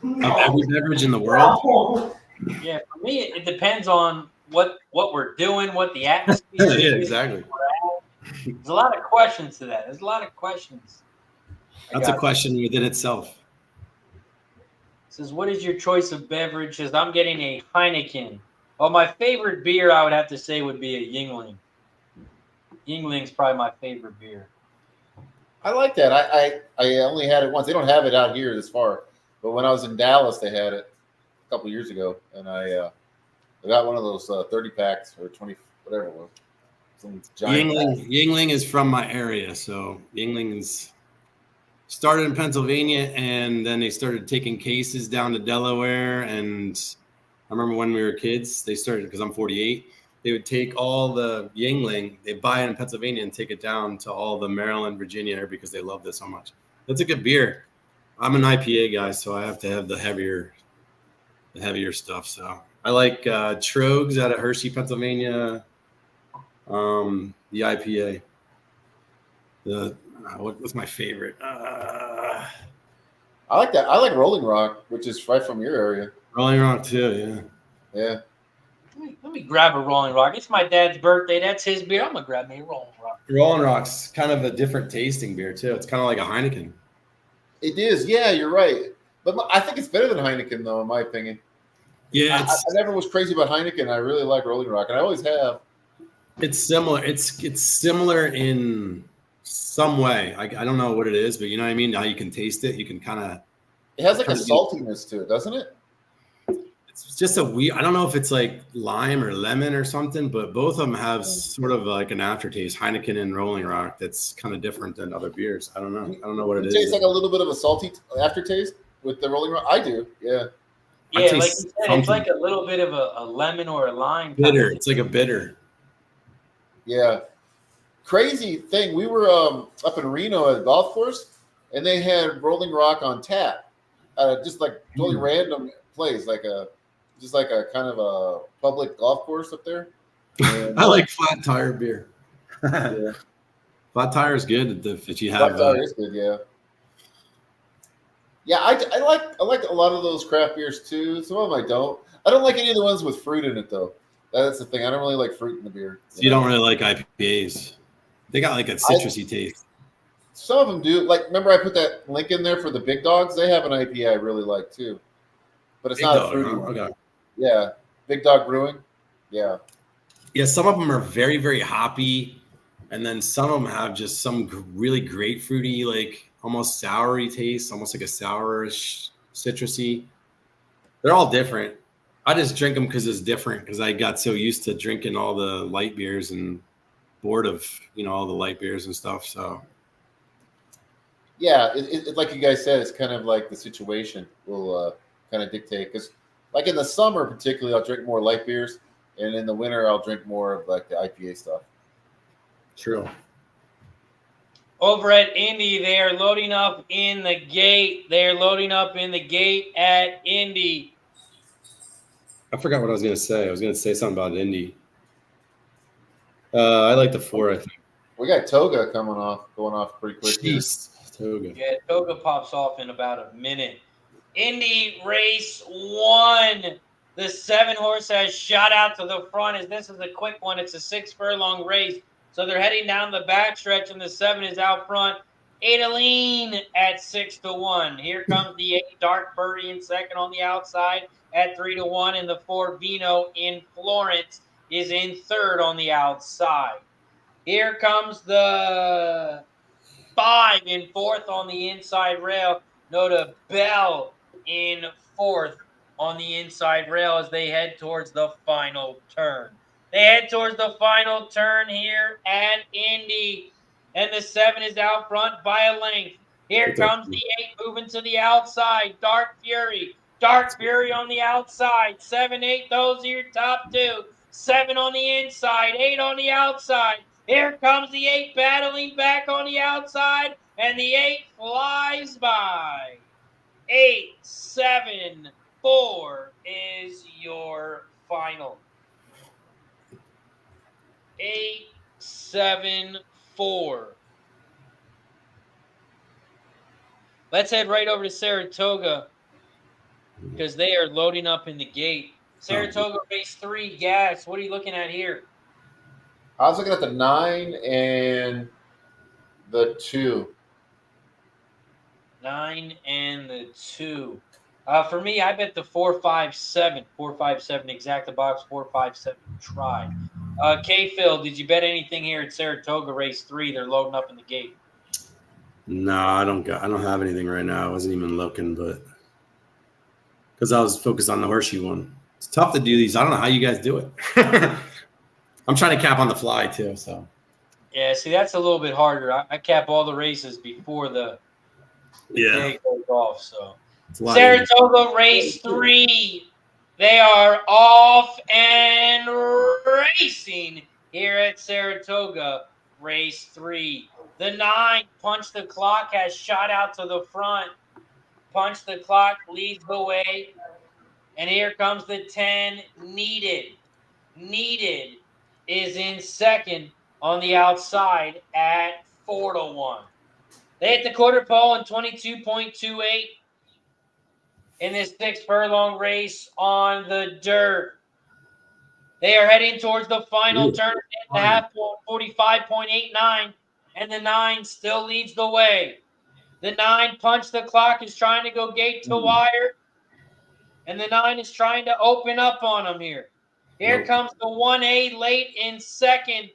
Every beverage in the world. Yeah, for me, it depends on what we're doing, what the atmosphere is. Yeah, exactly. There's a lot of questions to that. There's a lot of questions. That's a question within itself. Says, what is your choice of beverage? Says, I'm getting a Heineken. Well, my favorite beer, I would have to say, would be a Yingling. Yingling's probably my favorite beer. I like that. I only had it once. They don't have it out here this far. But when I was in Dallas, they had it a couple years ago. And I got one of those 30 packs or 20, whatever it was. Some giant Yingling is from my area. So Yingling's started in Pennsylvania, and then they started taking cases down to Delaware. And I remember when we were kids, they started, because I'm 48, they would take all the Yingling, they buy it in Pennsylvania and take it down to all the Maryland, Virginia area because they love this so much. That's a good beer. I'm an IPA guy, so I have to have the heavier stuff. So I like Trogs out of Hershey, Pennsylvania. The IPA. What's my favorite? I like that. I like Rolling Rock, which is right from your area. Rolling Rock too, yeah. Yeah. Let me grab a Rolling Rock. It's my dad's birthday. That's his beer. I'm gonna grab me a Rolling Rock. Rolling Rock's kind of a different tasting beer too. It's kind of like a Heineken. It is. Yeah, you're right. But I think it's better than Heineken, though, in my opinion. Yeah, I never was crazy about Heineken. I really like Rolling Rock, and I always have. It's similar. It's similar in some way. I don't know what it is, but you know what I mean? How you can taste it. You can kind of. It has like a saltiness to it, doesn't it? It's just a weird. I don't know if it's like lime or lemon or something, but both of them have sort of like an aftertaste. Heineken and Rolling Rock. That's kind of different than other beers. I don't know. I don't know what it is. It tastes like a little bit of a salty aftertaste with the Rolling Rock. I do. Yeah. Yeah, like you said, it's like a little bit of a lemon or a lime. Bitter. It's like a bitter. Yeah. Crazy thing. We were up in Reno at a golf course, and they had Rolling Rock on tap. Just like totally random place, just like a kind of a public golf course up there. And, I like flat tire beer. Yeah. Flat tire is good if you have. Flat tire is good, yeah. Yeah, I like a lot of those craft beers too. Some of them I don't. I don't like any of the ones with fruit in it though. That's the thing. I don't really like fruit in the beer. So you don't really like IPAs. They got like a citrusy taste. Some of them do. Like, remember I put that link in there for the Big Dogs? They have an IPA I really like too. But it's not a fruity one. Okay. Yeah. Big Dog Brewing. Yeah. Yeah, some of them are very, very hoppy. And then some of them have just some really grapefruity, like almost soury taste, almost like a sourish, citrusy. They're all different. I just drink them because it's different, because I got so used to drinking all the light beers and bored of, all the light beers and stuff. So, yeah, it like you guys said, it's kind of like the situation will kind of dictate. Because, like in the summer, particularly, I'll drink more light beers, and in the winter, I'll drink more of like the IPA stuff. True. Over at Indy, they are loading up in the gate. They are loading up in the gate at Indy. I forgot what I was going to say. I was going to say something about Indy. I like the 4, I think. We got Toga going off pretty quick. Jeez. Toga. Yeah, Toga pops off in about a minute. Indy race 1. The 7 horse has shot out to the front as this is a quick one. It's a 6 furlong race. So they're heading down the backstretch, and the 7 is out front. Adeline at 6-1. Here comes the 8 Dark Birdie in second on the outside at 3-1, and the 4 Vino in Florence is in third on the outside. Here comes the 5 in fourth on the inside rail. Nota Bell in fourth on the inside rail as they head towards the final turn. They head towards the final turn here at Indy, and the 7 is out front by a length. Here comes the 8 moving to the outside. Dark Fury. Dark Fury on the outside. 7, 8, those are your top 2. 7 on the inside, 8 on the outside. Here comes the 8 battling back on the outside, and the 8 flies by. 8, 7, 4 is your final. 8, 7, 4. Let's head right over to Saratoga because they are loading up in the gate. Saratoga race 3, gas. What are you looking at here? I was looking at the 9 and the 2. 9 and the 2. For me, I bet the 4, 5, 7. 4, 5, 7 exact the box. 4, 5, 7 try. K-Phil, did you bet anything here at Saratoga race 3? They're loading up in the gate. No, I don't have anything right now. I wasn't even looking, but because I was focused on the horseshoe one. It's tough to do these. I don't know how you guys do it. I'm trying to cap on the fly too. So yeah, see, that's a little bit harder. I cap all the races before the day goes off. So Saratoga race 3. They are off and racing here at Saratoga race 3. The 9, Punch the Clock, has shot out to the front. Punch the Clock leads the way. And here comes the 10, Needed. Needed is in second on the outside at 4-1. They hit the quarter pole in 22.28 in this 6 furlong race on the dirt. They are heading towards the final turn at the half point, 45.89, and the 9 still leads the way. The 9, Punch the Clock, is trying to go gate to wire, and the 9 is trying to open up on them here. Here comes the 1A late in second,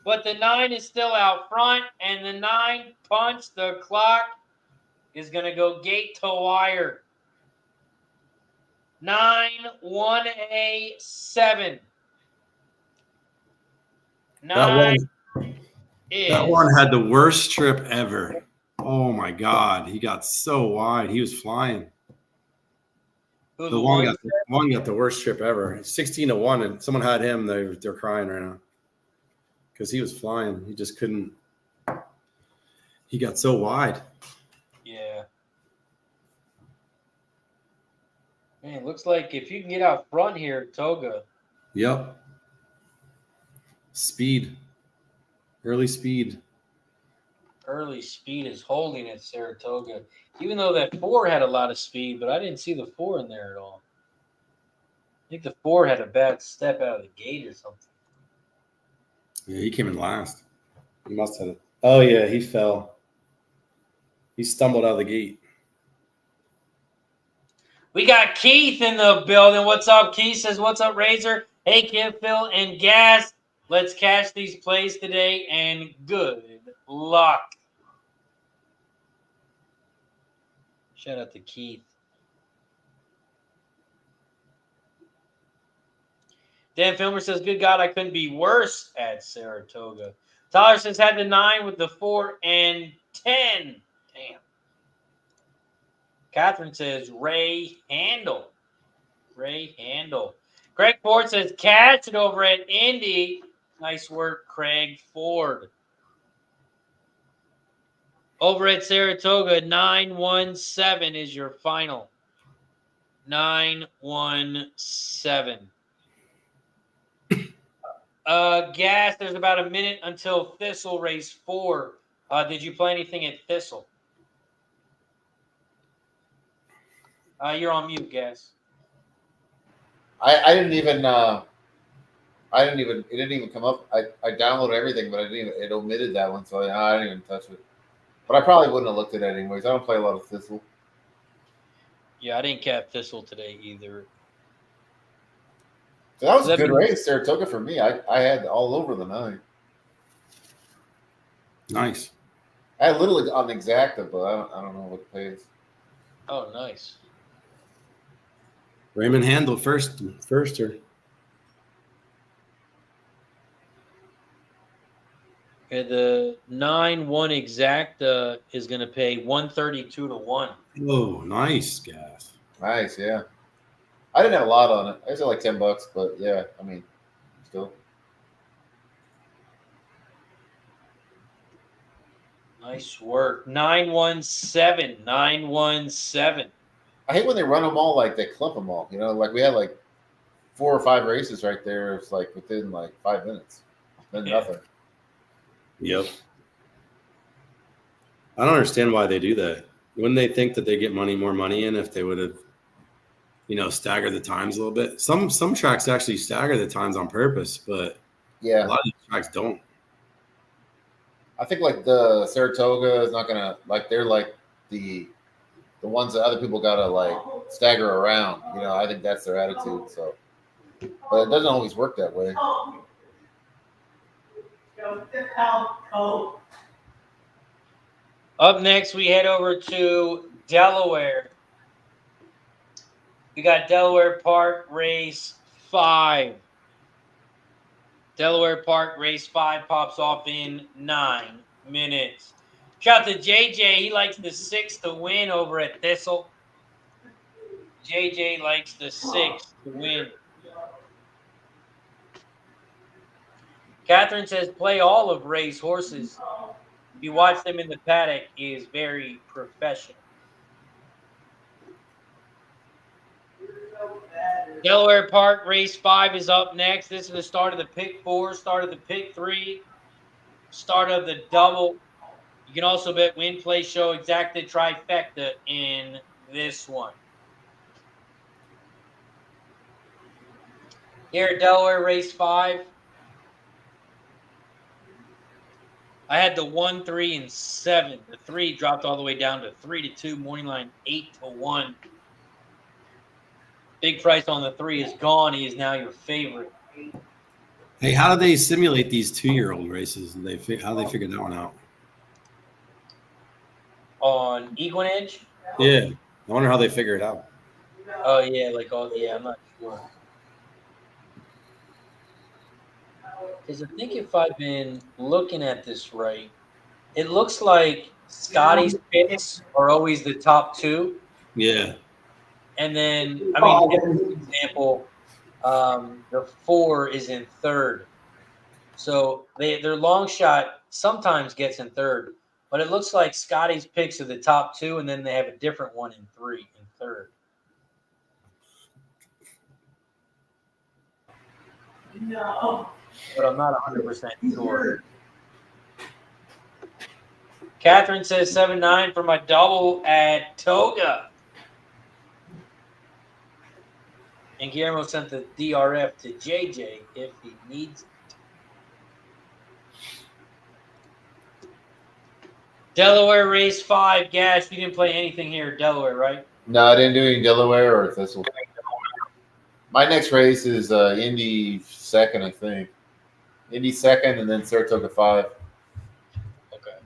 but the 9 is still out front, and the 9, Punch the Clock, is going to go gate to wire. 9, 1A, 7. 9 that one had the worst trip ever. Oh my God, he got so wide. He was flying. The one got the worst trip ever. 16-1, and someone had him. They're crying right now because he was flying. He just couldn't. He got so wide. Yeah. Man, looks like if you can get out front here, Toga. Yep. Speed. Early speed. Early speed is holding at Saratoga. Even though that 4 had a lot of speed, but I didn't see the 4 in there at all. I think the 4 had a bad step out of the gate or something. Yeah, he came in last. He must have. Oh, yeah, he fell. He stumbled out of the gate. We got Keith in the building. What's up, Keith? Says, what's up, Razor? Hey, Kid, Phil, and Gas. Let's cash these plays today, and good luck. Shout out to Keith. Dan Filmer says, good God, I couldn't be worse at Saratoga. Tyler says, had the 9 with the 4 and 10. Damn. Catherine says, Ray Handle. Ray Handle. Craig Ford says, catch it over at Indy. Nice work, Craig Ford. Over at Saratoga, 917 is your final. 917. Gas, there's about a minute until Thistle race 4. Did you play anything at Thistle? You're on mute, Gas. I didn't even it didn't even come up. I downloaded everything, but it omitted that one, so I didn't even touch it. But I probably wouldn't have looked at it anyways. I don't play a lot of Thistle. Yeah, I didn't cap Thistle today either. So that was a good race, Saratoga, for me. I had all over the night. Nice. I had literally on exacta, but I don't know what pays. Oh, nice. Raymond Handel firster. And the 9-1 exacta is going to pay 132 to 1. Oh, nice, Gas. Nice, yeah. I didn't have a lot on it. I said like $10, but yeah, I mean, still. Nice work. 917. 917. I hate when they run them all like they clump them all. You know, like we had like 4 or 5 races right there. It's like within like 5 minutes. Then nothing. Yep. I don't understand why they do that. Wouldn't they think that they get more money in if they would have, staggered the times a little bit? Some tracks actually stagger the times on purpose, but yeah, a lot of these tracks don't. I think like the Saratoga is not gonna like they're like the ones that other people gotta like stagger around. I think that's their attitude. So, but it doesn't always work that way. Up next, we head over to Delaware. We got Delaware Park race 5. Delaware Park race 5 pops off in 9 minutes. Shout out to JJ. He likes the 6 to win over at Thistle. JJ likes the 6 to win. Catherine says play all of race horses. If you watch them in the paddock, he is very professional. Delaware Park race 5 is up next. This is the start of the pick 4, start of the pick 3, start of the double. You can also bet win, play, show, exacta, trifecta in this one. Here at Delaware race 5, I had the 1, 3, and 7. The 3 dropped all the way down to 3 to 2. Morning line 8 to 1. Big price on the 3 is gone. He is now your favorite. Hey, how do they simulate these 2-year-old races? How do they figure that one out? On Equinedge? Yeah, I wonder how they figure it out. Oh yeah, I'm not sure. Because I think if I've been looking at this right, it looks like Scotty's picks are always the top 2. Yeah. And then, I mean, for example, the 4 is in 3rd. So their long shot sometimes gets in 3rd. But it looks like Scotty's picks are the top 2, and then they have a different one in 3rd. No. But I'm not 100% sure. Catherine says 7-9 for my double at Toga. And Guillermo sent the DRF to JJ if he needs it. Delaware race 5. Gash, you didn't play anything here at Delaware, right? No, I didn't do any Delaware or Thistle. My next race is Indy 2nd, I think. Indy 2nd, and then Saratoga 5. Okay.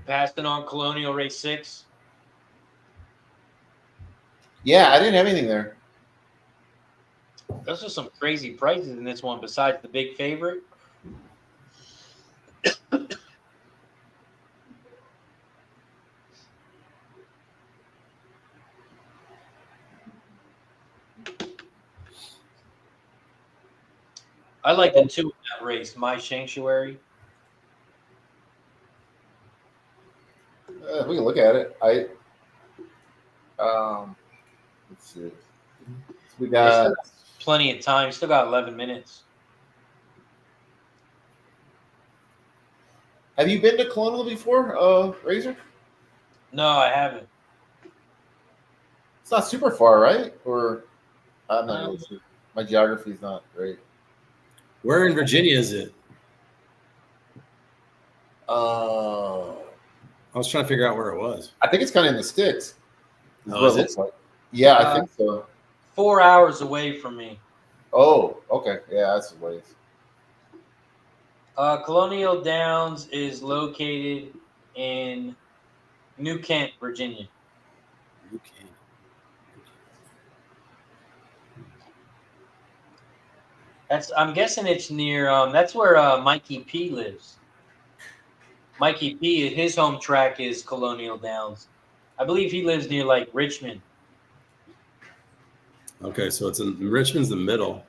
Passing on Colonial race 6. Yeah, I didn't have anything there. Those are some crazy prices in this one besides the big favorite. I like the 2 in that race, My Sanctuary. we can look at it. Let's see. We got plenty of time. Still got 11 minutes. Have you been to Colonial before, Razor? No, I haven't. It's not super far, right? Or I'm not really sure. My geography is not great. Where in Virginia is it? I was trying to figure out where it was. I think it's kind of in the sticks. Oh, is it? Looks like. Yeah, I think so. 4 hours away from me. Oh, okay. Yeah, that's a ways. Colonial Downs is located in New Kent, Virginia. You can. I'm guessing it's near. That's where Mikey P lives. Mikey P, his home track is Colonial Downs. I believe he lives near like Richmond. Okay, so Richmond's the middle.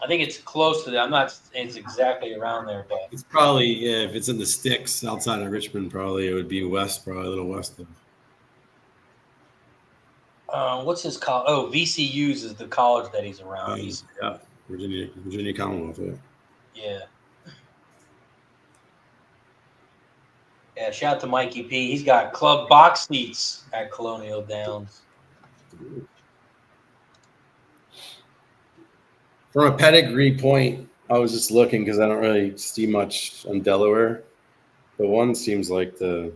I think it's close to that. I'm not. It's exactly around there, but It's probably, yeah, if it's in the sticks outside of Richmond, probably it would be west, probably a little west of. what's his college? Oh, VCU's is the college that he's around. Yeah, Virginia Commonwealth. Yeah. Yeah. Yeah, shout out to Mikey P. He's got club box seats at Colonial Downs. From a pedigree point, I was just looking because I don't really see much on Delaware. The one seems like the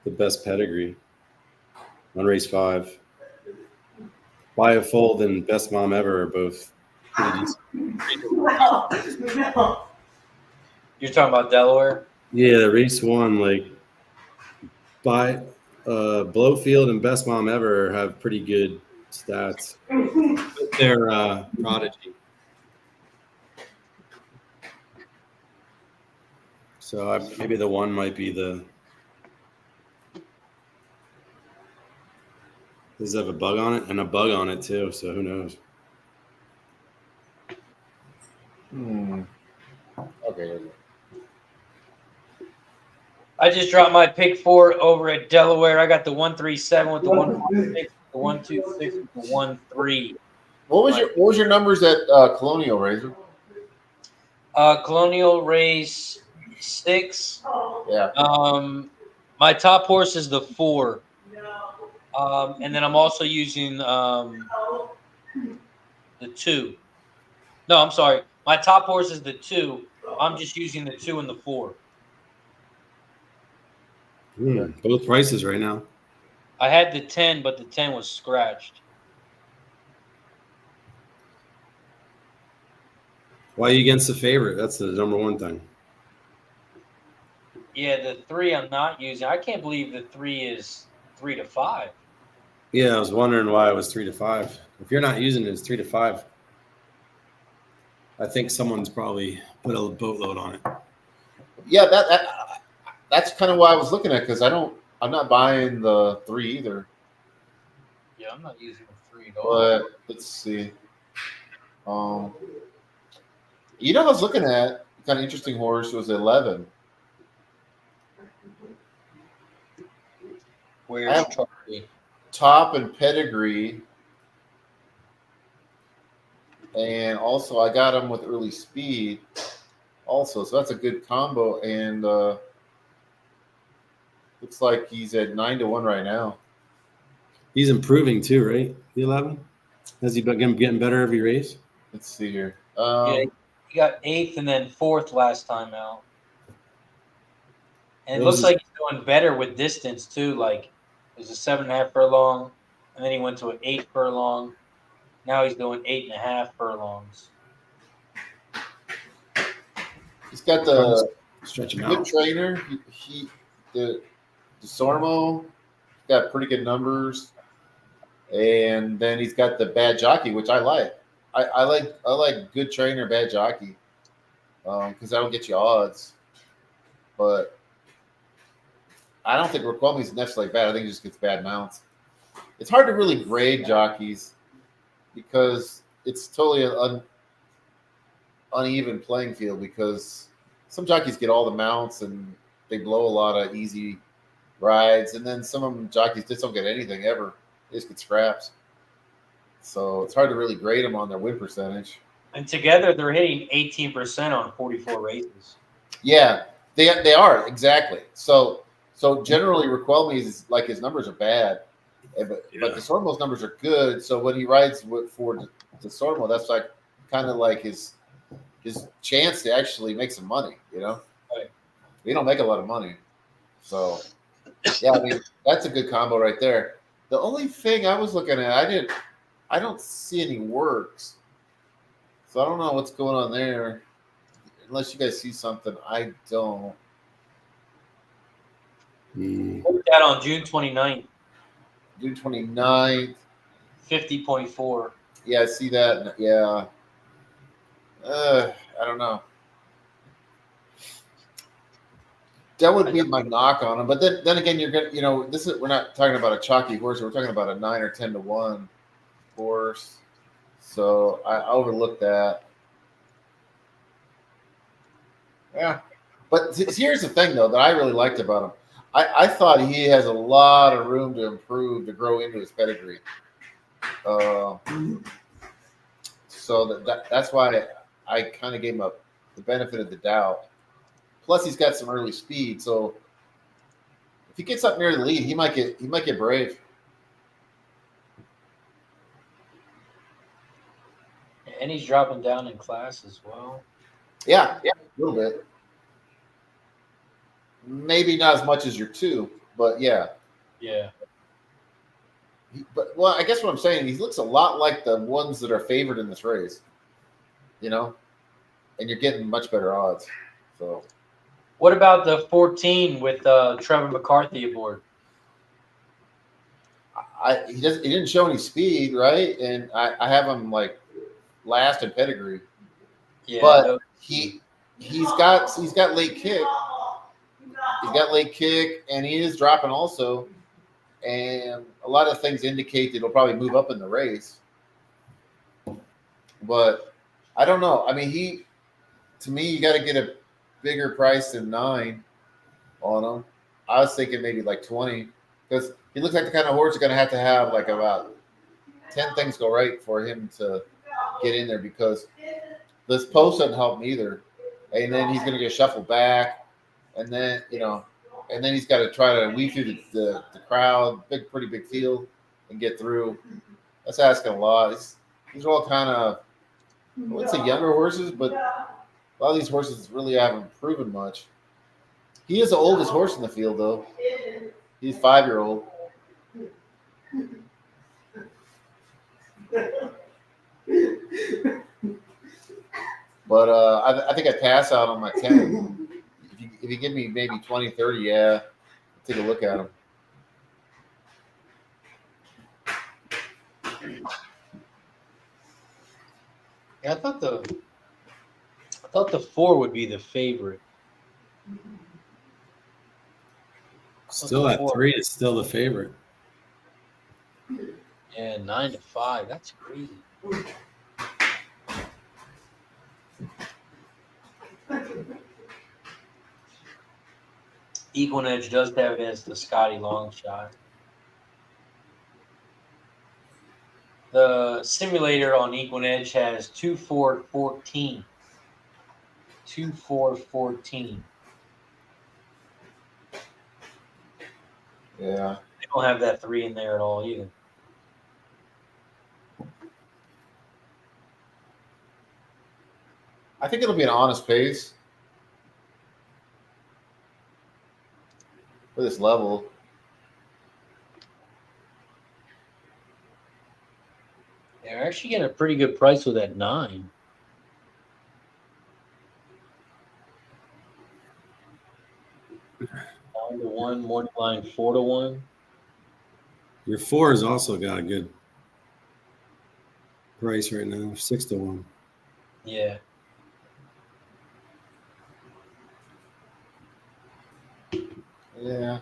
best pedigree on race 5. Biofold and Best Mom Ever are both pretty decent. You're talking about Delaware? Yeah, race 1, like Blowfield and Best Mom Ever have pretty good stats. They're prodigy. So maybe the one might be the. Does it have a bug on it? And a bug on it too, so who knows? Okay. I just dropped my pick 4 over at Delaware. I got the 137 with the 146, the 126 with the 13. What was your numbers at Colonial, Razor? Colonial race 6. Yeah. My top horse is the 4. And then I'm also using the 2. No, I'm sorry. My top horse is the 2. I'm just using the 2 and the 4. Both prices right now. I had the 10, but the 10 was scratched. Why are you against the favorite? That's the number one thing. Yeah, the 3 I'm not using. I can't believe the 3 is 3 to 5. Yeah, I was wondering why it was 3 to 5. If you're not using it, it's 3 to 5. I think someone's probably put a boatload on it. Yeah, that's kind of why I was looking at, because I'm not buying the 3 either. Yeah, I'm not using the 3 at all. But let's see. You know, I was looking at kind of interesting horse was 11. Where's Charlie? Top and pedigree, and also I got him with early speed. Also, so that's a good combo, and looks like he's at 9-1 right now. He's improving too, right? The 11. Has he been getting better every race? Let's see here. Yeah, he got 8th and then 4th last time out. And it looks like he's doing better with distance too. Like it was a 7.5 furlong, and then he went to an 8 furlong. Now he's doing 8.5 furlongs. He's got the Stretch him good out. trainer. The DeSormo got pretty good numbers, and then he's got the bad jockey, which I like. I like good trainer, bad jockey, because that'll get you odds. But I don't think Raquelme's necessarily bad. I think he just gets bad mounts. It's hard to really grade jockeys because it's totally an uneven playing field, because some jockeys get all the mounts and they blow a lot of easy rides, and then some of them jockeys just don't get anything ever. They just get scraps. So it's hard to really grade them on their win percentage. And together, they're hitting 18% on 44 races. Yeah, they are exactly. So generally, Raquelme is like his numbers are bad, but DeSormo's numbers are good. So when he rides for DeSormo, that's like kind of like his chance to actually make some money. You know, Right. We don't make a lot of money, so yeah, I mean that's a good combo right there. The only thing I was looking at, I don't see any works, so I don't know what's going on there. Unless you guys see something, I don't. Put that on June 29th, June 29th. 50.4. Yeah, I see that. Yeah. I don't know. That would be my knock on him. But then again, you're gonna, we're not talking about a chalky horse. We're talking about a 9 or 10 to 1 horse. So I overlooked that. Yeah. But here's the thing, though, that I really liked about him. I thought he has a lot of room to improve, to grow into his pedigree. So that's why I kind of gave him the benefit of the doubt. Plus, he's got some early speed, so if he gets up near the lead, he might get brave. And he's dropping down in class as well. Yeah, a little bit. Maybe not as much as your 2, but yeah. Yeah. But I guess what I'm saying, he looks a lot like the ones that are favored in this race, and you're getting much better odds. So, what about the 14 with Trevor McCarthy aboard? He didn't show any speed, right? And I have him like last in pedigree. Yeah, but he's got late kick. He's got late kick, and he is dropping also. And a lot of things indicate that he'll probably move up in the race. But I don't know. I mean, to me, you got to get a bigger price than 9 on him. I was thinking maybe like 20, because he looks like the kind of horse you're going to have like about 10 things go right for him to get in there, because this post doesn't help him either. And then he's going to get shuffled back. And then, and then he's got to try to weave through the crowd, pretty big field, and get through. That's asking a lot. These are all kind of, I wouldn't say younger horses, but a lot of these horses really haven't proven much. He is the oldest horse in the field, though. He's 5-year-old. But I think I'd pass out on my 10. If you give me maybe 20, 30, yeah, I'll take a look at him. Yeah, I thought the 4 would be the favorite. Still at 3 is still the favorite. Yeah, 9 to 5. That's crazy. Equinedge does have it as the Scotty long shot. The simulator on Equinedge has 2-4-14. 2-4-14. Yeah. They don't have that 3 in there at all either. I think it'll be an honest pace for this level. They're actually getting a pretty good price with that 9. $9 to 1, morning line 4 to 1. Your 4 has also got a good price right now, 6 to 1. Yeah. Yeah.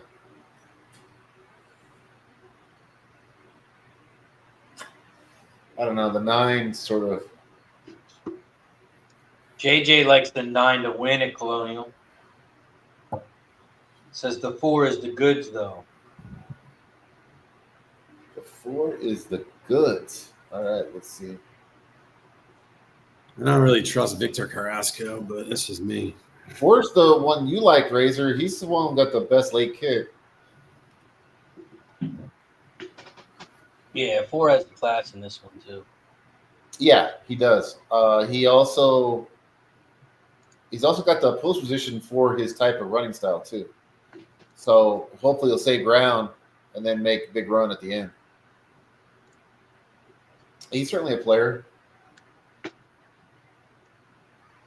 I don't know. The 9 sort of. JJ likes the 9 to win at Colonial. Says the 4 is the goods, though. The 4 is the goods. All right, let's see. I don't really trust Victor Carrasco, but that's just me. 4's the one you like, Razor. He's the one who got the best late kick. Yeah, 4 has the class in this one, too. Yeah, he does. He's also got the post position for his type of running style, too. So hopefully he'll save ground and then make a big run at the end. He's certainly a player.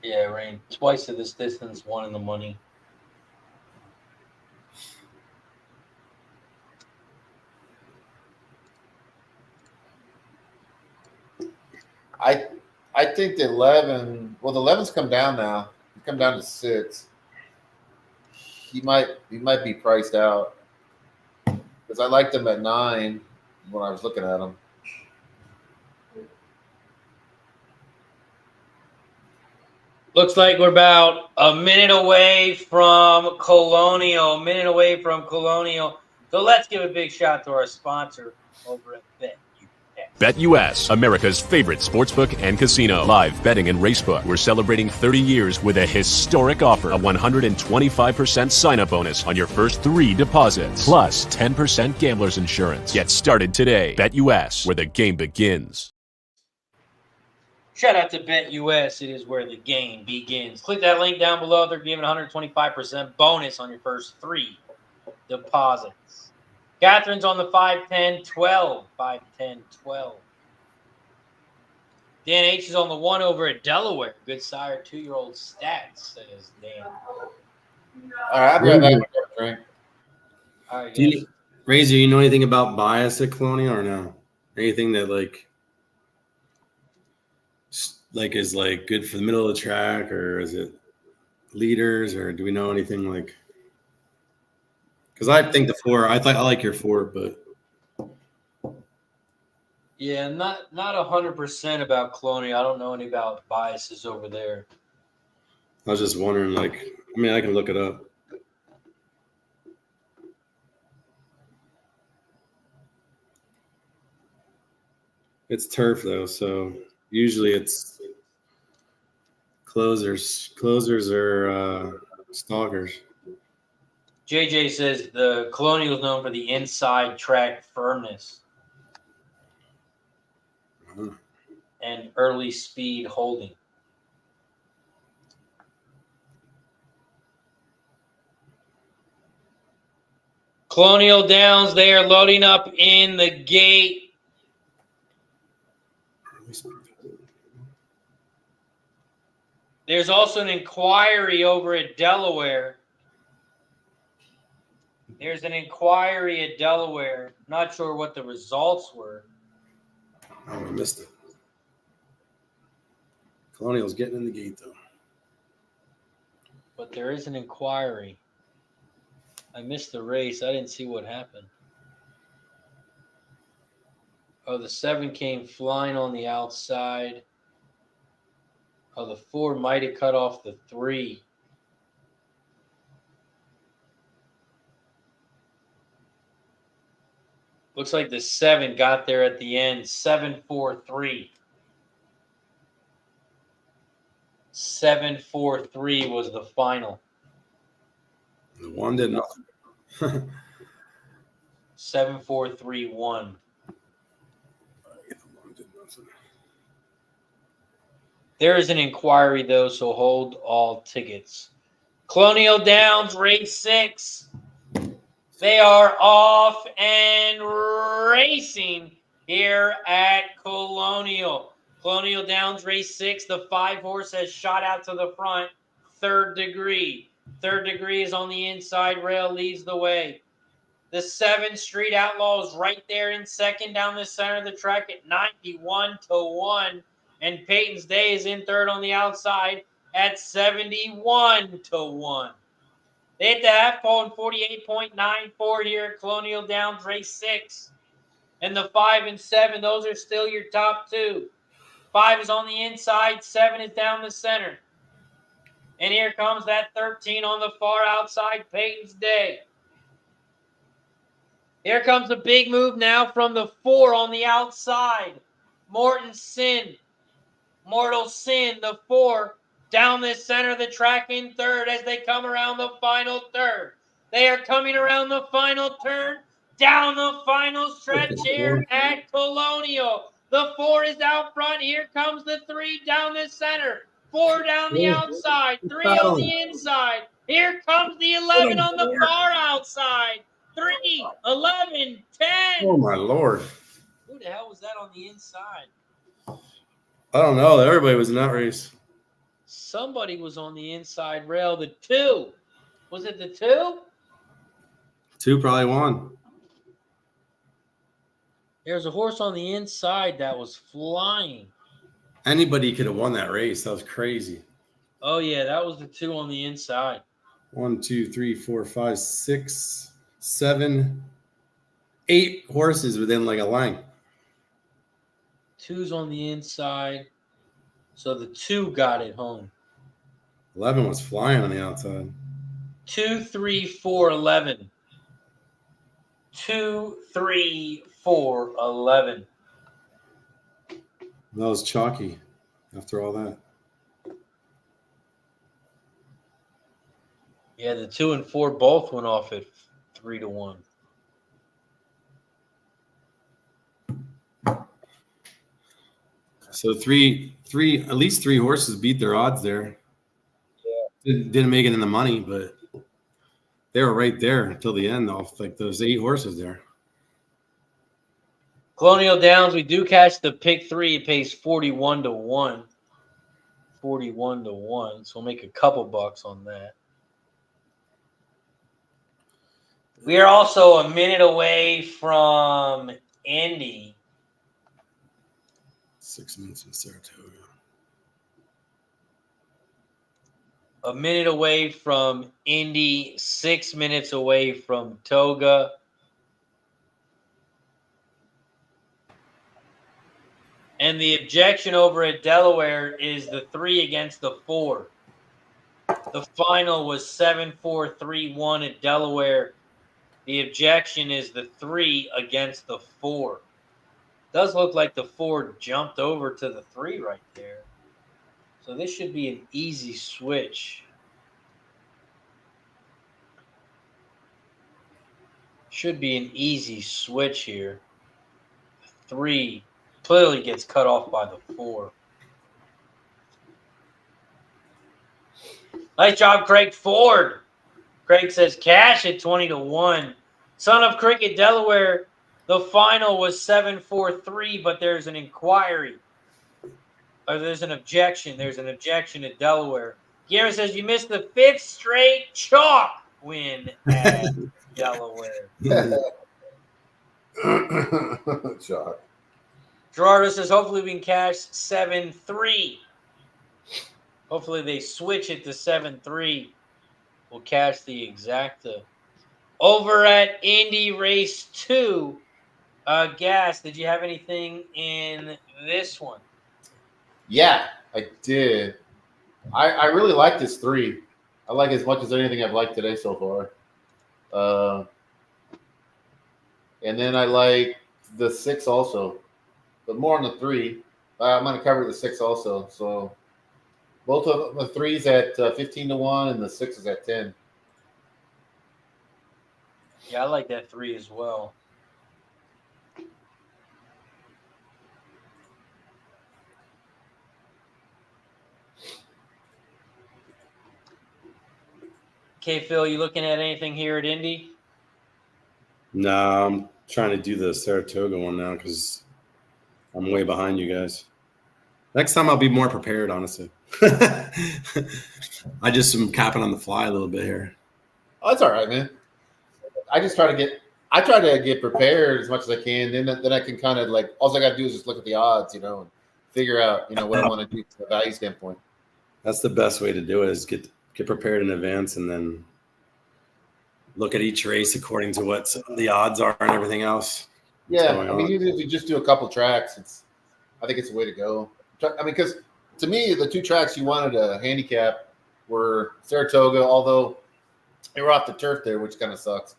Yeah, Rain. Twice at this distance, 1 in the money. I think the 11. Well, the 11's come down now. He's come down to 6. He might be priced out because I liked him at 9 when I was looking at him. Looks like we're about a minute away from Colonial. So let's give a big shout to our sponsor over at BetUS. BetUS, America's favorite sportsbook and casino. Live betting and racebook. We're celebrating 30 years with a historic offer. A 125% sign-up bonus on your first 3 deposits. Plus 10% gambler's insurance. Get started today. BetUS, where the game begins. Shout out to BetUS. It is where the game begins. Click that link down below. They're giving 125% bonus on your first 3 deposits. Catherine's on the 5-10-12. 5-10-12. Dan H is on the 1 over at Delaware. Good sire, 2-year-old stats, says Dan. All right, I'll be right back. Drink. All right, Razor, you know anything about bias at Colonial or no? Anything that is good for the middle of the track, or is it leaders, or do we know anything like? Because I think the 4. I like your 4, but yeah, not 100% about Colonial. I don't know any about biases over there. I was just wondering. I can look it up. It's turf though, so usually it's closers. Closers are stalkers. JJ says the Colonial is known for the inside track firmness and early speed holding. Colonial Downs, they are loading up in the gate. There's also an inquiry over at Delaware. There's an inquiry at Delaware. Not sure what the results were. Oh, I missed it. Colonial's getting in the gate, though. But there is an inquiry. I missed the race. I didn't see what happened. Oh, the 7 came flying on the outside. Oh, the 4 might have cut off the 3. Looks like the 7 got there at the end. 7-4-3. 7-4-3 was the final. The 1 did nothing. 7-4-3-1. There is an inquiry, though, so hold all tickets. Colonial Downs, race 6. They are off and racing here at Colonial. Colonial Downs, race 6. The 5 horse has shot out to the front. Third Degree. Third Degree is on the inside rail, leads the way. The 7 Street Outlaw is right there in second down the center of the track at 91-1. And Peyton's Day is in third on the outside at 71-1. They hit the half pole in 48.94 here at Colonial Downs, race 6. And the 5 and 7, those are still your top 2. 5 is on the inside, 7 is down the center. And here comes that 13 on the far outside, Peyton's Day. Here comes the big move now from the 4 on the outside. Mortal Sin, the 4, down the center of the track in third as they come around the final third. They are coming around the final turn, down the final stretch here at Colonial. The 4 is out front. Here comes the 3 down the center. 4 down the outside. 3 on the inside. Here comes the 11 on the far outside. 3, 11, 10. Oh, my Lord. Who the hell was that on the inside? I don't know. Everybody was in that race. Somebody was on the inside rail. The 2. Was it the 2? 2 probably won. There's a horse on the inside that was flying. Anybody could have won that race. That was crazy. Oh, yeah, that was the 2 on the inside. 1, 2, 3, 4, 5, 6, 7, 8 horses within like a length. 2's on the inside. So the 2 got it home. 11 was flying on the outside. 2, 3, 4, 11. 2, 3, 4, 11. That was chalky after all that. Yeah, the 2 and 4 both went off at 3-1. So at least three horses beat their odds there. Yeah. Didn't make it in the money, but they were right there until the end, though. Like those 8 horses there. Colonial Downs, we do catch the pick 3. It pays 41-1. 41-1. So we'll make a couple bucks on that. We are also a minute away from Indy. 6 minutes in Saratoga. A minute away from Indy, 6 minutes away from Toga. And the objection over at Delaware is the 3 against the 4. The final was 7-4-3-1 at Delaware. The objection is the 3 against the 4. Does look like the 4 jumped over to the 3 right there. So this should be an easy switch. Should be an easy switch here. 3 clearly gets cut off by the 4. Nice job, Craig Ford. Craig says cash at 20-1. Son of Cricket, Delaware. The final was 7-4-3, but there's an inquiry. Or there's an objection. There's an objection at Delaware. Guerra says you missed the 5th straight chalk win at Delaware. Chalk. Gerardo says hopefully we can cash 7-3. Hopefully they switch it to 7-3. We'll cash the exacta. Over at Indy Race 2, Gas, did you have anything in this one? Yeah, I did. I really like this 3. I like it as much as anything I've liked today so far. And then I like the 6 also, but more on the 3. I'm going to cover the 6 also. So both of the 3's at 15-1 and the 6 is at 10. Yeah, I like that 3 as well. Okay, Phil, you looking at anything here at Indy? No, I'm trying to do the Saratoga one now because I'm way behind you guys. Next time I'll be more prepared, honestly. I just am capping on the fly a little bit here. Oh, that's all right, man. I just try to get prepared as much as I can. Then I can kind of like all I got to do is just look at the odds, and figure out what I want to do from a value standpoint. That's the best way to do it is get prepared in advance and then look at each race according to what the odds are and everything else. Yeah, I mean, even if you just do a couple tracks, I think it's the way to go. I mean, because to me, the 2 tracks you wanted to handicap were Saratoga, although they were off the turf there, which kind of sucks.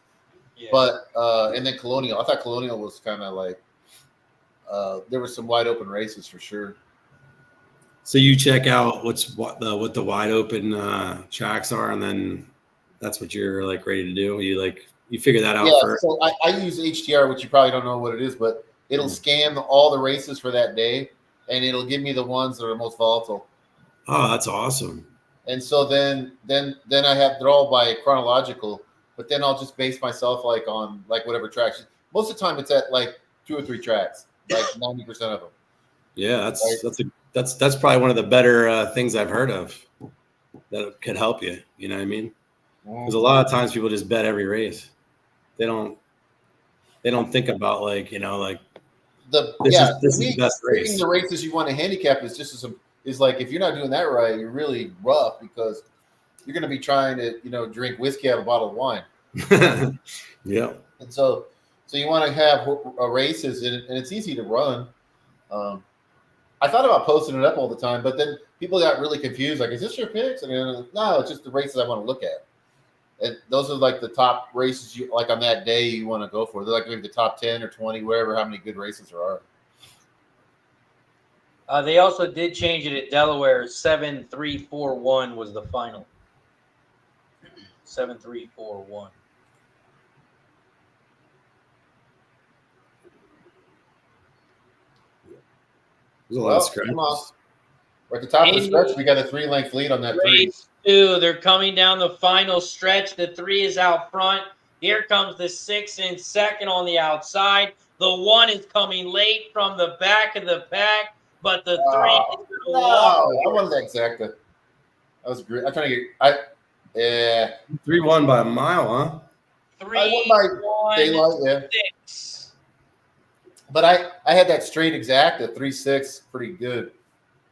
Yeah. But and then Colonial. I thought Colonial was kind of like there were some wide open races for sure. So you check out what the wide open tracks are, and then that's what you're like ready to do. You figure that out first. So I use HDR, which you probably don't know what it is, but it'll scan all the races for that day, and it'll give me the ones that are most volatile. Oh, that's awesome. And so then I have they're all by chronological, but then I'll just base myself like on like whatever tracks. Most of the time it's at like 2 or 3 tracks, like 90% of them. Yeah, that's probably one of the better things I've heard of that could help you. You know what I mean? Because a lot of times people just bet every race. They don't think about like this is the best race. Picking the races you want to handicap is just is like if you're not doing that right, you're really rough because you're going to be trying to drink whiskey out of a bottle of wine. Yeah. And so you want to have races, and it's easy to run. I thought about posting it up all the time, but then people got really confused. Like, is this your picks? And no, it's just the races I want to look at. And those are like the top races you like on that day you want to go for. They're like maybe the top 10 or 20, wherever, how many good races there are. They also did change it at Delaware. 7-3-4-1 was the final. 7-3-4-1. There's a lot of scratches. Come on. We're at the top of the stretch. We got a 3-length lead on that 3. Race 2. They're coming down the final stretch. The 3 is out front. Here comes the 6 in second on the outside. The 1 is coming late from the back of the pack, but the 3 is no, I wanted that exacta. That was great. I'm trying to get 3-1 by a mile, huh? 3-1 daylight, 6. But I had that straight exacta 3-6, pretty good.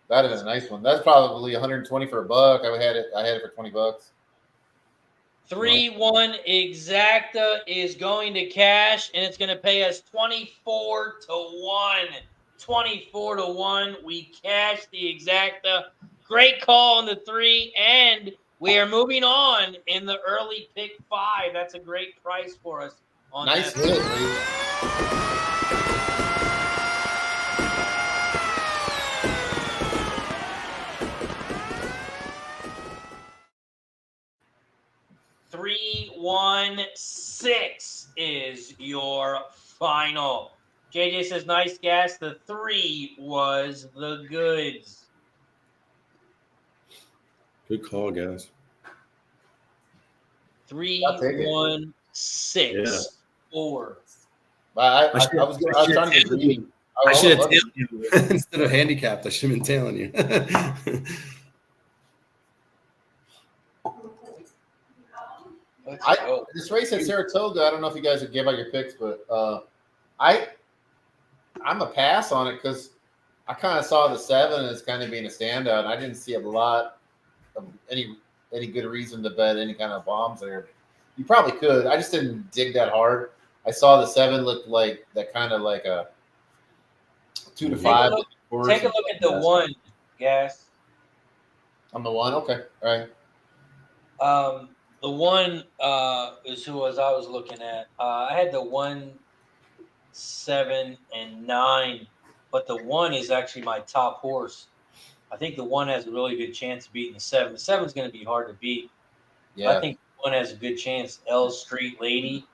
That is a nice one. That's probably 120 for $1. I had it for $20. 3-1 exacta is going to cash, and it's going to pay us 24-1. 24-1. We cash the exacta. Great call on the 3, and we are moving on in the early pick 5. That's a great price for us. On nice that. hit, dude. 3-1-6 is your final. JJ says, nice gas. The 3 was the goods. Good call, guys. 3-1-6 4. I was trying to get greedy. I should have tailed you instead of handicapped. I should have been tailing you. This race at Saratoga, I don't know if you guys would give out your picks, but I'm a pass on it because I kind of saw the 7 as kind of being a standout. And I didn't see a lot of any good reason to bet any kind of bombs there. You probably could. I just didn't dig that hard. I saw the 7 looked like that kind of like a 2 to 5. Take a look at the 1, Gas. On the 1, okay, all right. The 1 is who I was looking at. I had the 1, 7, and 9, but the 1 is actually my top horse. I think the 1 has a really good chance of beating the 7. The 7 is going to be hard to beat. Yeah. I think the 1 has a good chance. L Street Lady.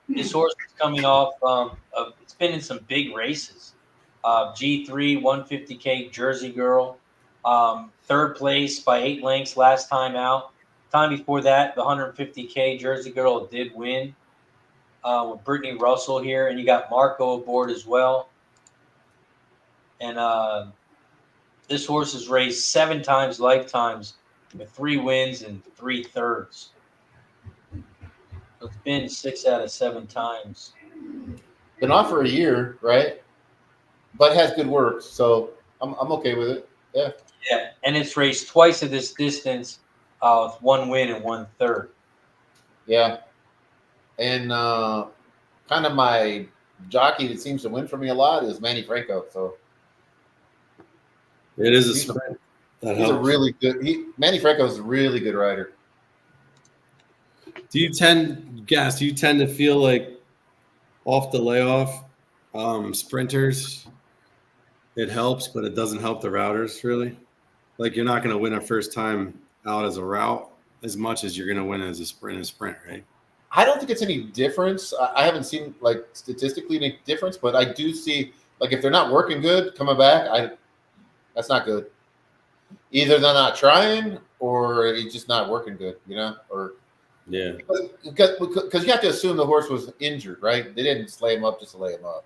This horse is coming off. It's been in some big races. G3, 150K Jersey Girl. 3rd place by 8 lengths last time out. Time before that, the 150K Jersey Girl did win with Brittany Russell here, and you got Marco aboard as well. And this horse has raced 7 times lifetimes with 3 wins and 3 thirds. So it's been 6 out of 7 times. Been off for a year, right? But has good work, so I'm okay with it. Yeah. Yeah, and it's raced twice at this distance with 1 win and 1 third. Yeah. And kind of my jockey that seems to win for me a lot is Manny Franco. So it is a sprint. That He's a helps. really good. Manny Franco's a really good rider. Do you tend to feel like off the layoff sprinters, it helps, but it doesn't help the routers really? Like you're not going to win a first time out as a route as much as you're going to win as a sprint, right? I don't think it's any difference. I haven't seen like statistically any difference, but I do see like if they're not working good coming back, that's not good. Either they're not trying or it's just not working good, or Yeah. because you have to assume the horse was injured, right? They didn't just lay him up just to lay him up,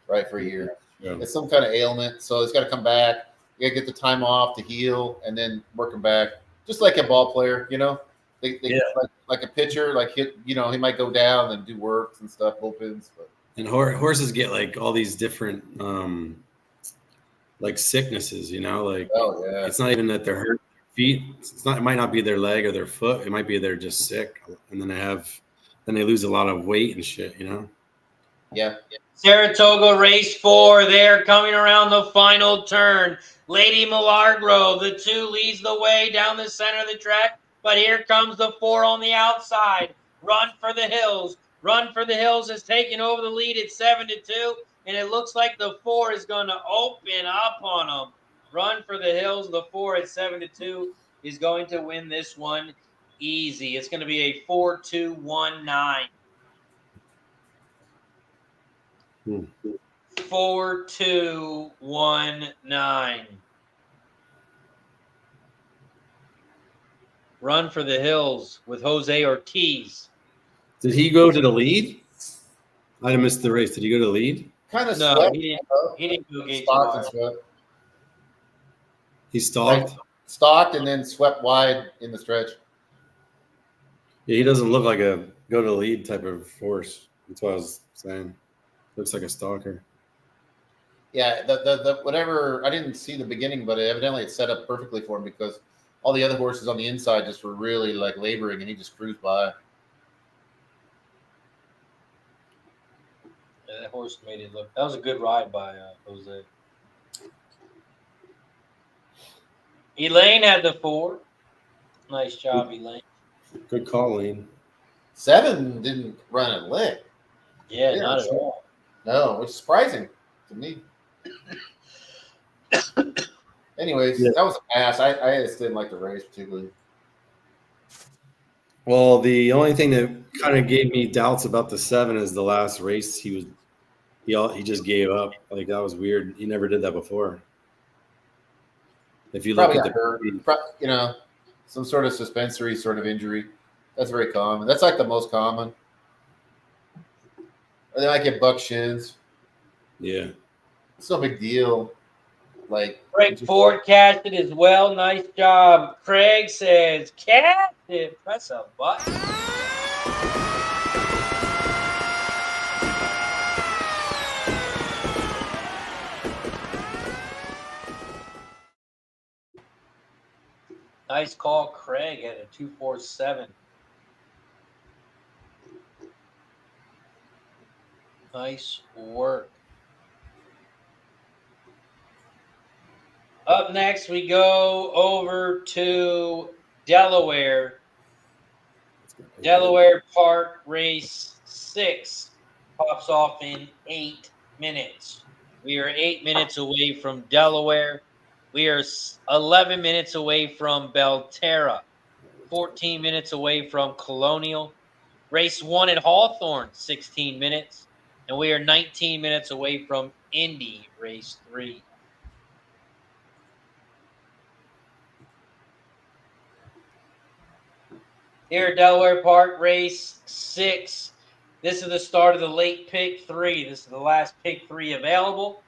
right, for a year. Yeah. It's some kind of ailment, so it's got to come back. You got to get the time off to heal and then work him back, just like a ball player, They like a pitcher, like he might go down and do works and stuff, bullpens. But And horses get like all these different like sicknesses, like oh yeah, it's not even that they're hurt feet. It might not be their leg or their foot. It might be they're just sick, and then they lose a lot of weight and shit, yeah. Saratoga race 4. They're coming around the final turn. Lady Milagro, the 2 leads the way down the center of the track, but here comes the 4 on the outside. Run for the Hills. Run for the Hills is taking over the lead at 7-2, and it looks like the 4 is going to open up on them. Run for the Hills. The 4 at 7-2 is going to win this one easy. It's going to be a 4-2-1-9. 4-2-1-9. Run for the Hills with Jose Ortiz. Did he go to the lead? I missed the race. Did he go to the lead? Kind of No, swept. he didn't go gate Stalked too and hard. swept. He stalked. Stalked and then swept wide in the stretch. Yeah, he doesn't look like a go to the lead type of horse. That's what I was saying. Looks like a stalker. Yeah, the whatever, I didn't see the beginning, but evidently it's set up perfectly for him because all the other horses on the inside just were really like laboring, and he just cruised by. Yeah, that horse made it look. That was a good ride by Jose. Elaine had the 4. Nice job, Elaine. Good call, Lane. 7 didn't run a lick. Yeah, not at all. No, which is surprising to me. Anyways, that was a pass. I just didn't like the race particularly. Well, the only thing that kind of gave me doubts about the 7 is the last race he just gave up. Like that was weird. He never did that before. If you Probably look at got hurt. Some sort of suspensory sort of injury. That's very common. That's like the most common. Or they might get buck shins. Yeah. It's no big deal. Like Craig Ford cashed it as well. Nice job. Craig says, "Cash it. Press a button." Nice call, Craig, at a 247. Nice work. Up next, we go over to Delaware. Delaware Park race 6 pops off in 8 minutes. We are 8 minutes away from Delaware. We are 11 minutes away from Belterra, 14 minutes away from Colonial. Race 1 at Hawthorne, 16 minutes. And we are 19 minutes away from Indy, race 3. Here at Delaware Park, race 6. This is the start of the late pick 3. This is the last pick 3 available.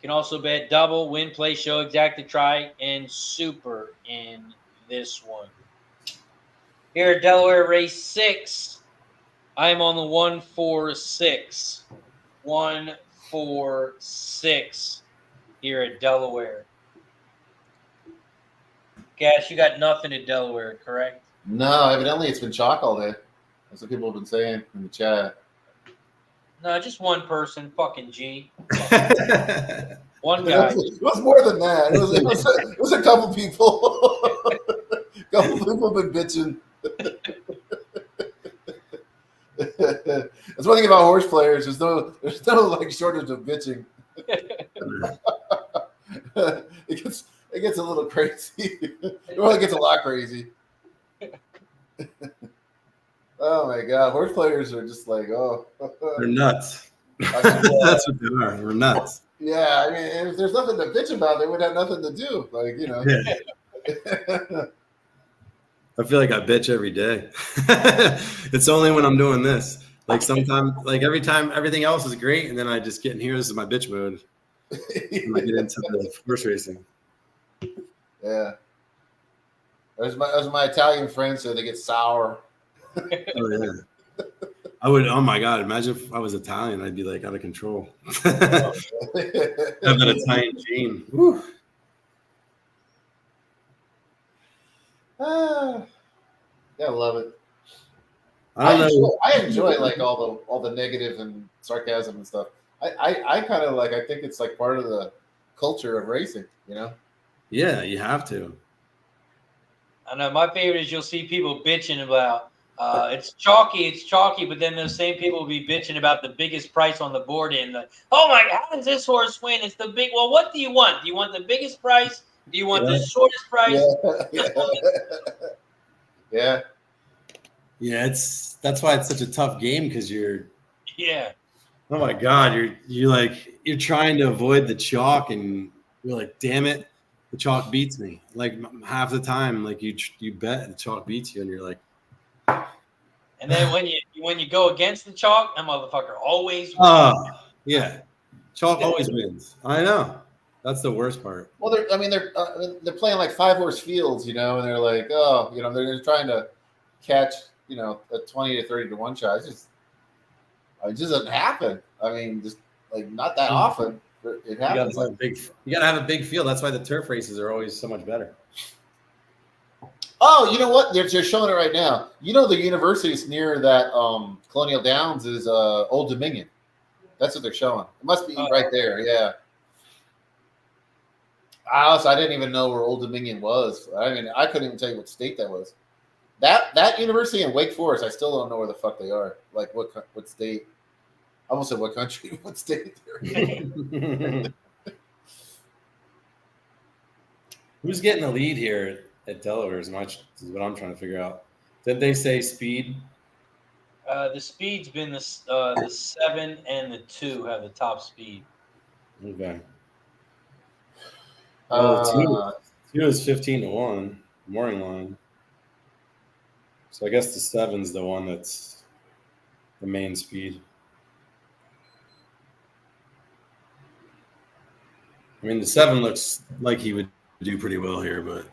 You can also bet double, win, play, show, exacta, try, and super in this one. Here at Delaware, race 6. I'm on the 146. 146 here at Delaware. Cash, you got nothing at Delaware, correct? no, evidently it's been chalk all day. That's what people have been saying in the chat. No, just one person, fucking G. One guy. It was more than that. It was a couple people. A couple people have been bitching. That's one thing about horse players. There's no like shortage of bitching. It gets a little crazy. Well, it gets a lot crazy. Oh my god, horse players are just like, oh, They're nuts. I mean, That's what they are. We're nuts. yeah, I mean, if there's nothing to bitch about, they would have nothing to do. Like, you know. Yeah. I feel like I bitch every day. It's only when I'm doing this. Like sometimes, like every time, everything else is great, and then I just get in here. This is my bitch mode. When I get into the horse racing. Yeah. As my Italian friends say, they get sour. Oh yeah. I would. Oh my god! Imagine if I was Italian. I'd be like out of control. Have that Italian gene. Whew. Yeah, I love it. I enjoy like all the negative and sarcasm and stuff. I kind of like. I think it's like part of the culture of racing. You know. Yeah, you have to. I know my favorite is you'll see people bitching about it's chalky, but then those same people will be bitching about the biggest price on the board and like, oh my, how does this horse win? It's the big. Well, what do you want? Do you want the biggest price? Do you want the shortest price? Yeah. Yeah, that's why it's such a tough game because you're. Yeah. Oh my god, you're trying to avoid the chalk and you're like, damn it, the chalk beats me. Like half the time, like you bet the chalk beats you, and you're like. And then when you go against the chalk, that motherfucker always wins. Yeah, chalk always wins. I know. That's the worst part. Well, they're playing like 5-horse fields, you know, and they're like, oh, you know, they're trying to catch, you know, a 20 to 30 to 1 shot. It just doesn't happen. I mean, just like not that often. It happens. You gotta have a big field. That's why the turf races are always so much better. Oh, you know what? They're showing it right now. You know, the universities near that Colonial Downs is Old Dominion. That's what they're showing. It must be right there. Yeah. Honestly, I didn't even know where Old Dominion was. I mean, I couldn't even tell you what state that was. That university in Wake Forest, I still don't know where the fuck they are. Like what state? I almost said what country, what state they're in. Who's getting the lead here at Delaware is what I'm trying to figure out. Did they say speed? The speed's been the 7 and the 2 have the top speed. Okay. Well, 2 is 15 to 1 morning line. So I guess the 7's the one that's the main speed. I mean, the 7 looks like he would do pretty well here, but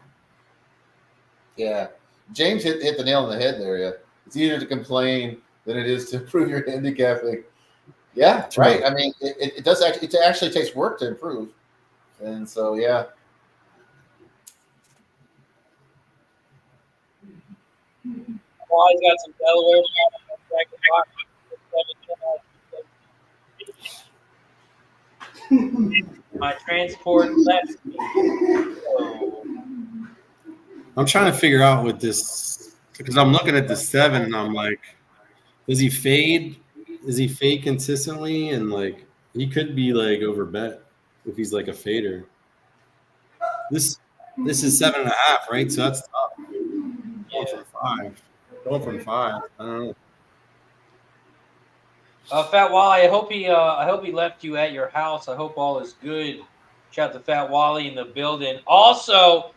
yeah, James hit the nail on the head there. Yeah, it's easier to complain than it is to improve your handicapping. Yeah, right. I mean, it does actually. It actually takes work to improve, and so yeah. Well, he's got some Delaware. My transport left me. I'm trying to figure out what this because I'm looking at the 7 and I'm like, does he fade? Does he fade consistently? And like he could be like overbet if he's like a fader. This is 7.5, right? So that's tough. Going from 5. Going from 5. I don't know. Fat Wally, I hope he left you at your house. I hope all is good. Shout out to Fat Wally in the building. Also,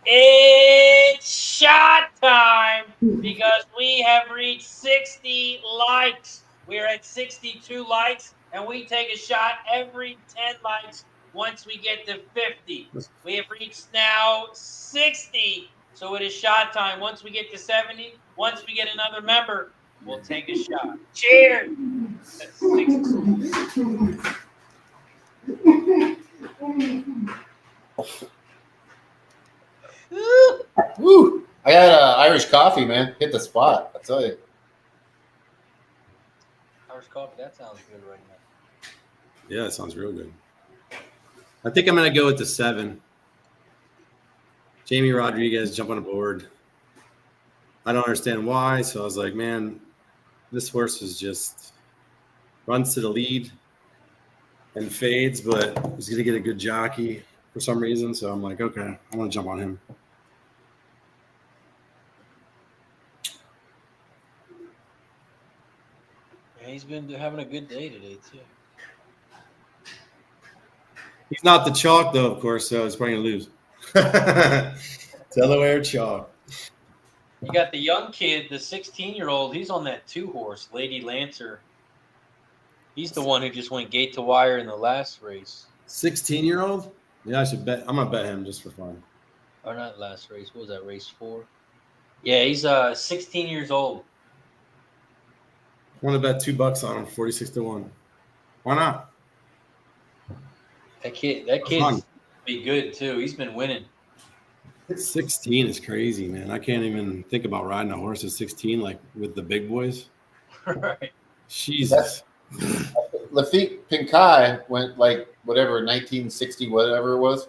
it's shot time because we have reached 60 likes. We're at 62 likes, and we take a shot every 10 likes once we get to 50. We have reached now 60, so it is shot time. Once we get to 70, once we get another member, we'll take a shot. Cheers! That's 60. Woo! I got Irish coffee, man. Hit the spot. I tell you. Irish coffee, that sounds good right now. Yeah, it sounds real good. I think I'm going to go with the 7. Jamie Rodriguez jump on the board. I don't understand why. So I was like, man, this horse is just runs to the lead and fades, but he's going to get a good jockey for some reason. So I'm like, okay, I want to jump on him. Yeah, he's been having a good day today, too. He's not the chalk, though, of course, so he's probably going to lose. Delaware chalk. You got the young kid, the 16-year-old. He's on that 2-horse, Lady Lancer. He's the one who just went gate to wire in the last race. 16-year-old? Yeah, I should bet. I'm going to bet him just for fun. Or not last race. What was that, race 4? Yeah, he's 16 years old. I want to bet $2 on him, 46-1. Why not? That kid's be good, too. He's been winning. 16 is crazy, man. I can't even think about riding a horse at 16, like with the big boys. Right. Jesus. Lafitte Pinkai went like whatever 1960, whatever it was.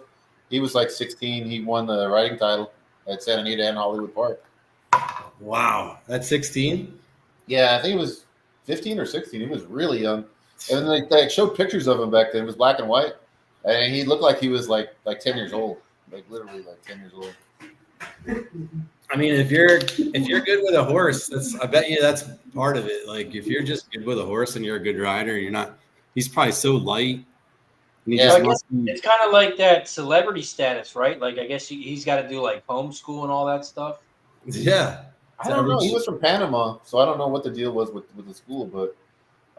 He was like 16. He won the riding title at Santa Anita and Hollywood Park. Wow, that's 16. Yeah, I think it was 15 or 16. He was really young, and then they showed pictures of him back then. It was black and white, and he looked like he was like 10 years old, like literally like 10 years old. I mean, if you're good with a horse, I bet you that's part of it. Like if you're just good with a horse and you're a good rider, you're not. He's probably so light. Yeah, I guess it's kind of like that celebrity status, right? Like I guess he's got to do like homeschool and all that stuff. Yeah. I don't know. He was from Panama, so I don't know what the deal was with the school, but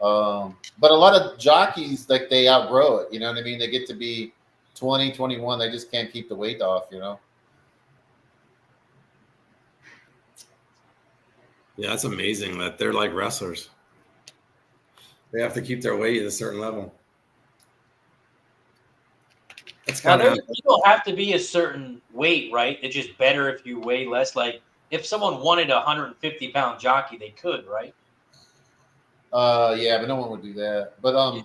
a lot of jockeys, like they outgrow it. You know what I mean? They get to be 20, 21. They just can't keep the weight off, you know? Yeah, that's amazing that they're like wrestlers. They have to keep their weight at a certain level. That's kind of. You don't have to be a certain weight, right? It's just better if you weigh less. Like if someone wanted a 150-pound jockey, they could, right? Yeah, but no one would do that. But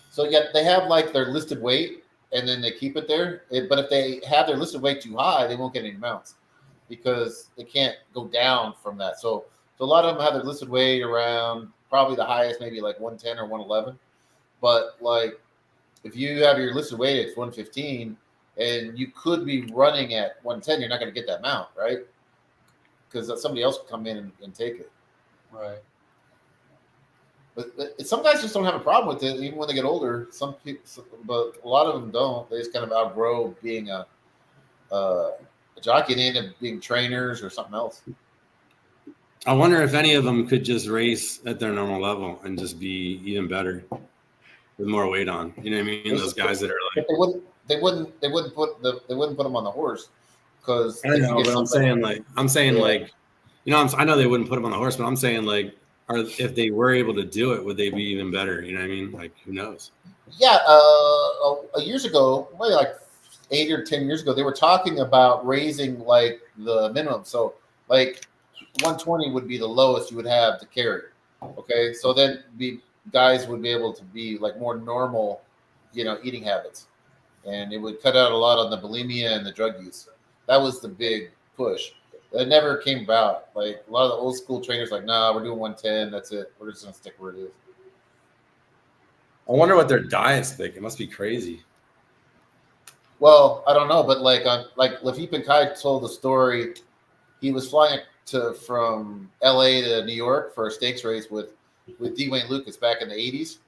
so yeah, they have like their listed weight, and then they keep it there. But if they have their listed weight too high, they won't get any mounts because they can't go down from that. So a lot of them have their listed weight around probably the highest, maybe like 110 or 111. But like if you have your listed weight, it's 115, and you could be running at 110, you're not going to get that mount, right? Because somebody else will come in and take it. Right. But some guys just don't have a problem with it, even when they get older. Some people, but a lot of them don't. They just kind of outgrow being a jockey and they end up being trainers or something else. I wonder if any of them could just race at their normal level and just be even better with more weight on. You know what I mean? Those guys that are like they wouldn't put them on the horse because I know, but I'm saying like you know, I know they wouldn't put them on the horse, but I'm saying like if they were able to do it, would they be even better? You know what I mean? Like who knows? Yeah, years ago, maybe like 8 or 10 years ago, they were talking about raising like the minimum. So like 120 would be the lowest you would have to carry. Okay, so then guys would be able to be like more normal, you know, eating habits, and it would cut out a lot on the bulimia and the drug use. That was the big push. That never came about. Like a lot of the old school trainers, like, nah, we're doing 110. That's it. We're just gonna stick where it is. I wonder what their diet's like. It must be crazy. Well, I don't know, but like Lafitte Pinkai told the story. He was flying from LA to New York for a stakes race with D. Wayne Lucas back in the 80s.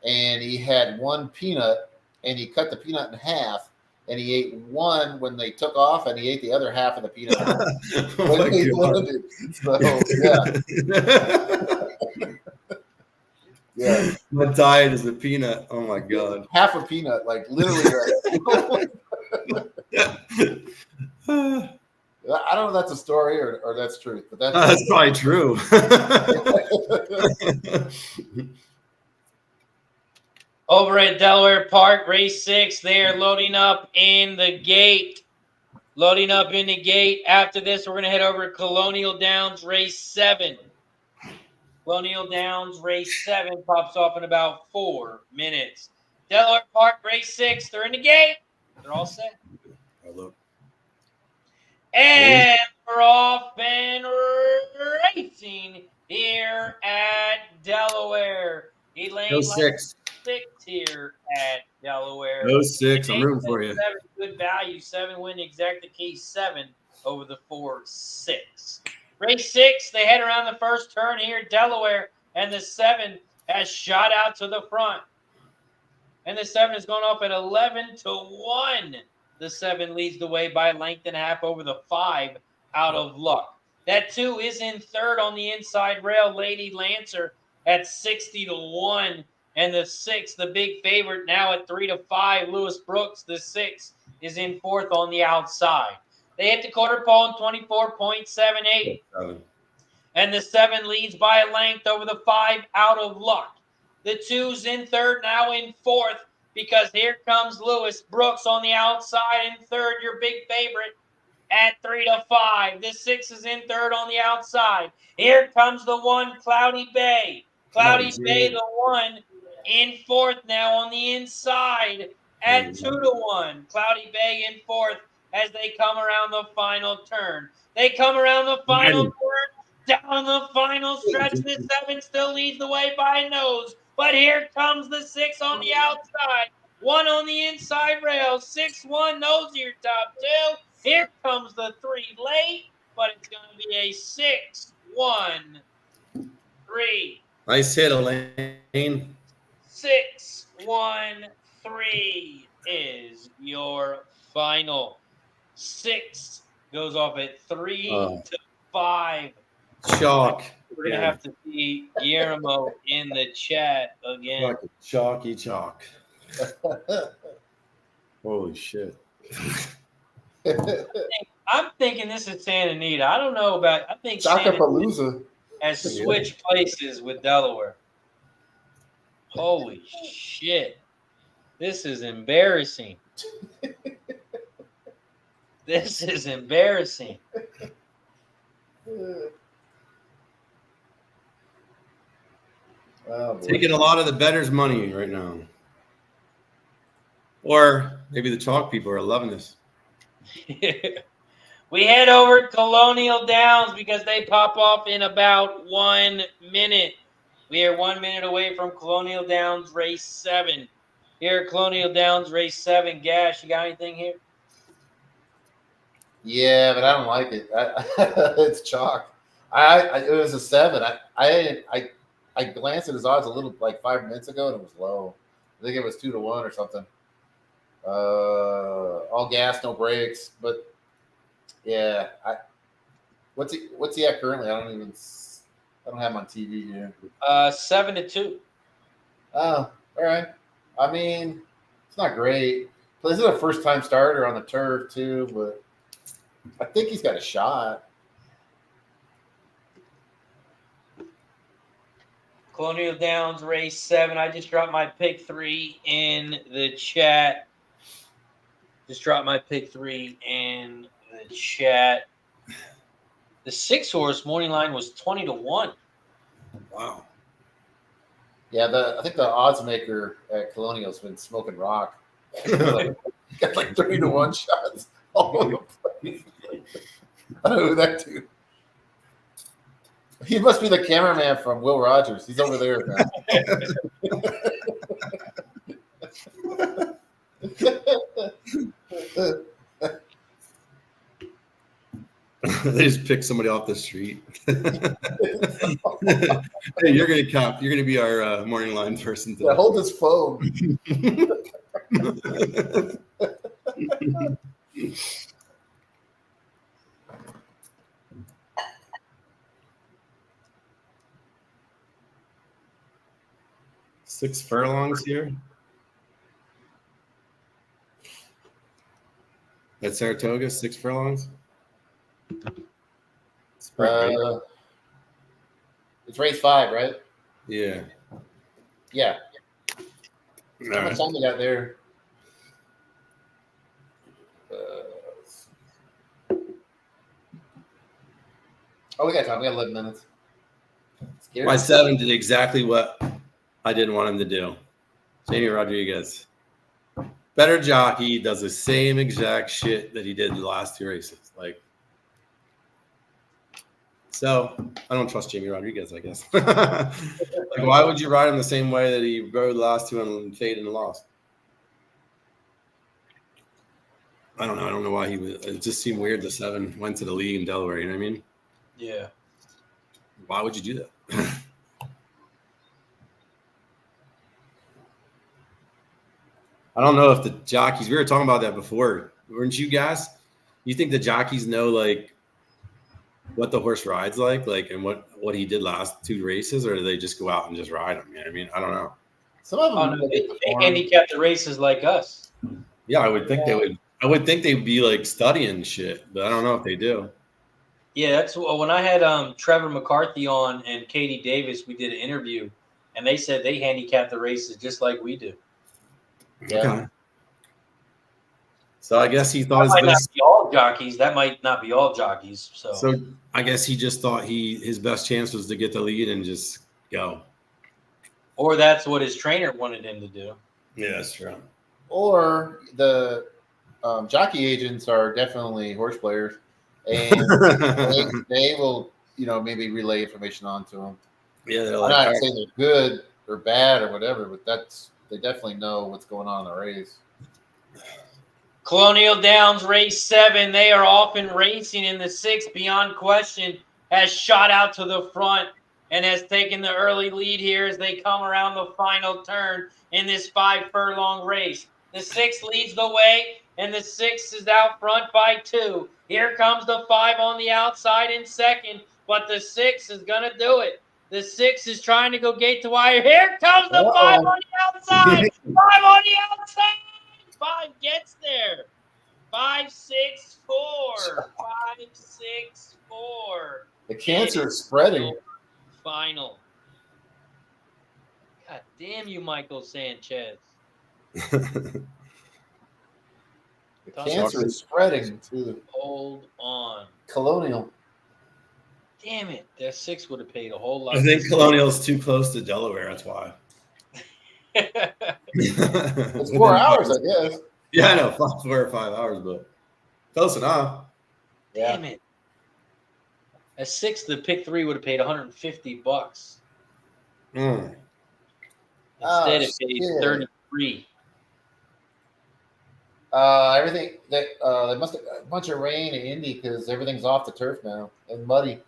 And he had one peanut and he cut the peanut in half and he ate one when they took off and he ate the other half of the peanut. When he landed. So, yeah. Yeah. My diet is a peanut. Oh my God. Half a peanut, like literally. I don't know if that's a story or that's truth, but that's probably true. Over at Delaware Park, race 6, they're loading up in the gate. Loading up in the gate. After this, we're going to head over to Colonial Downs, race 7. Colonial Downs, race 7 pops off in about 4 minutes. Delaware Park, race 6. They're in the gate. They're all set. Look. And we're off and racing here at Delaware. Go Elaine 6. 6 here at Delaware. Go 6. I'm rooting for you. 7, good value. 7 win exact key 7 over the 4-6. Race 6, they head around the first turn here at Delaware, and the 7 has shot out to the front. And the 7 has gone off at 11-1. The 7 leads the way by a length and a half over the 5 out of luck. That 2 is in third on the inside rail, Lady Lancer at 60-1. And the 6, the big favorite, now at 3-5, Lewis Brooks. The 6 is in fourth on the outside. They hit the quarter pole in 24.78. And the 7 leads by a length over the 5 out of luck. The 2's in third, now in fourth, because here comes Lewis Brooks on the outside in third, your big favorite, at 3-5. The 6 is in third on the outside. Here comes the 1, Cloudy Bay. Cloudy Bay, the 1, in fourth now on the inside at 2-1. Cloudy Bay in fourth as they come around the final turn. They come around the final turn, down the final stretch. The 7 still leads the way by a nose. But here comes the 6 on the outside. 1 on the inside rail. 6-1, those are your top 2. Here comes the 3 late, but it's going to be a 6-1-3. Nice hit, Elaine. 6-1-3 is your final. 6 goes off at 3-5. Chalk. We're going to have to see Guillermo in the chat again. Chalky chalk. Holy shit. I'm thinking this is Santa Anita. I don't know about – I think Chocapalooza has switched places with Delaware. Holy shit. This is embarrassing. This is embarrassing. Oh, Taking a lot of the bettors' money right now. Or maybe the chalk people are loving this. We head over to Colonial Downs because they pop off in about 1 minute. We are 1 minute away from Colonial Downs race 7. Here at Colonial Downs race 7. Gash, you got anything here? Yeah, but I don't like it. It's chalk. It was a 7. I glanced at his odds a little like 5 minutes ago, and it was low. I think it was 2-1 or something. All gas, no brakes. But yeah, what's he at currently? I don't have him on TV here. 7-2. Oh, all right. I mean, it's not great. But this is a first-time starter on the turf too. But I think he's got a shot. Colonial Downs race 7. I just dropped my pick 3 in the chat. Just dropped my pick 3 in the chat. The 6-horse morning line was 20-1. Wow. Yeah, I think the odds maker at Colonial's been smoking rock. Got like 3-1 shots all over the place. I don't know who that dude. He must be the cameraman from Will Rogers. He's over there now. They just pick somebody off the street. Hey, you're gonna count. You're gonna be our morning line person. Yeah, hold his phone. Six furlongs here. At Saratoga, 6 furlongs. It's race 5, right? Yeah. Yeah. All How much right. time we got there? We got time. We got 11 minutes. My 7 did exactly what I didn't want him to do. Jamie Rodriguez. Better jockey, does the same exact shit that he did the last 2 races. Like, so I don't trust Jamie Rodriguez, I guess. Like, why would you ride him the same way that he rode the last 2 and faded and lost? I don't know. I don't know why he was. It just seemed weird. The 7 went to the league in Delaware. You know what I mean? Yeah. Why would you do that? I don't know if the jockeys. We were talking about that before, weren't you guys? You think the jockeys know like what the horse rides like, and what he did last 2 races, or do they just go out and just ride him? You know what I mean? I don't know. Some of them They handicap the races like us. Yeah, I would think they would. I would think they'd be like studying shit, but I don't know if they do. Yeah, that's when I had Trevor McCarthy on and Katie Davis. We did an interview, and they said they handicap the races just like we do. Yeah. Okay. So I guess he thought That might not be all jockeys. That might not be all jockeys. So I guess he just thought his best chance was to get the lead and just go. Or that's what his trainer wanted him to do. Yeah, that's true. Or the jockey agents are definitely horse players, and they will, maybe relay information on to them. Yeah, they're I'm like, not saying they're good or bad or whatever, but they definitely know what's going on in the race. Colonial Downs race 7. They are off and racing in the 6th. Beyond question has shot out to the front and has taken the early lead here as they come around the final turn in this 5-furlong race. The 6 leads the way, and the 6 is out front by 2. Here comes the 5 on the outside in second, but the 6 is going to do it. The 6 is trying to go gate to wire. Here comes the 5 on the outside. 5 on the outside. 5 gets there. 5, 6, 4. 5, 6, 4. The cancer is spreading. Final. God damn you, Michael Sanchez. The cancer is spreading too. Hold on. Colonial. Damn it. That 6 would have paid a whole lot. I think Colonial's too close to Delaware. That's why. It's 4 hours, I guess. Yeah, I know. 4 or 5 hours, but close enough. Yeah. Damn it. At 6, the pick 3 would have paid $150. Mm. Instead, it paid $33. Everything they must have a bunch of rain in Indy because everything's off the turf now and muddy.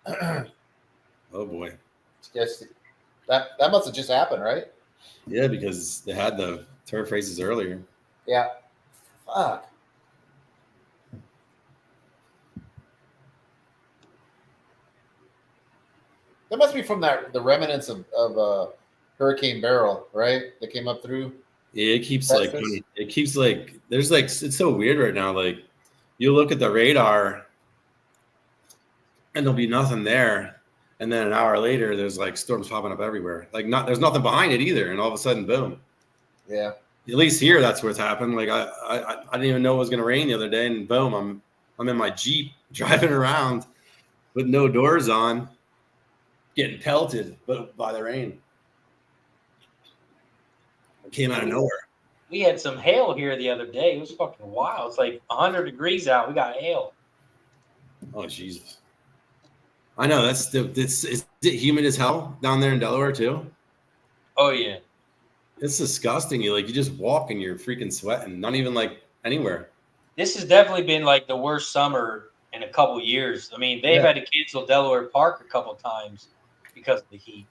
Oh boy. Yes, that must have just happened, right? Yeah, because they had the turf races earlier. Yeah. Fuck. That must be from the remnants of Hurricane Beryl, right? That came up through. Yeah, it keeps Texas. there's it's so weird right now. Like you look at the radar and there'll be nothing there. And then an hour later, there's like storms popping up everywhere. Like there's nothing behind it either. And all of a sudden, boom. Yeah. At least here, that's what's happened. Like I didn't even know it was going to rain the other day. And boom, I'm in my Jeep driving around with no doors on, getting pelted by the rain. It came out of nowhere. We had some hail here the other day. It was fucking wild. It's like 100 degrees out. We got hail. Oh, Jesus. I know. Is it humid as hell down there in Delaware, too? Oh, yeah. It's disgusting. You just walk and you're freaking sweating. Not even like anywhere. This has definitely been like the worst summer in a couple years. I mean, they've had to cancel Delaware Park a couple times because of the heat.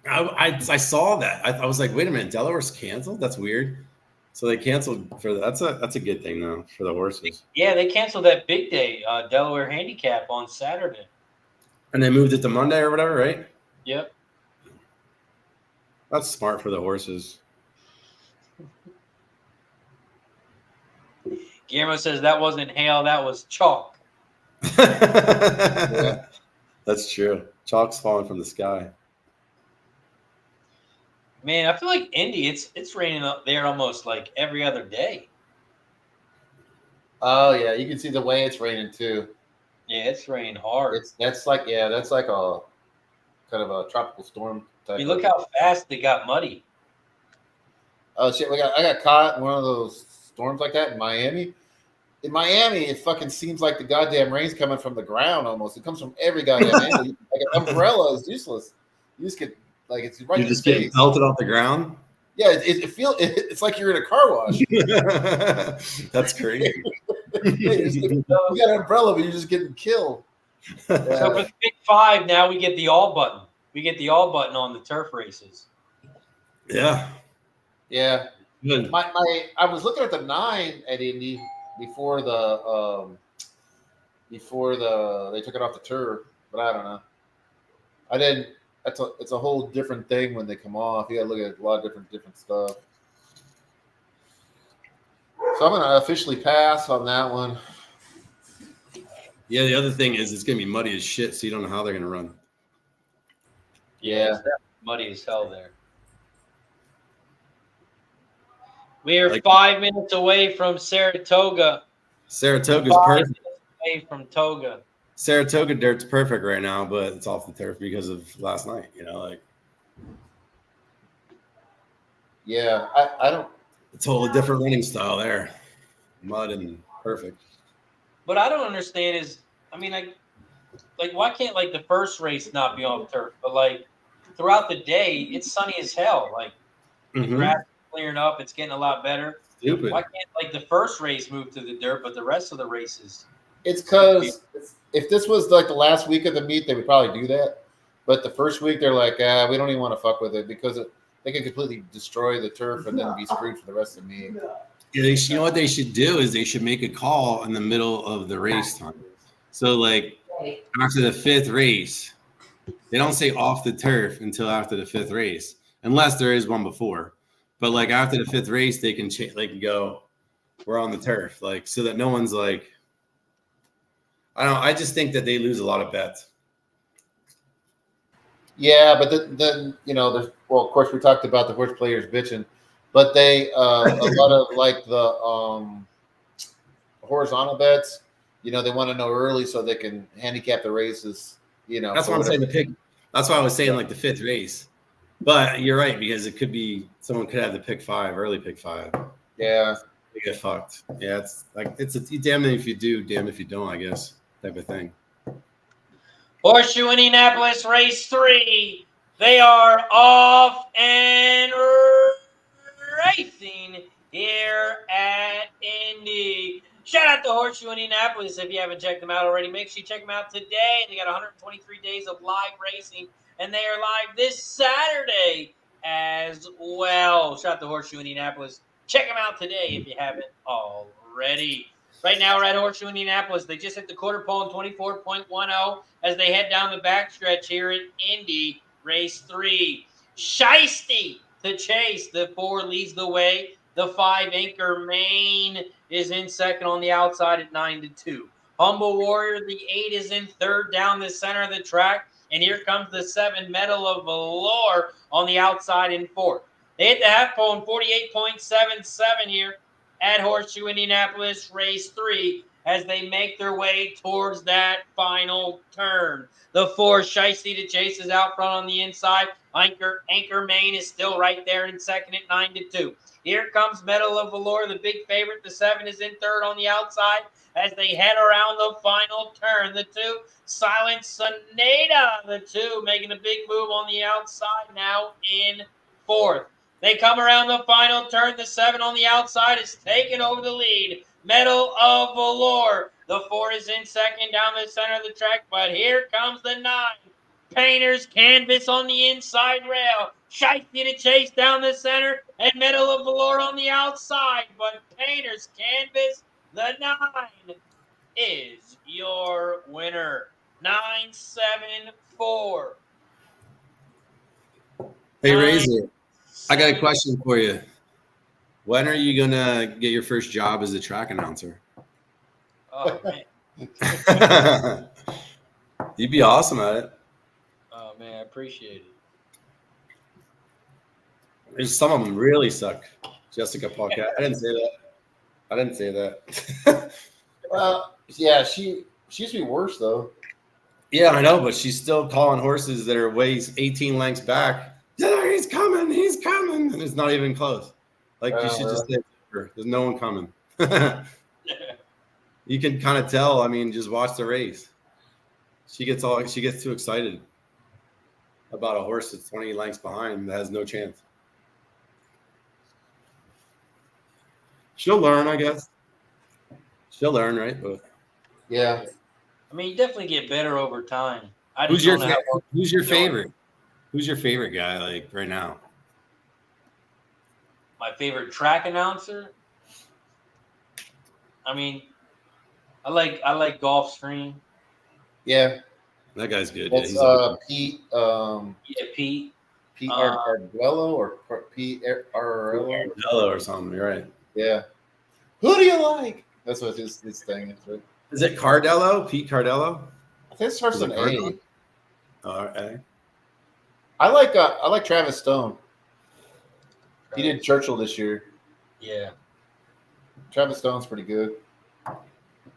I saw that. I was like, wait a minute, Delaware's canceled? That's weird. So they canceled for that's a good thing though for the horses. Yeah, they canceled that big day, Delaware Handicap on Saturday. And they moved it to Monday or whatever, right? Yep. That's smart for the horses. Guillermo says that wasn't hail, that was chalk. Yeah. That's true. Chalk's falling from the sky. Man, I feel like Indy, it's raining up there almost like every other day. Oh yeah, you can see the way it's raining too. Yeah, it's raining hard. That's like a kind of a tropical storm type. I mean, look how fast they got muddy. Oh shit! I got caught in one of those storms like that in Miami. In Miami, it fucking seems like the goddamn rain's coming from the ground almost. It comes from every goddamn angle. Like an umbrella is useless. You just get like it's right. You just get pelted off the ground. Yeah, it's like you're in a car wash. That's crazy. You got an umbrella, but you're just getting killed. So for the Big Five, now we get the all button. We get the all button on the turf races. Yeah. Yeah. Good. I was looking at the 9 at Indy before they took it off the turf, but I don't know. I didn't. It's a whole different thing when they come off. You got to look at a lot of different stuff. So I'm gonna officially pass on that one. Yeah, the other thing is it's gonna be muddy as shit, so you don't know how they're gonna run. Yeah, it's muddy as hell there. We are 5 minutes away from Saratoga. Saratoga's perfect. Away from Toga. Saratoga dirt's perfect right now, but it's off the turf because of last night. Yeah, I don't. It's a whole different running style there, mud and perfect. But I don't understand is, I mean, like why can't like the first race not be on turf, but like throughout the day it's sunny as hell. Like the grass is clearing up, it's getting a lot better. Stupid. Why can't like the first race move to the dirt, but the rest of the races? It's because if this was like the last week of the meet, they would probably do that. But the first week they're like, we don't even want to fuck with it because they could completely destroy the turf and then be screwed for the rest of the meet. Yeah, you know what they should do is they should make a call in the middle of the race time. So like after the 5th race, they don't say off the turf until after the 5th race, unless there is one before. But like after the 5th race, they can go, we're on the turf, like so that no one's like, I don't know. I just think that they lose a lot of bets. Yeah, but then there's of course we talked about the horse players bitching, but they a lot of like the horizontal bets, they want to know early so they can handicap the races. That's what I'm saying. That's why I was saying like the 5th race. But you're right because it could be someone could have the pick 5, early pick 5. Yeah, they get fucked. Yeah, it's like it's damn it if you do, damn if you don't, I guess, type of thing. Horseshoe Indianapolis race 3. They are off and racing here at Indy. Shout out to Horseshoe Indianapolis. If you haven't checked them out already, make sure you check them out today. They got 123 days of live racing, and they are live this Saturday as well. Shout out to Horseshoe Indianapolis. Check them out today if you haven't already. Right now, we're at Horseshoe Indianapolis. They just hit the quarter pole in 24.10 as they head down the backstretch here at Indy race 3. Shiesty to chase. The 4 leads the way. The 5 Anchor Main is in second on the outside at 9-2. Humble Warrior, the 8 is in third down the center of the track. And here comes the 7 Medal of Valor on the outside in fourth. They hit the half pole in 48.77 here at Horseshoe Indianapolis race 3 as they make their way towards that final turn. The 4 Shiesty to chase is out front on the inside. Anchor Main is still right there in second at 9-2. Here comes Medal of Valor, the big favorite. The 7 is in third on the outside as they head around the final turn. The 2 Silent Sonata, the 2 making a big move on the outside now in fourth. They come around the final turn. The 7 on the outside is taking over the lead. Medal of Valor. The 4 is in second down the center of the track, but here comes the 9. Painter's Canvas on the inside rail. Shiesty to chase down the center, and Medal of Valor on the outside. But Painter's Canvas, the 9, is your winner. 9-7-4. Hey, Razor. I got a question for you. When are you going to get your first job as a track announcer? Oh, man. You'd be awesome at it. Oh, man, I appreciate it. There's some of them really suck. Jessica Paquette. I didn't say that. Well, yeah, she used to be worse, though. Yeah, I know, but she's still calling horses that are weighs 18 lengths back. He's coming, and it's not even close. Like you should just say, there's no one coming. You can kind of tell. I mean, just watch the race. She gets too excited about a horse that's 20 lengths behind that has no chance. She'll learn, I guess. She'll learn, right? But Yeah. I mean, you definitely get better over time. who's your favorite? Who's your favorite guy like right now? My favorite track announcer? I mean, I like Golf Stream. Yeah. That guy's good. That's Pete. Pete. Pete Arguello or Pete Arguello or something. You're right. Yeah. Who do you like? That's what his thing is, right? Is it Cardello? Pete Cardello? I think it starts with an A. A. I like Travis Stone. He did Churchill this year. Yeah. Travis Stone's pretty good.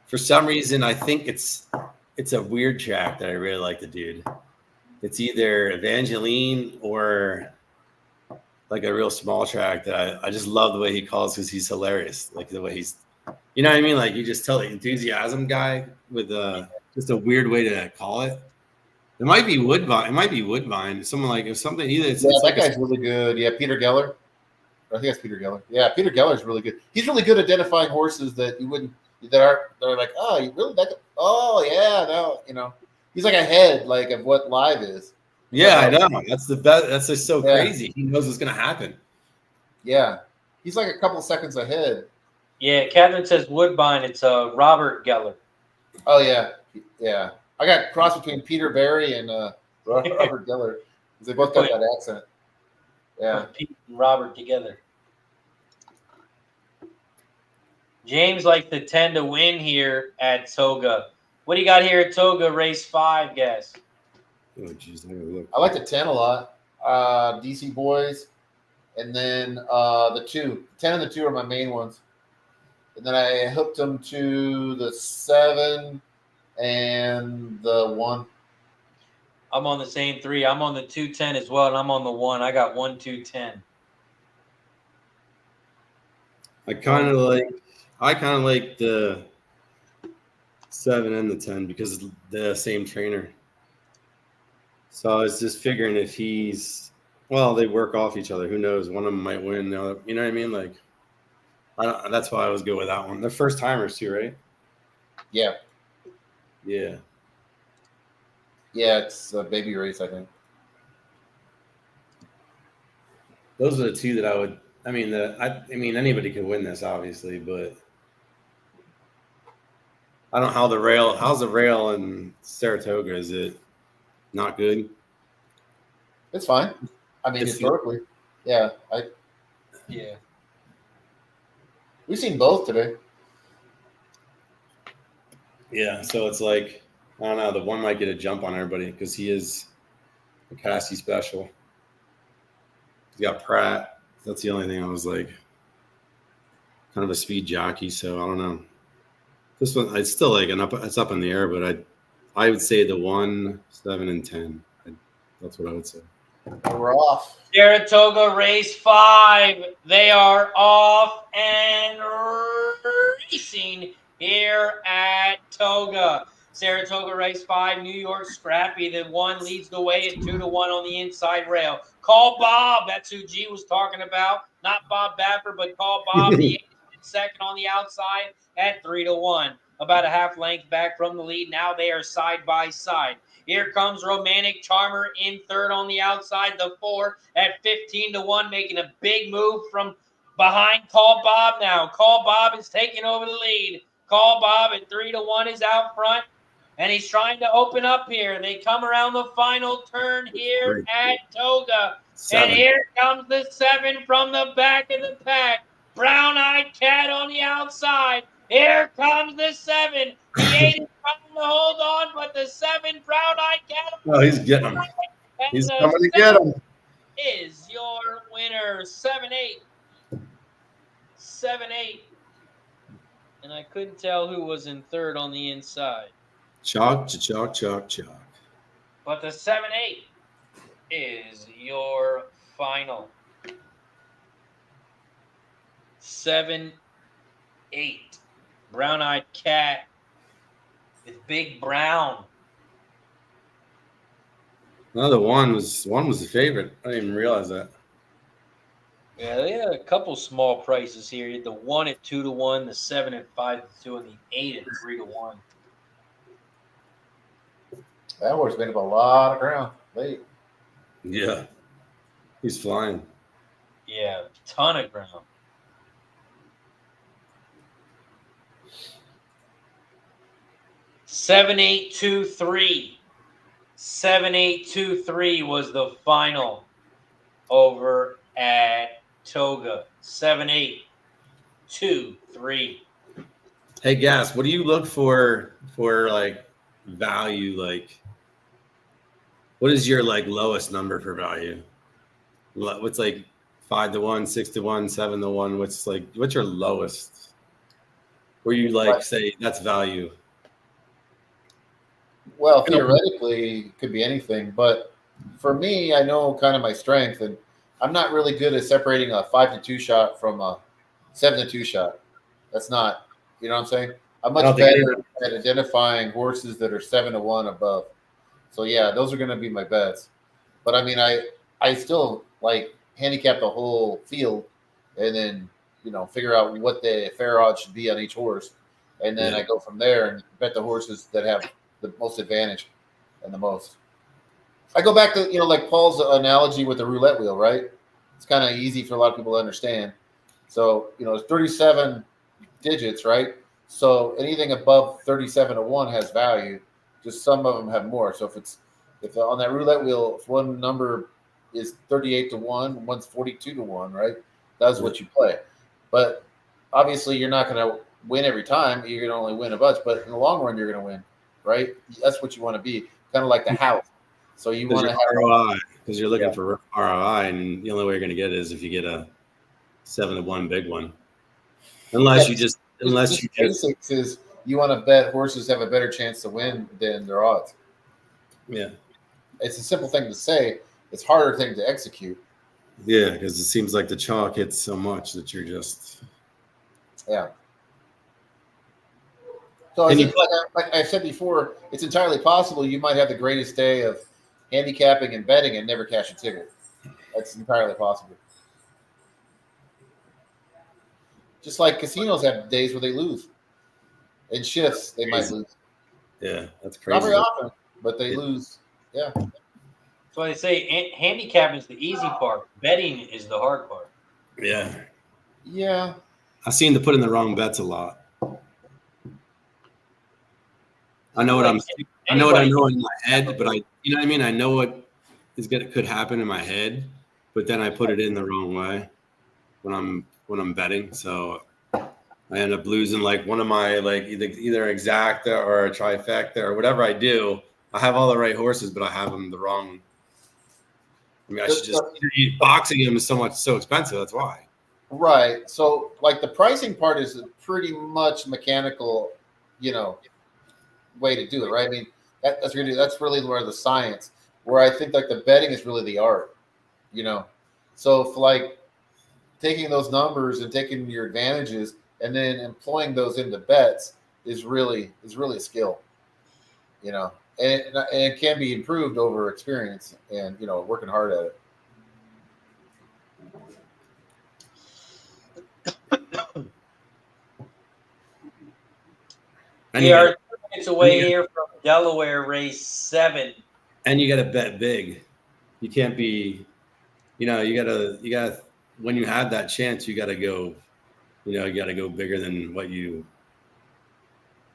For some reason, I think it's a weird track that I really like the dude. It's either Evangeline or like a real small track that I just love the way he calls because he's hilarious. Like the way he's, you know what I mean? Like you just tell the enthusiasm guy with just a weird way to call it. It might be Woodbine. It might be Woodbine. Someone like if something either. It's that like guy's really good. Yeah, Peter Geller. I think that's Peter Geller. Yeah, Peter Geller's really good. He's really good at identifying horses that you wouldn't. They're like, oh, you really like? Oh, yeah, no, you know, he's like ahead, like of what live is. Yeah, I know. That's the best. That's just so crazy. He knows what's gonna happen. Yeah, he's like a couple seconds ahead. Yeah, Catherine says Woodbine. It's Robert Geller. Oh yeah. I got cross between Peter Barry and Robert Geller. They both got that accent. Yeah, Pete and Robert together. James likes the 10 to win here at Toga. What do you got here at Toga, race 5, guess? Oh, geez, I like the 10 a lot. DC Boys. And then the 2. 10 and the 2 are my main ones. And then I hooked them to the 7 and the 1. I'm on the same 3. I'm on the 210 as well, and I'm on the 1. I got 1, 2, 10. I kind of like the 7 and the 10 because it's the same trainer. So I was just figuring if they work off each other. Who knows? One of them might win. The other, you know what I mean? Like, that's why I was good with that one. They're first timers too, right? Yeah. Yeah. Yeah, it's a baby race, I think. Those are the 2 that I would. I mean, anybody could win this, obviously, but I don't know how how's the rail in Saratoga? Is it not good? It's fine. I mean, historically. Yeah. We've seen both today. Yeah, so it's like, I don't know, the 1 might get a jump on everybody because he is a Cassie special. He's got Pratt. That's the only thing I was like, kind of a speed jockey, so I don't know. This one, it's still like it's up in the air, but I would say the 1, 7, and 10. That's what I would say. We're off. Saratoga race 5. They are off and racing here at Toga. Saratoga race 5, New York Scrappy. The 1 leads the way at 2 to 1 on the inside rail. Call Bob. That's who G was talking about. Not Bob Baffer, but Call Bob. The 2nd on the outside at 3 to 1. About a half length back from the lead. Now they are side by side. Here comes Romantic Charmer in 3rd on the outside. The 4 at 15 to 1, making a big move from behind Call Bob now. Call Bob is taking over the lead. Call Bob at 3 to 1 is out front. And he's trying to open up here. They come around the final turn here at Toga. 7. And here comes the 7 from the back of the pack. Brown-eyed Cat on the outside. Here comes the 7. The 8 is trying to hold on, but the 7 Brown-eyed Cat. Oh, he's getting him. He's coming to get him. Is your winner 7-8. 7-8. And I couldn't tell who was in 3rd on the inside. Chalk. But the 7-8 is your final. 7, 8. Brown-eyed cat with Big Brown. No, the one was the favorite. I didn't even realize that. Yeah, they had a couple small prices here. You had the 1 at 2 to 1, the 7 at 5 to 2, and the 8 at 3 to 1. That horse made up a lot of ground late. Yeah, he's flying. Yeah, ton of ground. Seven, 8, 2, 3. 7, 8, 2, 3 was the final over at Toga. 7, 8, 2, 3. Hey, Gas, what do you look for like value? Like, what is your like lowest number for value? What's like 5 to 1, 6 to 1, 7 to 1? What's your lowest? Where you like say that's value? Well, theoretically, it could be anything. But for me, I know kind of my strength, and I'm not really good at separating a 5 to 2 shot from a 7 to 2 shot. That's not, you know what I'm saying? I'm much better at identifying horses that are 7 to 1 above. So yeah, those are going to be my bets. But I mean, I still like handicap the whole field, and then figure out what the fair odds should be on each horse, and then I go from there and bet the horses that have the most advantage and the most. I go back to like Paul's analogy with the roulette wheel, right? It's kind of easy for a lot of people to understand. So it's 37 digits, right? So anything above 37 to 1 has value. Just some of them have more. So if on that roulette wheel, if one number is 38 to 1, one's 42 to 1, right? That's what you play. But obviously you're not going to win every time. You're going to only win a bunch, but in the long run, you're going to win, right? That's what you want to be, kind of like the house. So you want to have ROI, because you're looking for ROI, and the only way you're going to get it is if you get a 7 to 1 big one. Unless you just basics is you want to bet horses have a better chance to win than their odds. Yeah. It's a simple thing to say. It's a harder thing to execute. Yeah, because it seems like the chalk hits so much that you're just. Yeah. So like I said before, it's entirely possible you might have the greatest day of handicapping and betting and never cash a ticket. That's entirely possible. Just like casinos have days where they lose. In shifts, they might lose. Yeah, that's crazy. Not very often, but they lose. Yeah. So I say handicapping is the easy part. Betting is the hard part. Yeah. Yeah. I seem to put in the wrong bets a lot. I know what I know in my head, but you know what I mean? I know what could happen in my head, but then I put it in the wrong way when I'm betting. So I end up losing like one of my like either exacta or a trifecta or whatever I do. I have all the right horses, but I have them the wrong. I mean, I should just boxing them is so expensive. That's why. Right. So like the pricing part is pretty much mechanical, way to do it, right? I mean, that's really where the science, where I think like the betting is really the art, So if like taking those numbers and taking your advantages and then employing those into bets is really a skill, and it can be improved over experience and working hard at it. We are 2 minutes away here from Delaware race 7. And you got to bet big. You can't be, you got to, when you have that chance, you got to go, you got to go bigger than what you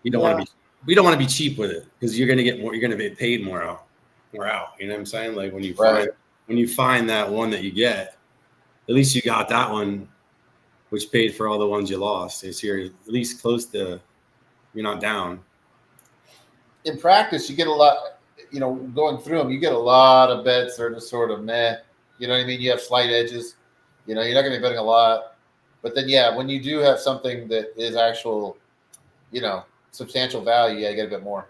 don't want to be. We don't want to be cheap with it because you're going to get more, you're going to be paid more out. You know what I'm saying? Like when you find that one that you get, at least you got that one, which paid for all the ones you lost. So you're at least close to, you're not down. In practice, you get a lot, going through them, you get a lot of bets that are just sort of meh. You know what I mean? You have slight edges. You're not going to be betting a lot. But then, when you do have something that is actual, substantial value, you get a bit more.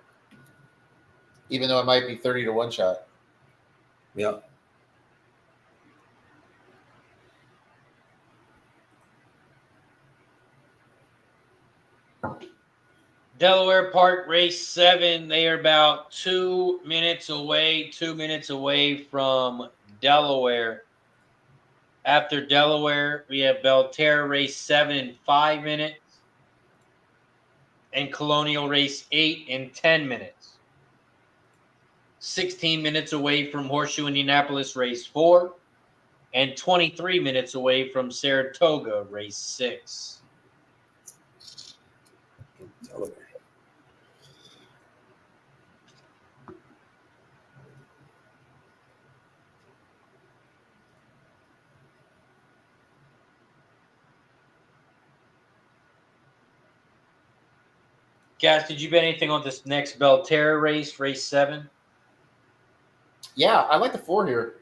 Even though it might be 30 to 1 shot. Yeah. Delaware Park, race 7. They are about 2 minutes away from Delaware. After Delaware, we have Belterra race 7 in 5 minutes and Colonial race 8 in 10 minutes. 16 minutes away from Horseshoe Indianapolis race 4 and 23 minutes away from Saratoga race 6. Delaware. Gas, did you bet anything on this next Belterra race, race 7? Yeah, I like the 4 here.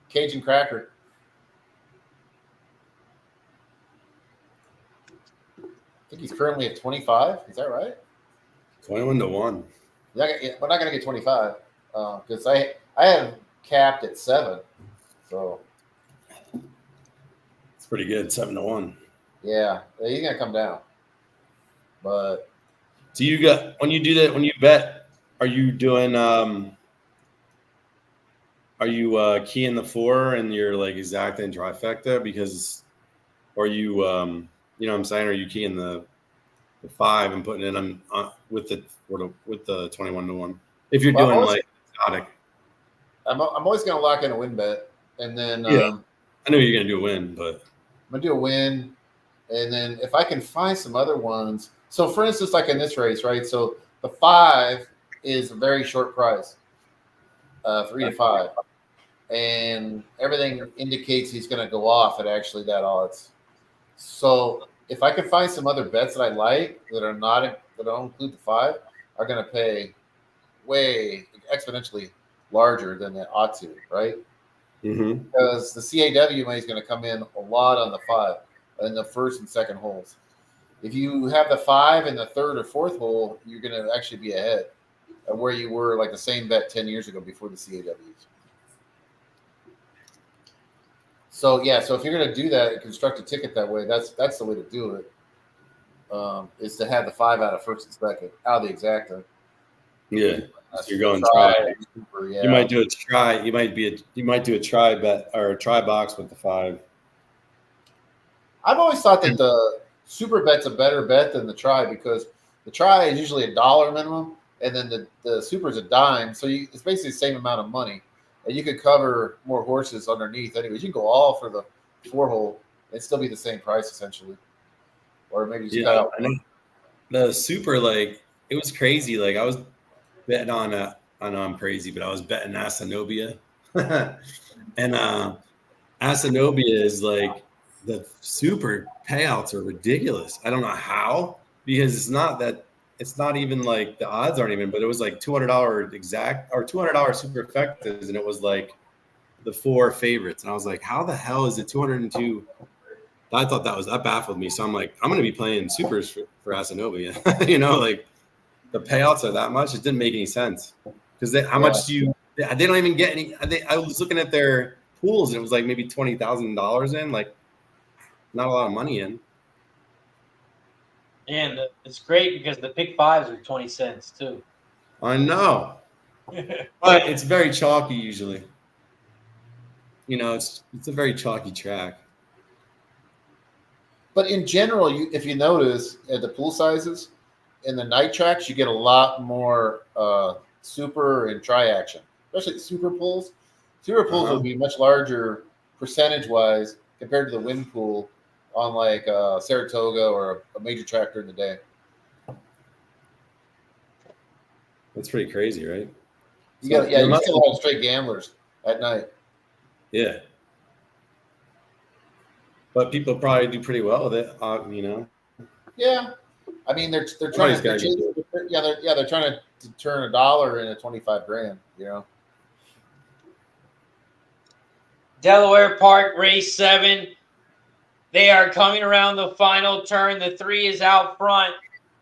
Cajun Cracker. I think he's currently at 25. Is that right? 21-1. We're not going to get 25 because I have capped at 7. So It's pretty good. 7-1. yeah, he's going to come down. But So you got when you do that, when you bet, are you doing keying the 4 and you're like exacta and trifecta because, or you you know what I'm saying, are you keying the 5 and putting it on with the 21-1 if you're doing like exotic? I'm always going to lock in a win bet, and then Yeah. I know you're gonna do a win, but I'm going to do a win, and then if I can find some other ones. So for instance, like in this race, right? So the 5 is a very short price, 3 to 5. And everything indicates he's going to go off at actually that odds. So if I can find some other bets that I like that are not that don't include the 5, are going to pay way exponentially larger than they ought to, right? mm-hmm. Because the CAW money is going to come in a lot on the 5 in the first and second holes. If you have the 5 in the third or fourth hole, you're going to actually be ahead of where you were like the same bet 10 years ago before the CAWs. So yeah, so if you're going to do that and construct a ticket that way, that's the way to do it. Is to have the 5 out of first and second, out of the exacta. Yeah, So you're going try. Super, yeah. You might do a try. You might do a try bet or a try box with the 5. I've always thought that the super bet's a better bet than the try because the try is usually $1 minimum, and then the super is a dime, so it's basically the same amount of money, and you could cover more horses underneath. Anyways, you can go all for the 4 hole and still be the same price essentially, or maybe just cut out. I know. The super, like, it was crazy. Like I was betting on I know I'm crazy, but I was betting Asanobia, and Asanobia is like the super payouts are ridiculous. I don't know how, because it's not even like the odds aren't even, but it was like $200 exact or $200 superfectas, and it was like the 4 favorites, and I was like, how the hell is it 202? I thought that baffled me. So I'm like, I'm going to be playing supers for Asanobia. You know, like the payouts are that much. It didn't make any sense because how much do they don't even get any. I was looking at their pools and it was like maybe $20,000 in, like not a lot of money in. And it's great because the pick 5s are 20 cents too. I know, but it's very chalky usually. You know, it's a very chalky track. But in general, if you notice at the pool sizes in the night tracks, you get a lot more super and try action, especially super pools. Super pools will be much larger percentage-wise compared to the wind pool on like Saratoga or a major track during the day. That's pretty crazy, right? You still have straight gamblers at night. Yeah. But people probably do pretty well with it, you know. Yeah, I mean they're trying to they're trying to turn $1 into 25 grand. You know. Delaware Park, race 7. They are coming around the final turn. The 3 is out front.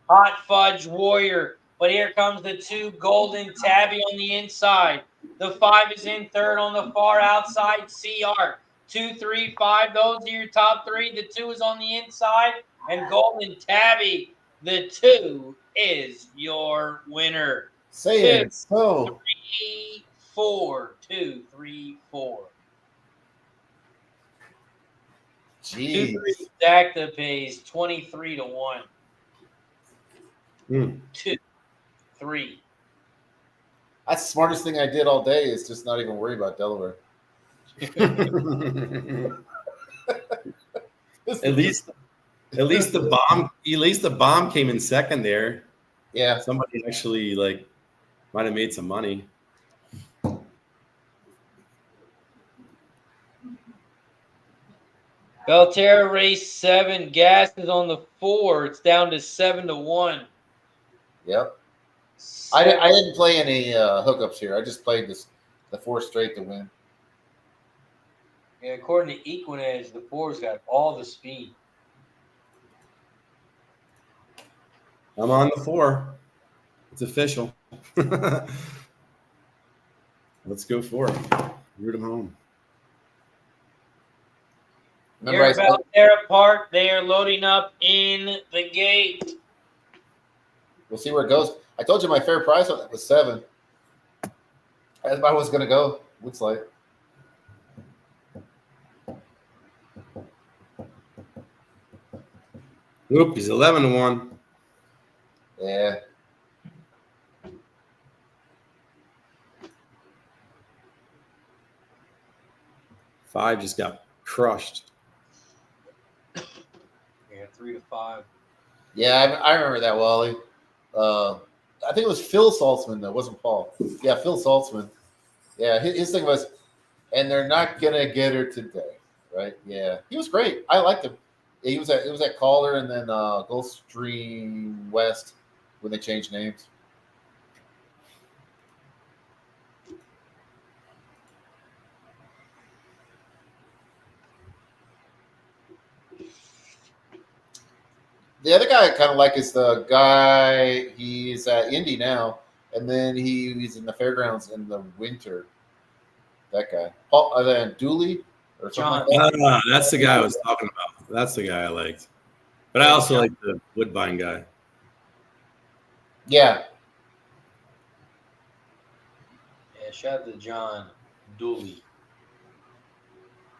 Hot Fudge Warrior. But here comes the 2, Golden Tabby on the inside. The 5 is in third on the far outside, CR. 2, 3, 5. Those are your top 3. The 2 is on the inside. And Golden Tabby, the 2, is your winner. Say it. So 3, 4. 2, 3, 4. jeez. 2, 3 Dacta pays 23 to 1. 2, 3. That's the smartest thing I did all day is just not even worry about Delaware. At least the bomb came in second there. Yeah. Somebody actually might have made some money. Belterra race 7. Gas is on the 4. It's down to 7 to 1. Yep. I didn't play any hookups here. I just played the 4 straight to win. Yeah, according to Equinedge, the 4's got all the speed. I'm on the 4. It's official. Let's go for it. Root them home. Here at Belterra Park, they are loading up in the gate. We'll see where it goes. I told you my fair price on that was 7. That's about what's going to go. Looks like. Oop, he's 11 to 1. Yeah. Five just got crushed. Yeah, 3 to 5. Yeah, I remember that, Wally. I think it was Phil Saltzman, though. It wasn't Paul. Yeah, Phil Saltzman. Yeah, his thing was, and they're not going to get her today, right? Yeah. He was great. I liked him. He was at Calder and then Gulfstream West when they changed names. The other guy I kind of like is the guy, he's at Indy now, and then he's in the fairgrounds in the winter. That guy. Paul, then Dooley or something like that. That's the guy I was talking about. That's the guy I liked. But I also like the Woodbine guy. Yeah. Yeah, shout out to John Dooley.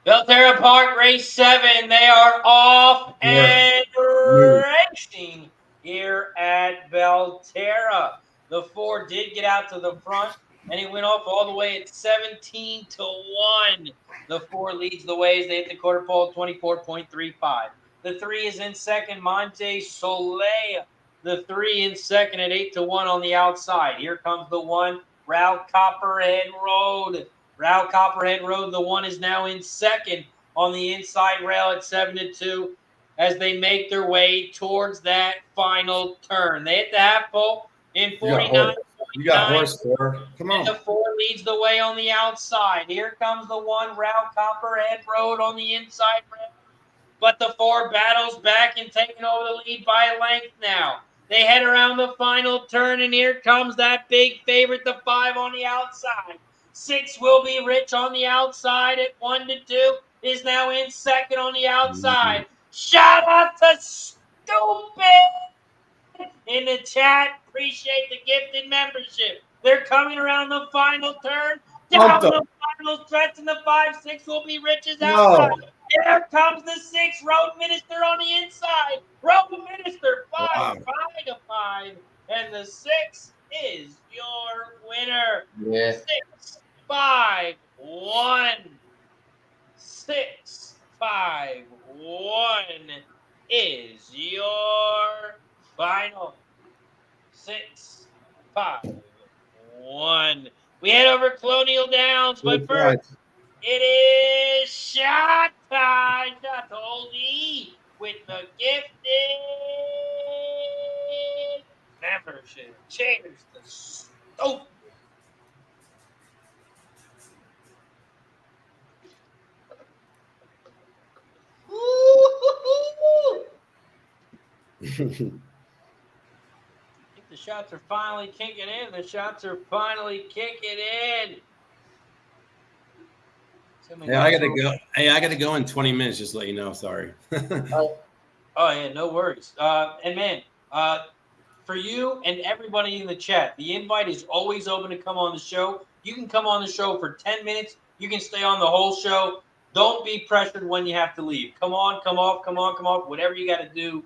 Belterra Park, race 7. They are off and racing here at Belterra. The 4 did get out to the front, and he went off all the way at 17 to 1. The 4 leads the way as they hit the quarter pole, 24.35. The 3 is in second, Monte Soleil. The 3 in second at 8 to 1 on the outside. Here comes the 1, Route Copperhead Road. Route Copperhead Road, the 1 is now in second on the inside rail at 7 to 2 as they make their way towards that final turn. They hit the half pole in 49. You got horse 4. Come on. And the 4 leads the way on the outside. Here comes the 1, Route Copperhead Road on the inside rail. But the 4 battles back and taking over the lead by a length now. They head around the final turn, and here comes that big favorite, the 5 on the outside. 6 will be Rich on the outside at 1 to 2. Is now in second on the outside. Shout out to Stupid in the chat. Appreciate the gifted membership. They're coming around the final turn. Down the final stretch, and the 5-6 will be Rich's outside. Here comes the 6, Road Minister on the inside. Road Minister, 5 to 5. And the 6 is your winner. Yeah. 6, 5, 1. 6, 5, 1 is your final. 6, 5, 1. We head over Colonial Downs, but first, it is shot time. Shot to Old E with the gifted membership. Cheers to Stupid. The shots are finally kicking in. The shots are finally kicking in. Yeah, I gotta go. Hey, I gotta go in 20 minutes. Just to let you know. Sorry. Oh yeah, no worries. And man, for you and everybody in the chat, the invite is always open to come on the show. You can come on the show for 10 minutes. You can stay on the whole show. Don't be pressured when you have to leave. Come on, come off, come on, come off. Whatever you got to do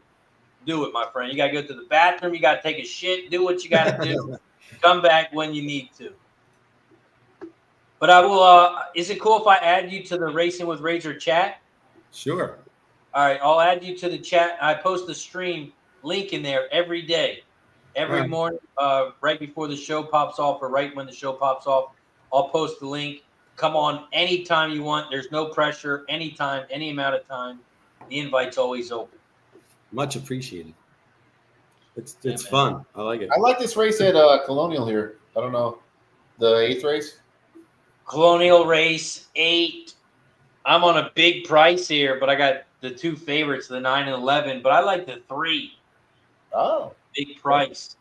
it, my friend. You got to go to the bathroom. You got to take a shit. Do what you got to do. Come back when you need to. But I will. Is it cool if I add you to the Racing with Razor chat? Sure. All right, I'll add you to the chat. I post the stream link in there every day, every morning, right before the show pops off or right when the show pops off. I'll post the link. Come on anytime you want. There's no pressure. Anytime, any amount of time. The invite's always open. Much appreciated. It's fun. I like it. I like this race at Colonial here. I don't know. The 8th race? Colonial race 8. I'm on a big price here, but I got the 2 favorites, the 9 and 11, but I like the 3. Oh. Big price.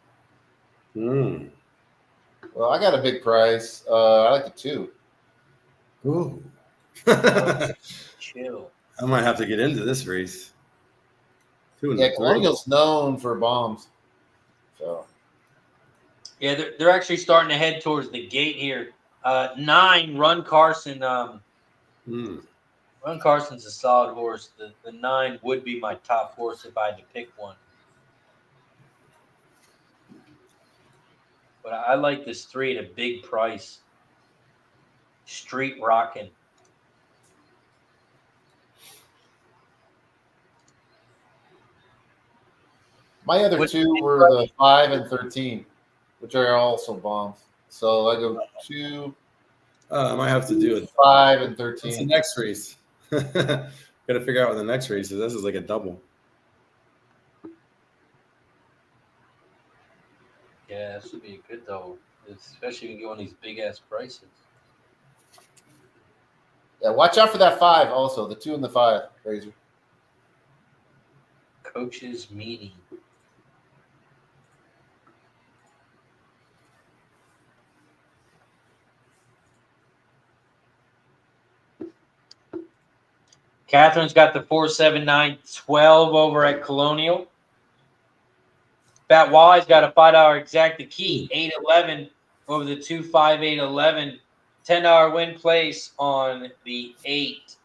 Well, I got a big price. I like the 2. Ooh. Chill. I might have to get into this race. Yeah, Colonial's known for bombs. So. Yeah, they're actually starting to head towards the gate here. 9, Run Carson. Run Carson's a solid horse. The 9 would be my top horse if I had to pick one. But I like this 3 at a big price. Street rocking. My other 2 were the 5 and 13, which are also bombs. So I go 2. I might have to do it. 5 and 13. What's the next race? Got to figure out what the next race is. This is like a double. Yeah, this would be a good double, especially if you go on these big ass prices. Yeah, watch out for that 5 also. The 2 and the 5, Razor. Coaches meeting. Catherine's got the 47912 over at Colonial. Bat Wally's got a $5 exacta key, 811 over the 25811. $10 win place on the 8.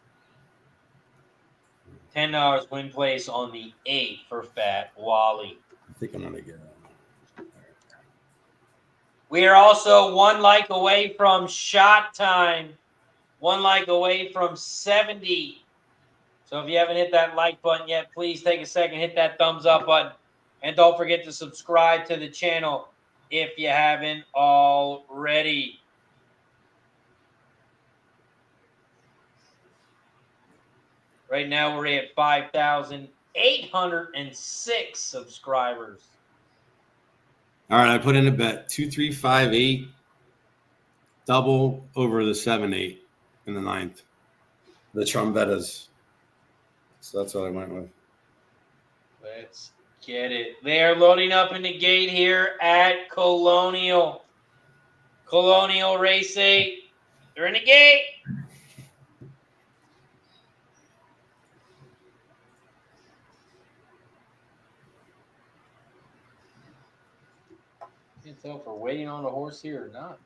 $10 win place on the 8 for Fat Wally. I think I'm gonna get it. We are also 1 like away from shot time. 1 like away from 70. So if you haven't hit that like button yet, please take a second, hit that thumbs up button. And don't forget to subscribe to the channel if you haven't already. Right now we're at 5,806 subscribers. All right, I put in a bet 2-3-5-8 double over the 7-8 in the 9th. The Trumbettas. So that's what I went with. Let's get it. They're loading up in the gate here at Colonial. Colonial race 8. They're in the gate. Can't tell if we're waiting on the horse here or not.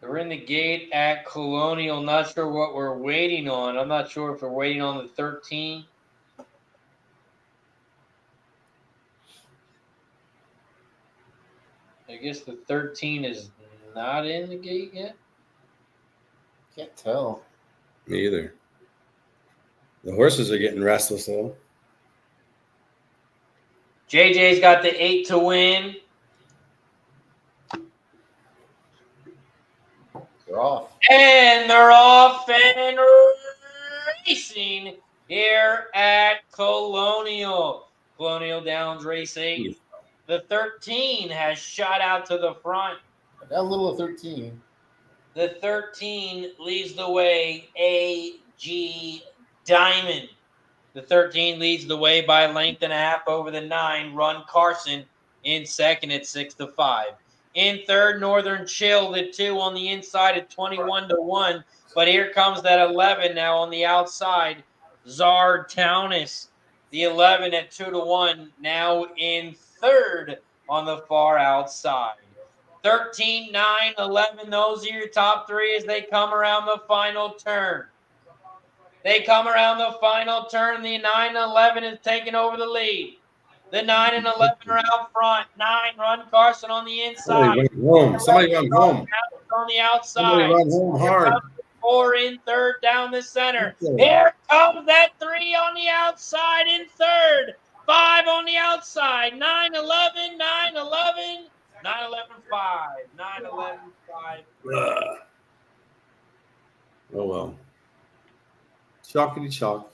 We're in the gate at Colonial. Not sure what we're waiting on. I'm not sure if we're waiting on the 13. I guess the 13 is not in the gate yet. Can't tell. Me either. The horses are getting restless, though. JJ's got the 8 to win. They're off. And they're off and racing here at Colonial. Colonial Downs race 8. The 13 has shot out to the front. I got a little of 13. The 13 leads the way, A.G. Diamond. The 13 leads the way by a length and a half over the 9. Run Carson in second at 6-5. In third, Northern Chill, the 2 on the inside at 21-1. But here comes that 11 now on the outside Zartownis. The 11 at 2-1, now in third on the far outside. 13, 9, 11, those are your top three as they come around the final turn. They come around the final turn. The 9 and 11 is taking over the lead. The 9 and 11 are out front. 9, Run Carson on the inside. Somebody run home. Somebody run home. On the outside. Somebody run home hard. 4 in third down the center. Here comes that 3 on the outside in third. 5 on the outside. 9, 11, 9, 11. 9, 11, 5. 9, 11, 5. Oh, well. Chalkity chalk.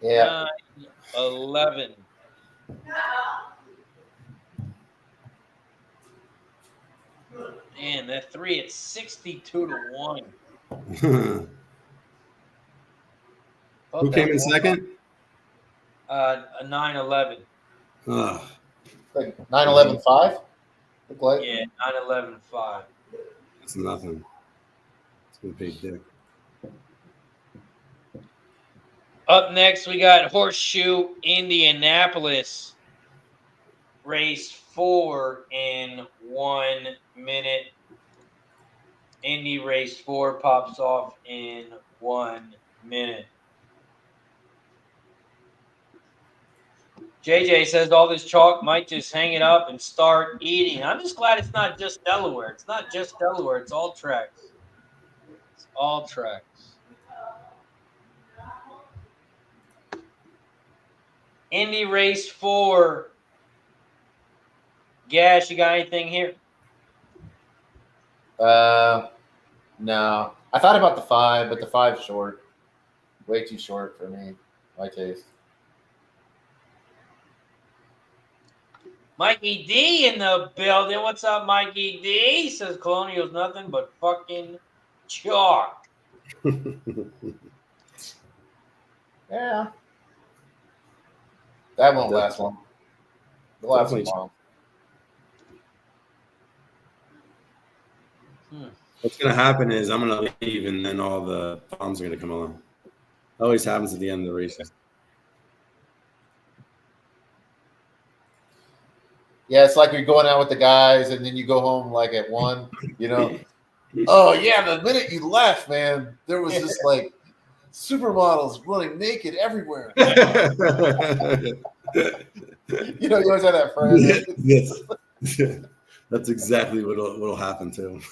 Yeah. 9, 11. Man, that 3 at 62-1. Who came in second? A 9-11. Ugh. Like 9-11-5? Look like. Yeah, 9-11-5. That's nothing. It's gonna pay dick. Up next, we got Horseshoe Indianapolis. Race 4 in 1 minute. Indy race 4 pops off in 1 minute. JJ says all this chalk might just hang it up and start eating. I'm just glad it's not just Delaware. It's not just Delaware. It's all tracks. It's all tracks. Indy race 4. Gash, you got anything here? No. I thought about the 5, but the 5's short. Way too short for me. My taste. Mikey D in the building. What's up, Mikey D? He says Colonial's nothing but fucking chalk. Yeah. That won't last long. It'll last long. What's gonna happen is I'm gonna leave, and then all the bombs are gonna come along. Always happens at the end of the races. Yeah, it's like you're going out with the guys, and then you go home like at 1. Oh yeah, the minute you left, man, there was just like supermodels running naked everywhere. You always have that friend. Yes. That's exactly what'll happen too.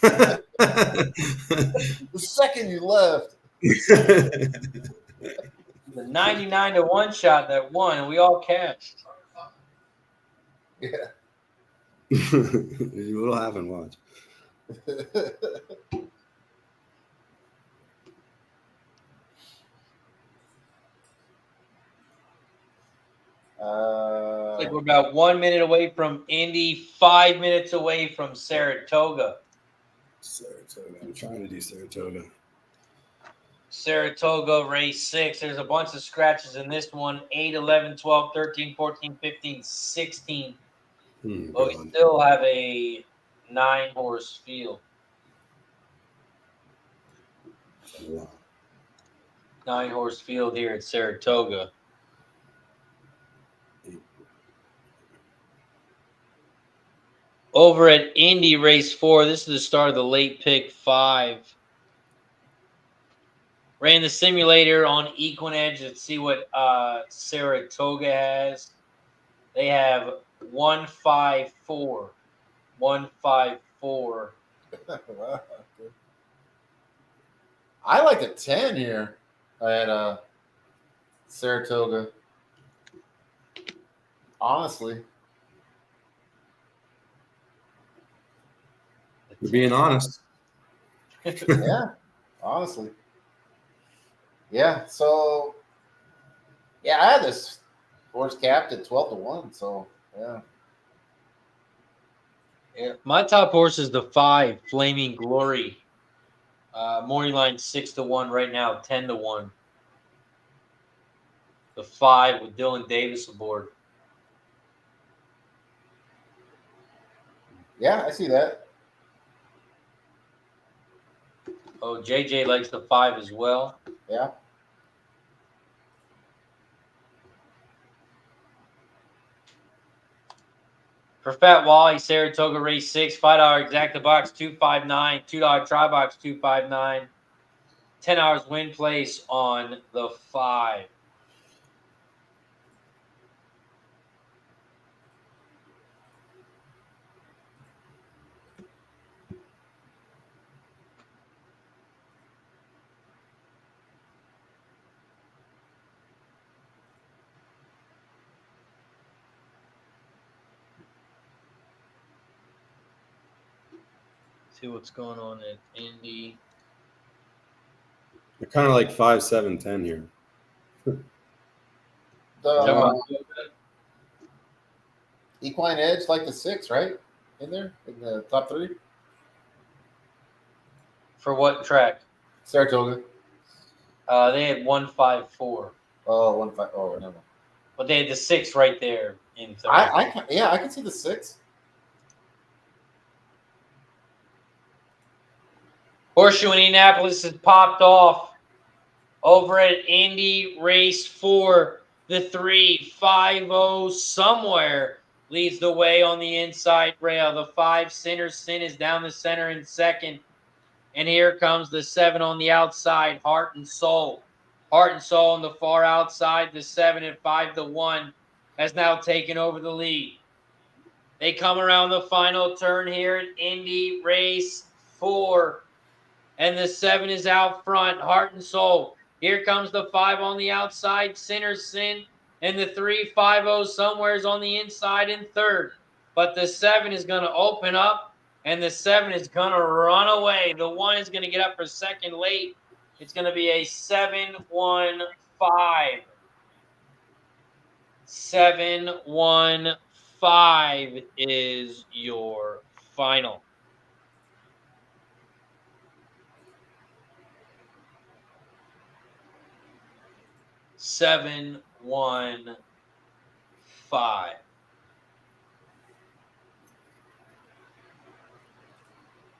The second you left. The 99-1 shot that won, and we all cashed. Yeah. What'll happen? Watch. Like we're about 1 minute away from Indy, 5 minutes away from Saratoga. I'm trying to do Saratoga. Saratoga race 6. There's a bunch of scratches in this one. 8, 11, 12, 13, 14, 15, 16. But we still have a 9-horse field. 9-horse field here at Saratoga. Over at Indy race 4, this is the start of the late pick 5. Ran the simulator on Equinedge. Let's see what Saratoga has. They have 154. 154. I like the 10 here at Saratoga. Honestly. You're being honest. Yeah, honestly. Yeah, so yeah, I had this horse capped at 12-1, so yeah. Yeah, my top horse is the 5, Flaming Glory. Morning line 6-1 right now, 10-1. The 5 with Dylan Davis aboard. Yeah, I see that. Oh, JJ likes the 5 as well. Yeah. For Fat Wally, Saratoga race 6, $5 exacta box 259, $2 try box 259, $10 win place on the 5. See what's going on at Indy. They're kind of like 5, 7, 10 here. Equine Edge like the 6, right? In there in the top 3 For what track? Saratoga. They had 154, Oh, 1-5. Oh, never mind. but they had the 6 right there in third. I can see the 6. Horseshoe Indianapolis has popped off over at Indy race 4. The 3-5-0 somewhere leads the way on the inside rail. The 5 Sinner Sin is down the center in second. And here comes the 7 on the outside, Heart and Soul. Heart and Soul on the far outside. The 7 at 5-1 has now taken over the lead. They come around the final turn here at Indy race 4. And the 7 is out front, Heart and Soul. Here comes the 5 on the outside, Sinner Sin. And the 3-5-0 somewhere's on the inside in third. But the 7 is going to open up, and the 7 is going to run away. The 1 is going to get up for second late. It's going to be a 7-1-5. 7-1-5 is your final. Seven, 1, 5.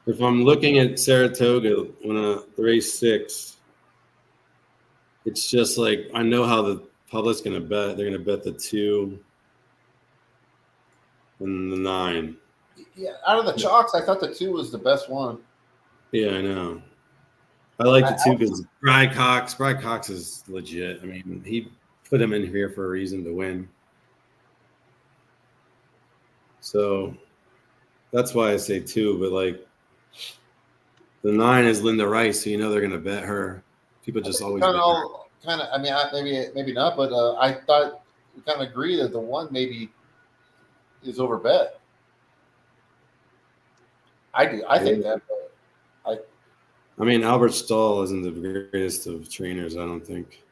If I'm looking at Saratoga when the race 6, it's just like I know how the public's going to bet. They're going to bet the 2 and the 9. Yeah, out of the chalks, I thought the 2 was the best one. Yeah, I know. I like the 2 because Brad Cox is legit. I mean, he put him in here for a reason to win. So that's why I say 2. But like the 9 is Linda Rice, so you know they're going to bet her. People just always bet her. I mean, maybe not, but I thought we kind of agree that the 1 maybe is over bet. I do. I think that. But I mean, Albert Stahl isn't the greatest of trainers, I don't think.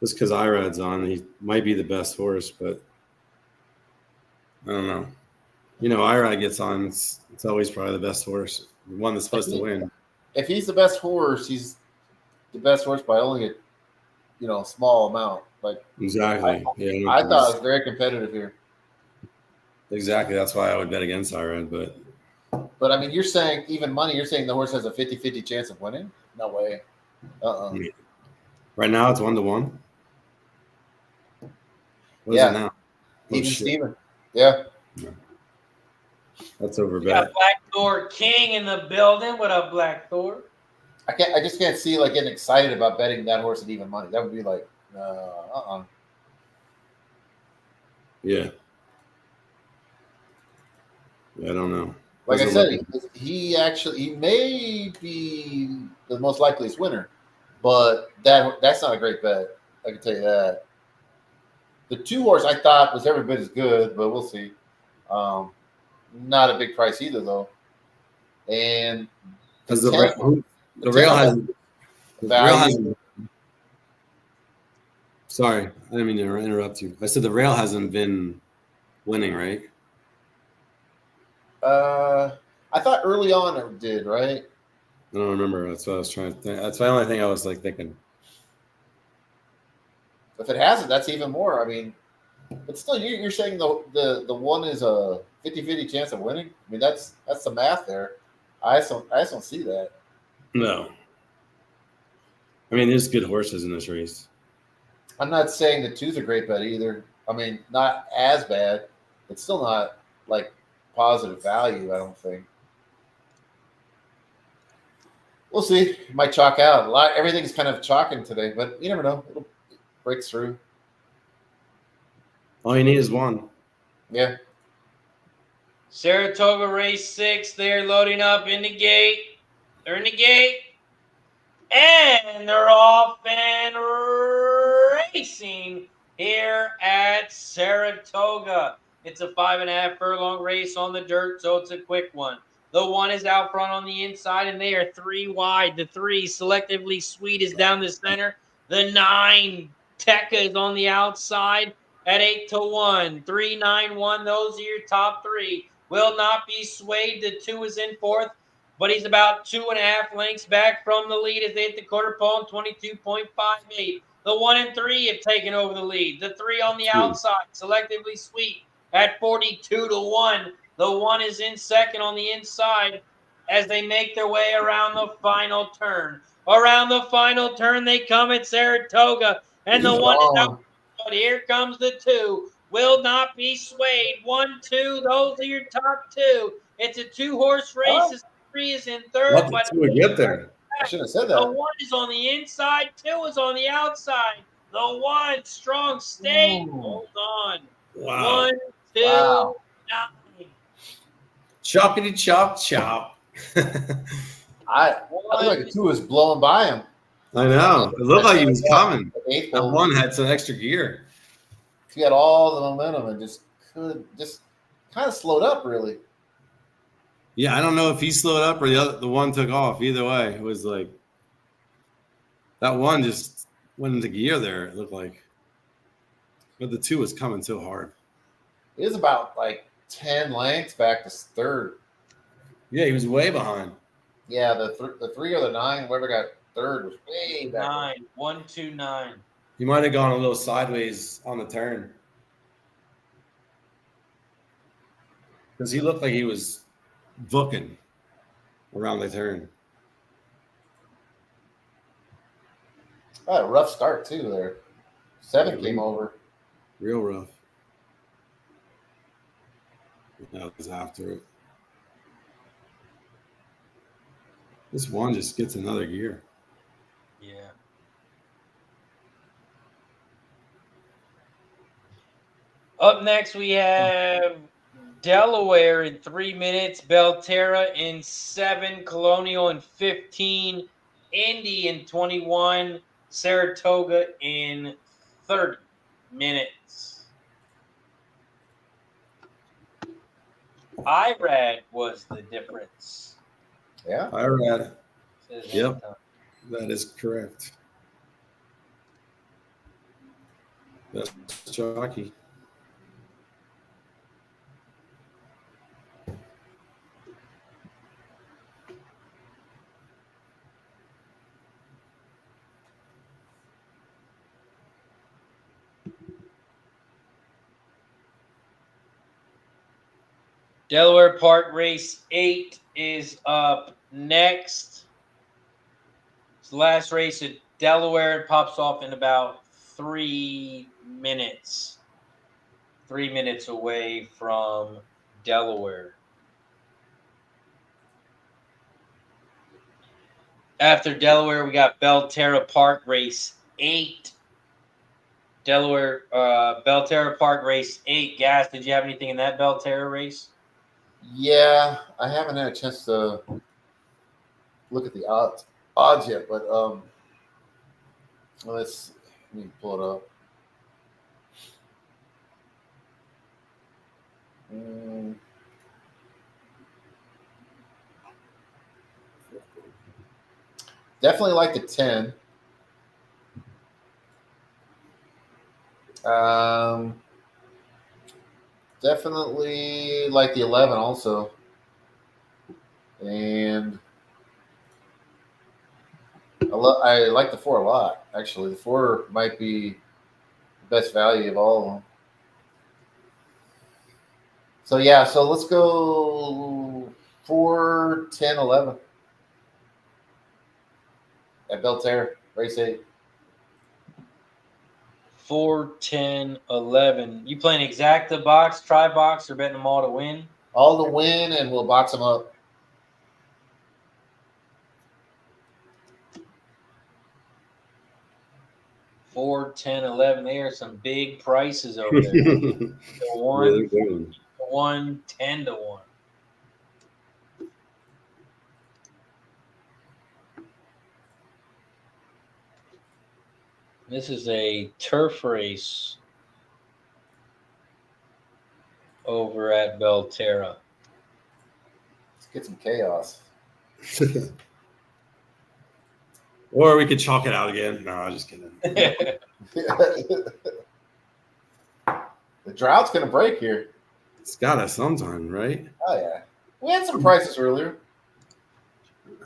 Just because Irad's on, he might be the best horse, but I don't know. You know, Irad gets on, it's always probably the best horse, the one that's supposed to win. If he's the best horse, he's the best horse by only a small amount. Like Exactly. I thought it was very competitive here. Exactly. That's why I would bet against Irad, but I mean, you're saying even money. You're saying the horse has a 50-50 chance of winning? No way. Right now it's 1-1. What is it now? Even Steven. Yeah. That's over We got bet. Black Thor King in the building. What up, Black Thor? I just can't see like getting excited about betting that horse at even money. That would be like, Yeah. I don't know. Like I said, he may be the most likeliest winner, but that's not a great bet. I can tell you that. The 2 horse I thought was every bit as good, but we'll see. Not a big price either, though. And Because the rail hasn't. Sorry, I didn't mean to interrupt you. I said the rail hasn't been winning, right? I thought early on it did, right? I don't remember. That's what I was trying to think. That's the only thing I was like thinking. If it hasn't, that's even more. I mean, but still, you're saying the 1 is a 50-50 chance of winning? I mean, that's the math there. I just don't see that. No. I mean, there's good horses in this race. I'm not saying the 2's a great bet either. I mean, not as bad, but still not like positive value. I don't think. We'll see. It might chalk out. Everything's kind of chalking today, but you never know. It'll break through. All you need is one. Yeah. Saratoga race 6. They're loading up in the gate. They're in the gate. And they're off and racing here at Saratoga. It's a 5.5 furlong race on the dirt, so it's a quick one. The 1 is out front on the inside, and they are 3 wide. The 3, Selectively Sweet, is down the center. The 9, Tekka, is on the outside at 8-1. 3, 9, 1. Those are your top 3. Will Not Be Swayed. The 2 is in 4th, but he's about 2.5 lengths back from the lead as they hit the quarter pole, 22.58. The 1 and 3 have taken over the lead. The 3 on the outside, Selectively Sweet, at 42-1. The 1 is in second on the inside as they make their way around the final turn. Around the final turn, they come at Saratoga, and the 1 is out. But here comes the 2. Will Not Be Swayed. 1, 2. Those are your top 2. It's a 2-horse race. Oh. The 3 is in 3rd. What But the 2 would get there? I should have said the that. 1 is on the inside. 2 is on the outside. The 1, strong stay. Hold on. Wow. 1, 2, Wow. 9. Choppity chop chop. I feel like a 2 was blowing by him. I know. It looked like he was coming. The 8th That hole. 1 had some extra gear. He had all the momentum and just kind of slowed up, really. Yeah, I don't know if he slowed up or the 1 took off. Either way, it was like that 1 just went into gear there, it looked like. But the 2 was coming so hard. It was about like 10 lengths back to 3rd. Yeah, he was way behind. Yeah, the 3 or the 9, whoever got 3rd was way back. 9. 1, 2, 9. He might have gone a little sideways on the turn. Because he looked like he was booking around the turn. Oh, a rough start, too, there. 7 came over. Real rough. That was after it. This 1 just gets another gear. Yeah. Up next, we have Delaware in 3 minutes, Belterra in 7, Colonial in 15, Indy in 21, Saratoga in 30 minutes. IRAD was the difference. Yeah. IRAD. Says Yep. that. That is correct. That's jockey. Delaware Park race 8 is up next. It's the last race at Delaware. It pops off in about 3 minutes. 3 minutes away from Delaware. After Delaware, we got Belterra Park race 8. Belterra Park race 8. Gas, did you have anything in that Belterra race? Yeah, I haven't had a chance to look at the odds yet, but let me pull it up. Definitely like the 10. Definitely like the 11 also. And I like the 4 a lot, actually. The 4 might be the best value of all of them. So, yeah, so let's go 4, 10, 11 at Belterra, race 8. 4, 10, 11. You playing exacta box, try box, or betting them all to win? All to win, and we'll box them up. Four, 10, 11. There are some big prices over there. Yeah, 1, they're going. 1, 10 to 1. This is a turf race over at Belterra. Let's get some chaos. Or we could chalk it out again. No, I'm just kidding. The drought's going to break here. It's got to sometime, right? Oh, yeah. We had some prices earlier.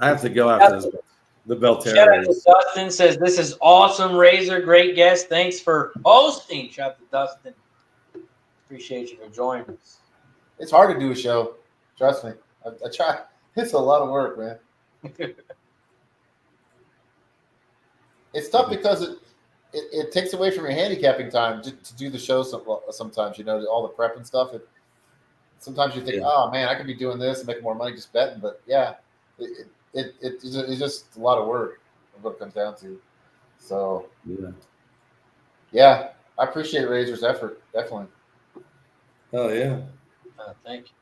I have to go after this. The Belterra. Shout out to Dustin, says, this is awesome, Razor. Great guest. Thanks for hosting. Shout out to Dustin. Appreciate you for joining us. It's hard to do a show. Trust me. I try. It's a lot of work, man. It's tough because it takes away from your handicapping time to do the show sometimes, all the prep and stuff. Sometimes you think, oh, man, I could be doing this and making more money just betting. But, yeah, it's just a lot of work of what it comes down to. So, yeah, I appreciate Razor's effort, definitely. Oh, yeah. Thank you.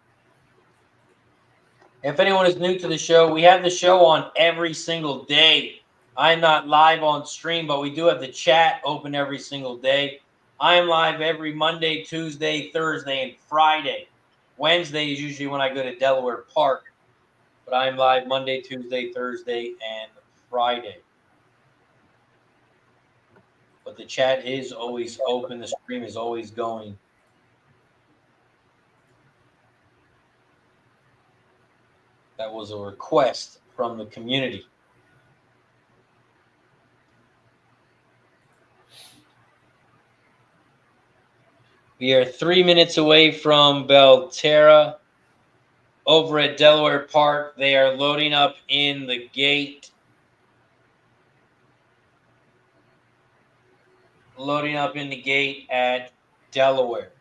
If anyone is new to the show, we have the show on every single day. I'm not live on stream, but we do have the chat open every single day. I am live every Monday, Tuesday, Thursday, and Friday. Wednesday is usually when I go to Delaware Park, but I'm live Monday, Tuesday, Thursday, and Friday. But the chat is always open. The stream is always going. That was a request from the community. We are 3 minutes away from Belterra over at Delaware Park. They are loading up in the gate. Loading up in the gate at Delaware.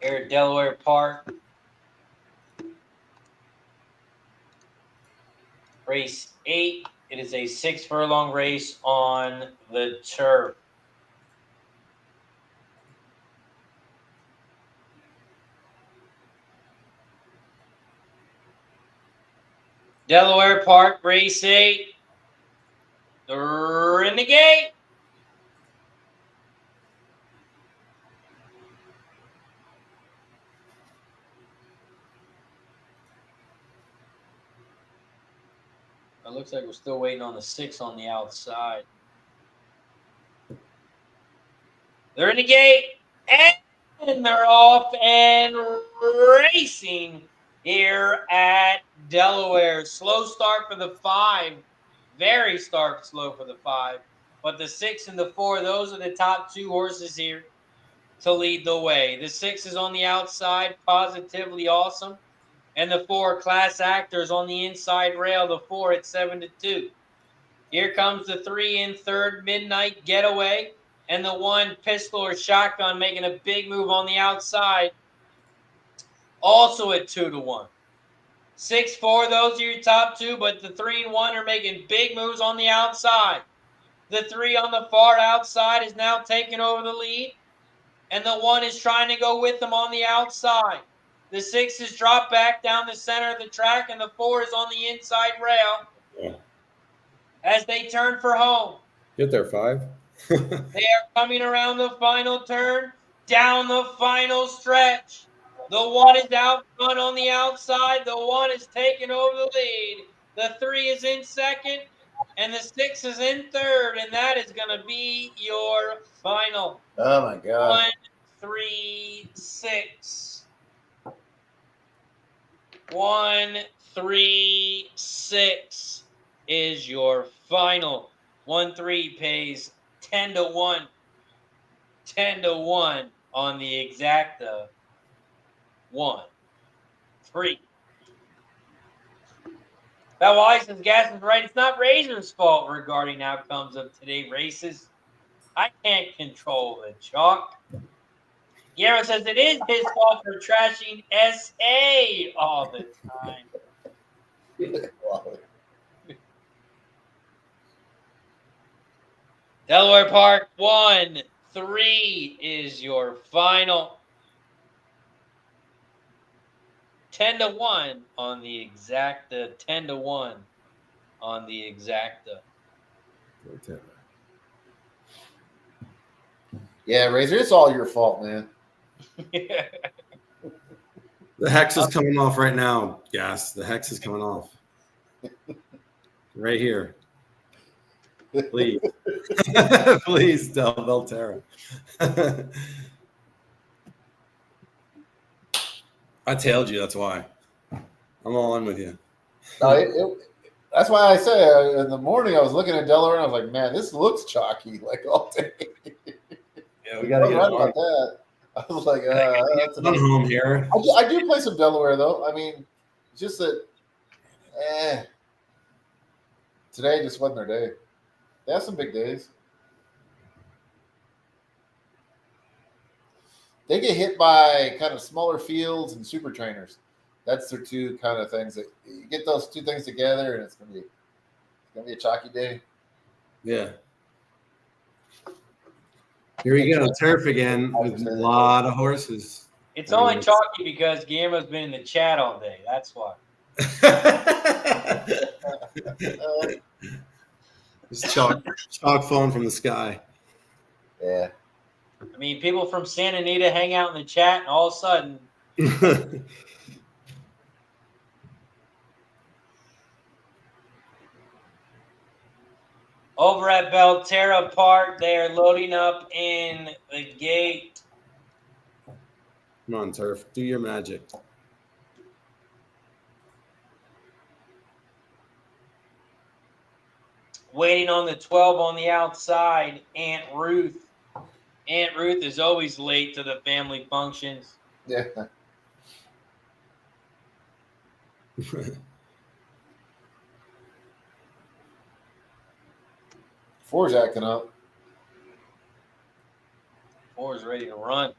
Here at Delaware Park. Race 8. It is a 6 furlong race on the turf. Delaware Park, race 8. They're in the gate. It looks like we're still waiting on the 6 on the outside. They're in the gate, and they're off and racing here at Delaware. Slow start for the 5. Very slow for the 5. But the 6 and the 4, those are the top 2 horses here to lead the way. The 6 is on the outside, Positively Awesome. And the 4, Class Actors on the inside rail. The 4 at 7-2. Here comes the 3 in third, Midnight Getaway. And the 1, Pistol or Shotgun, making a big move on the outside. Also at 2-1. 6, 4, those are your top 2. But the 3 and 1 are making big moves on the outside. The 3 on the far outside is now taking over the lead. And the 1 is trying to go with them on the outside. The 6 is dropped back down the center of the track, and the 4 is on the inside rail as they turn for home. Get there, 5. They are coming around the final turn, down the final stretch. The 1 is out front on the outside. The 1 is taking over the lead. The 3 is in second, and the 6 is in third, and that is going to be your final. Oh, my God. 1, 3, 6. 1, 3, 6 is your final. 1, 3 pays 10-1. 10-1 on the exacta. 1, 3. That Wise says Gas is right. It's not Razor's fault regarding outcomes of today's races. I can't control the chalk. Guerrero says it is his fault for trashing SA all the time. Delaware Park 1, 3 is your final. 10-1 on the exacta. 10-1 on the exacta. Yeah, Razor, it's all your fault, man. The hex is coming off right now, Gas. The hex is coming off. Right here. Please. Please tell Belterra. I tailed you, that's why. I'm all in with you. No, that's why I say in the morning I was looking at Delaware and I was like, man, this looks chalky like all day. Yeah, we got to get right about that. I was like, that's I'm home here. I do play some Delaware though. I mean, just that. Today just wasn't their day. They have some big days. They get hit by kind of smaller fields and super trainers. That's their two kind of things. That you get those two things together, and it's gonna be a chalky day. Yeah. Here we go, turf again with a lot of horses. It's only chalky because Guillermo's been in the chat all day. That's why. It's chalk falling from the sky. Yeah. I mean, people from Santa Anita hang out in the chat, and all of a sudden, over at Belterra Park, they are loading up in the gate. Come on, turf. Do your magic. Waiting on the 12 on the outside, Aunt Ruth. Aunt Ruth is always late to the family functions. Yeah. Four's acting up. 4 is ready to run.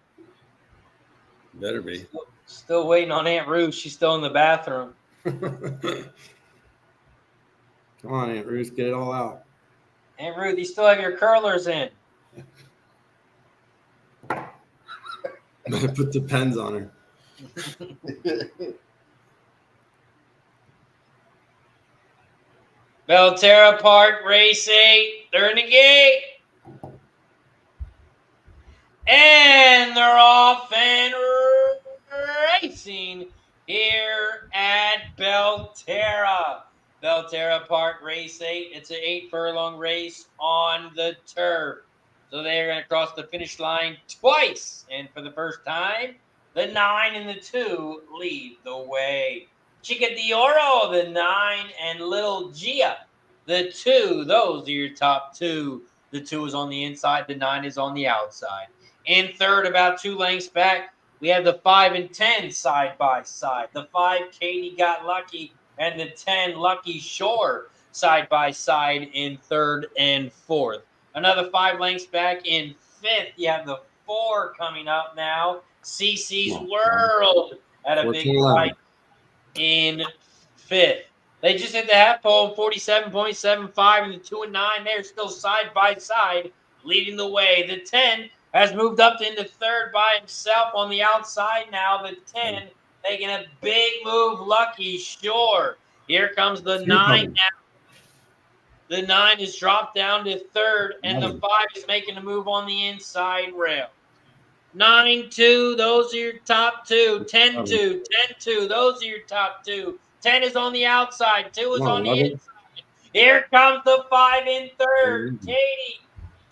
Better be. Still waiting on Aunt Ruth. She's still in the bathroom. Come on, Aunt Ruth, get it all out. Aunt Ruth, you still have your curlers in. Put the pens on her. Belterra Park, race 8. They're in the gate. And they're off and racing here at Belterra. Belterra Park, race 8. It's an 8-furlong race on the turf. So they're going to cross the finish line twice. And for the first time, the 9 and the 2 lead the way. Chica de Oro, the 9, and Little Gia, the 2. Those are your top 2. The 2 is on the inside. The 9 is on the outside. In third, about 2 lengths back, we have the 5 and 10 side by side. The 5, Katie Got Lucky, and the 10, Lucky Shore, side by side in third and fourth. Another 5 lengths back in fifth, you have the 4 coming up now. CC's World at a big fight in fifth. They just hit the half pole, 47.75, and the 2 and 9. They're still side by side, leading the way. The 10 has moved up into third by himself on the outside now. The 10 making a big move, Lucky Shore. Here comes the 9 now. The 9 is dropped down to third, and the 5 is making a move on the inside rail. 9-2, those are your top 2. 10-2, 10-2, those are your top 2. 10 is on the outside, 2 is on the inside. Here comes the 5 in third.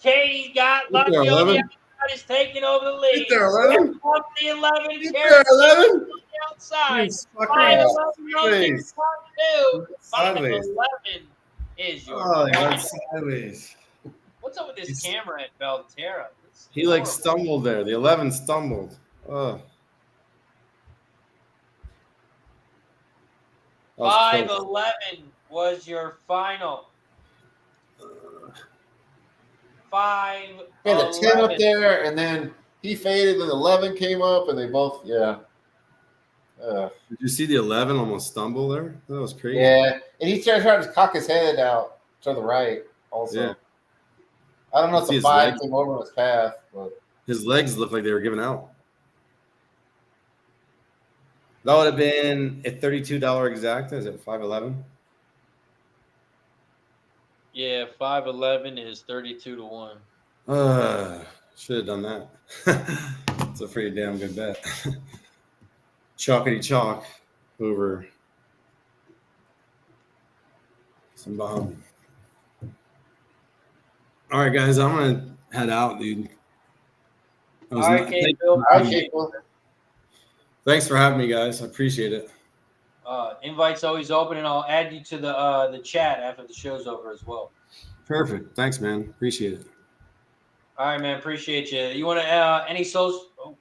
Katie Got Lucky on the outside, is taking over the lead. Here comes the 11. Here on the outside. 5-11, those are your top 2. 5-11 is your that's sideways. What's up with this camera at Belterra? He stumbled there. The 11 stumbled. Oh. That was close. 511 was your final. 511. We had a 10 up there, and then he faded, and 11 came up, and they both, yeah. Did you see the 11 almost stumble there? That was crazy. Yeah, and he tried to cock his head out to the right also. Yeah. I don't know You if see the his 5 legs? came over on his path, but His legs looked like they were giving out. That would have been a $32 exacta. Is it 511? Yeah, 511 is 32 to 1. Should have done that. It's a pretty damn good bet. Chalkity chalk over some bomb. All right, guys, I'm gonna head out, dude. All right, Bill. Thanks for having me, guys. I appreciate it. Invite's always open, and I'll add you to the chat after the show's over as well. Perfect. Thanks, man. Appreciate it. All right, man. Appreciate you. You want to any social? Oh.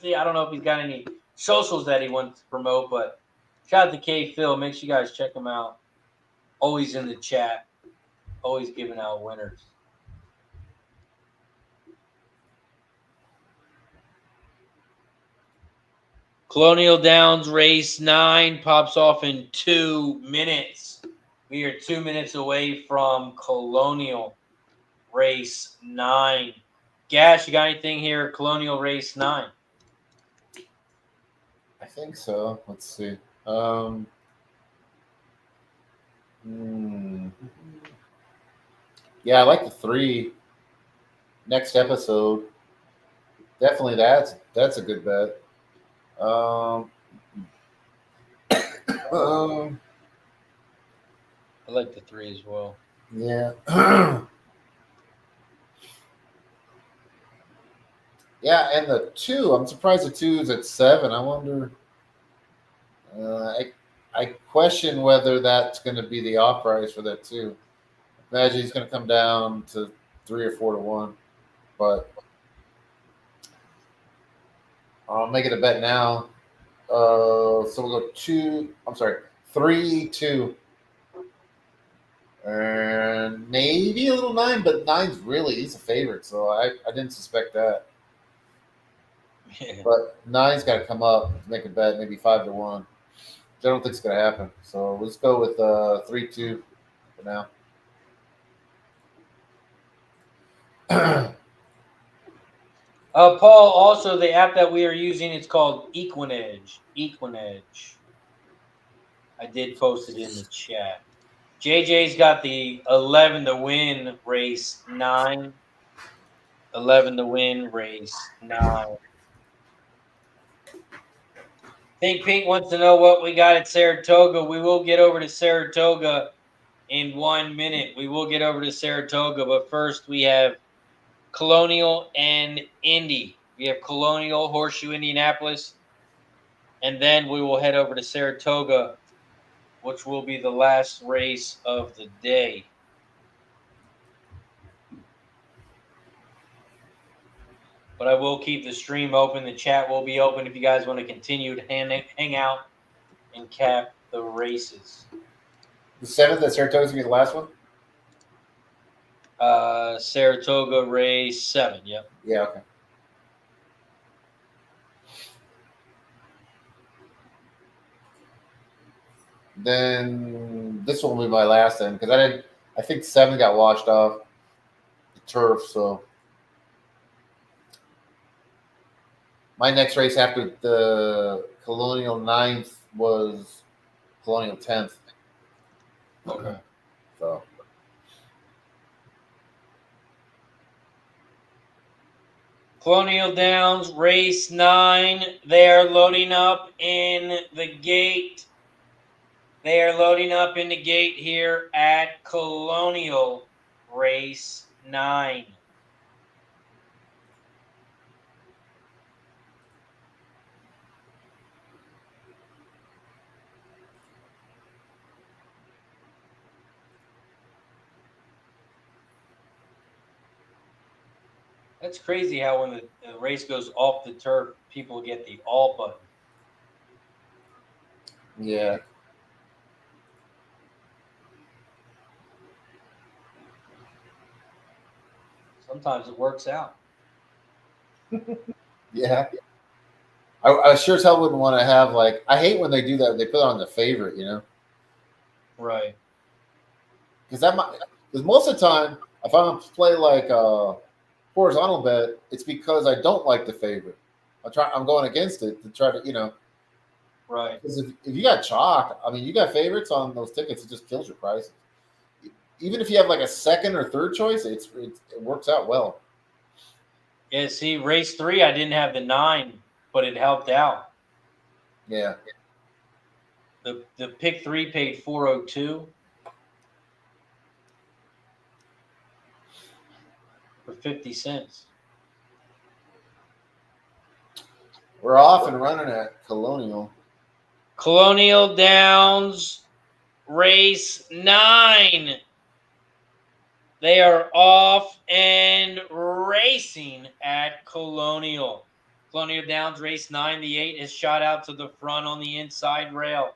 See, I don't know if he's got any socials that he wants to promote, but shout out to K Phil. Make sure you guys check him out. Always in the chat. Always giving out winners. Colonial Downs race 9 pops off in 2 minutes. We are 2 minutes away from Colonial race 9. Gash, you got anything here? Colonial race 9. I think so. Let's see. Yeah, I like the 3. Next episode. Definitely that's a good bet. I like the 3 as well. Yeah. Yeah, and the 2, I'm surprised the 2 is at 7. I wonder. I question whether that's going to be the off price for that 2. Imagine he's going to come down to 3 or 4 to 1, but I'll make it a bet now. So we'll go 3, 2. And maybe a little 9, but 9's he's a favorite, so I didn't suspect that. Yeah. But 9's got to come up to make a bet, maybe 5 to 1. Which I don't think it's going to happen. So let's go with 3, 2 for now. Paul, also the app that we are using, it's called Equinedge. I did post it in the chat. JJ's got the 11 to win race 9. 11 to win race 9. Think Pink wants to know what we got at Saratoga. We will get over to Saratoga in 1 minute. We will get over to Saratoga, but first we have Colonial and Indy. We have Colonial, Horseshoe Indianapolis, and then we will head over to Saratoga, which will be the last race of the day. But I will keep the stream open. The chat will be open if you guys want to continue to hang out and cap the races. The 7th at Saratoga's going to be the last one? Saratoga race 7, yep. Yeah, okay. Then this one will be my last then, because I think 7 got washed off the turf, so my next race after the Colonial 9th was Colonial 10th. Okay. So Colonial Downs race 9. They are loading up in the gate. They are loading up in the gate here at Colonial race 9. That's crazy how when the race goes off the turf, people get the all button. yeah, Sometimes it works out. Yeah. I sure as hell wouldn't want to have, like, I hate when they do that. They put on the favorite, you know? Right. Because most of the time, if I'm going to play like a horizontal bet, it's because I don't like the favorite. I'm going against it to try to, you know. Right. Because if you got chalk, I mean, you got favorites on those tickets, it just kills your prices. Even if you have like a second or third choice, it works out well. Yeah, see, race 3, I didn't have the 9, but it helped out. Yeah. The pick 3 paid 402 for 50 cents. We're off and running at Colonial. Colonial Downs, race 9. They are off and racing at Colonial. Colonial Downs, race 9. The 8 is shot out to the front on the inside rail.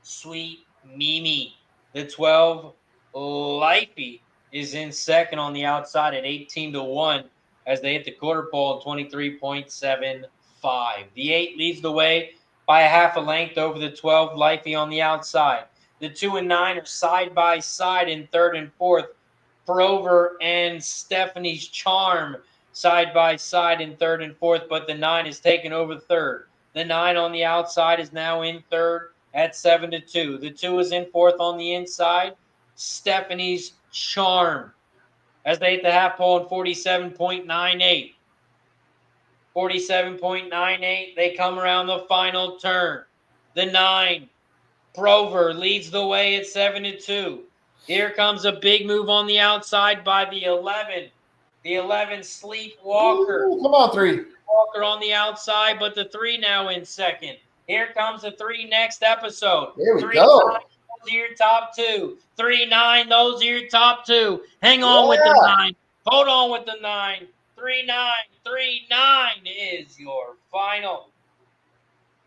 Sweet Mimi. The 12, Lifey, is in second on the outside at 18-1 as they hit the quarter pole in 23.75. The 8 leads the way by a half a length over the 12, Lifey on the outside. The 2 and 9 are side by side in third and fourth. Prover and Stephanie's Charm side by side in third and fourth, but the 9 is taken over third. The 9 on the outside is now in third at 7-2. The 2 is in fourth on the inside. Stephanie's Charm as they hit the half pole in 47.98. 47.98. They come around the final turn. The 9, Prover, leads the way at 7-2. Here comes a big move on the outside by the 11. The 11, Sleepwalker. Ooh, come on, 3. Walker on the outside, but the 3 now in second. Here comes the 3 next episode. There we 3, go. 9, those are your top 2. 3, 9, those are your top 2. Hang on with the 9. Hold on with the 9. 3, 9. 3, 9 is your final.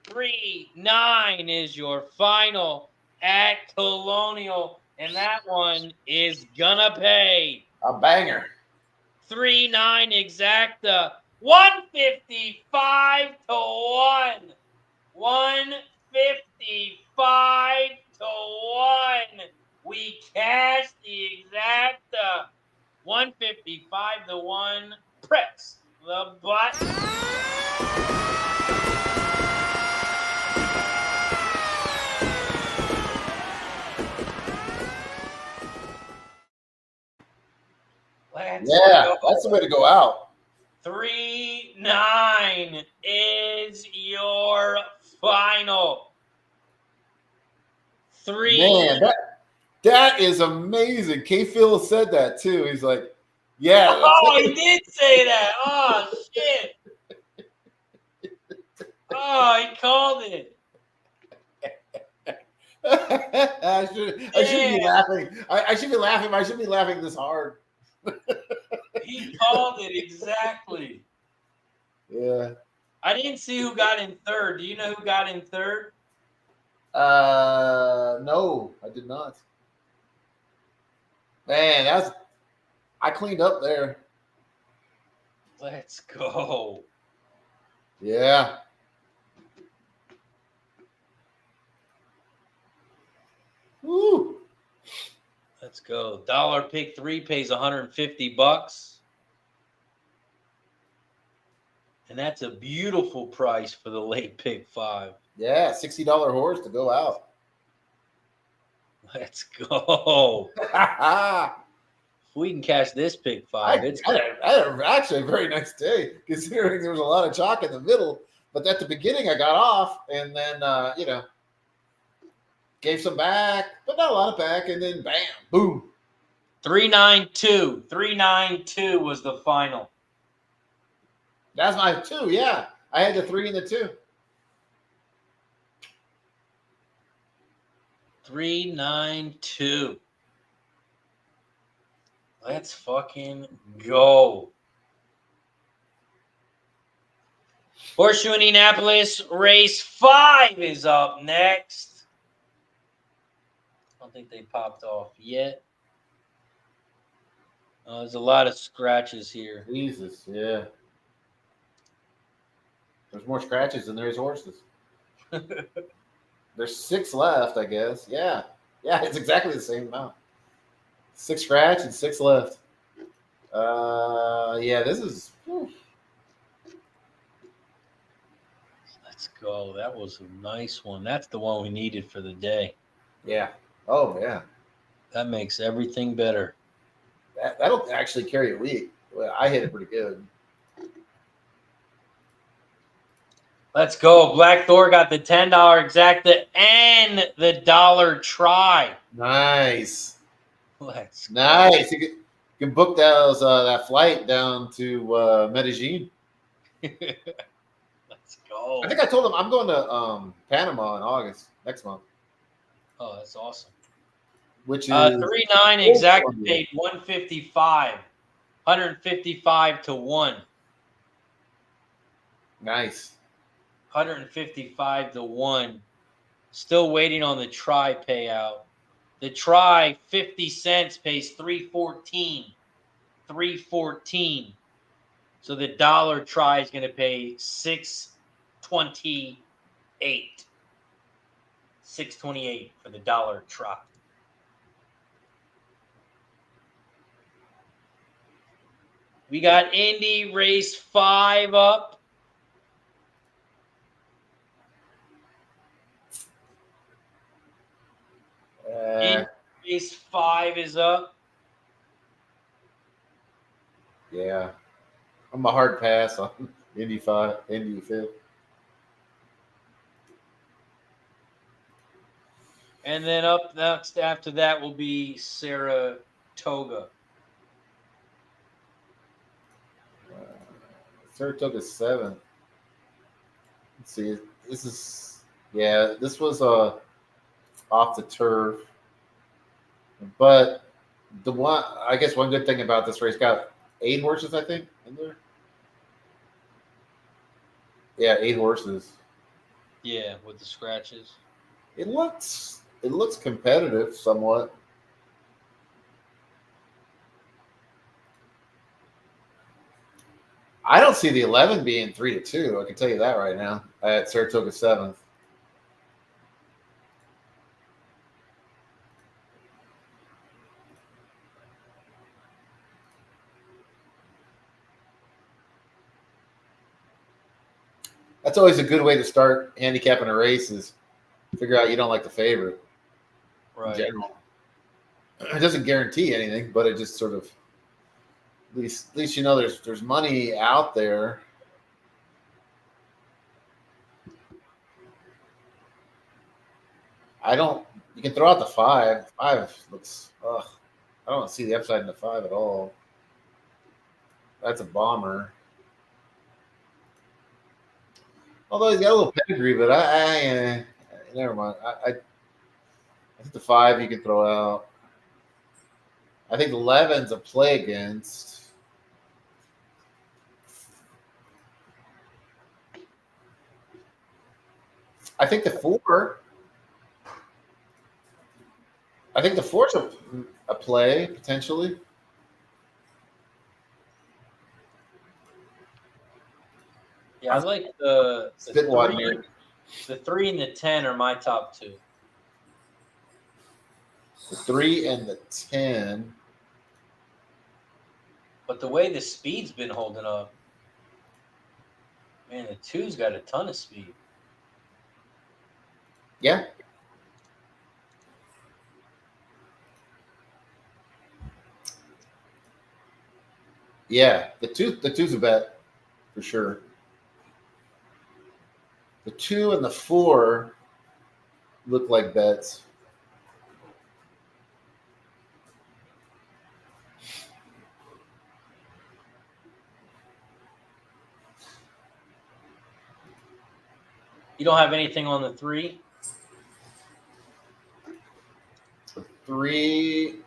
3, 9 is your final at Colonial, and that one is gonna pay A banger. 3, 9 exacta 155 to 1. 155 to 1. We cashed the exacta 155 to 1. Press the button. Yeah, that's the way to go out. 3, 9 is your final. 3. Man, that is amazing. K. Phil said that too. He's like, yeah. Oh, he did say that. Oh, shit. Oh, he called it. I should be laughing. I should be laughing. I should be laughing this hard. He called it exactly. Yeah. I didn't see who got in third. Do you know who got in third? No, I did not. Man, I cleaned up there. Let's go. Yeah. Woo. Let's go. Dollar pick 3 pays $150. And that's a beautiful price for the late pick 5. Yeah, $60 horse to go out. Let's go. If we can catch this pick 5, it's I had actually a very nice day, considering there was a lot of chalk in the middle. But at the beginning, I got off, and then, gave some back, but not a lot of back, and then bam, boom. 392. 392 was the final. That's my 2, yeah. I had the 3 and the 2. 392. Let's fucking go. Horseshoe Indianapolis race 5 is up next. I don't think they popped off yet. There's a lot of scratches here. Jesus, yeah. There's more scratches than there's horses. There's 6 left, I guess. Yeah. Yeah, it's exactly the same amount. 6 scratch and 6 left. Yeah, this is. Whew. Let's go. That was a nice one. That's the one we needed for the day. Yeah. Oh, yeah. That makes everything better. That'll actually carry a week. Well, I hit it pretty good. Let's go. Black Thor got the $10 exacta and the $1 try. Nice. Let's go. Nice. You can book that flight down to Medellin. Let's go. I think I told him I'm going to Panama in August next month. Oh, that's awesome. Which is 3-9 exacta paid 155. 155 to 1. nice. 155 to 1. Still waiting on the try payout. The try 50 cents pays 314. 314. So the $1 try is going to pay 628. 628 for the $1 try. We got Indy race 5 up. Indy race 5 is up. Yeah. I'm a hard pass on Indy 5, Indy 5. And then up next after that will be Saratoga. Saratoga 7. Let's see. This was off the turf. But I guess one good thing about this race got 8 horses, I think, in there. Yeah, 8 horses. Yeah, with the scratches. It looks competitive somewhat. I don't see the 11 being 3-2. I can tell you that right now at Saratoga 7th. That's always a good way to start handicapping a race is figure out you don't like the favorite. Right. In general. It doesn't guarantee anything, but it just sort of at least you know there's money out there. You can throw out the 5. 5 looks I don't see the upside in the 5 at all. That's a bomber. Although he's got a little pedigree, but I never mind. I think the 5 you can throw out. I think 11's a play against. I think the 4. I think the 4's a play potentially. Yeah, I like the 3 and the 10 are my top 2. The 3 and the 10. But the way the speed's been holding up, man, the 2's got a ton of speed. Yeah. Yeah, the 2's a bet for sure. The 2 and the 4 look like bets. You don't have anything on the 3? The 3,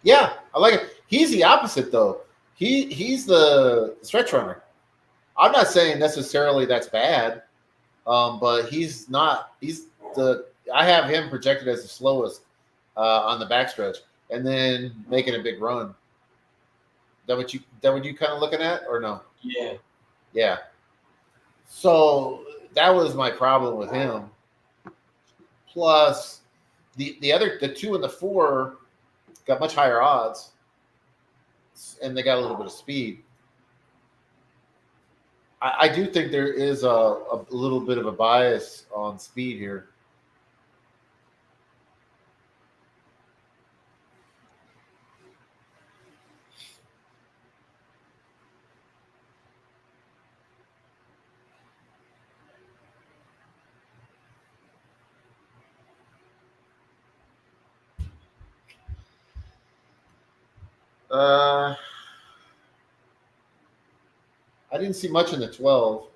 yeah, I like it. He's the opposite though. He's the stretch runner. I'm not saying necessarily that's bad, but he's not. I have him projected as the slowest on the backstretch. and then making a big run. That what you kind of looking at, or no? Yeah. Yeah. So that was my problem with him. Plus, the 2 and the 4 got much higher odds, and they got a little bit of speed. I do think there is a little bit of a bias on speed here. I didn't see much in the 12.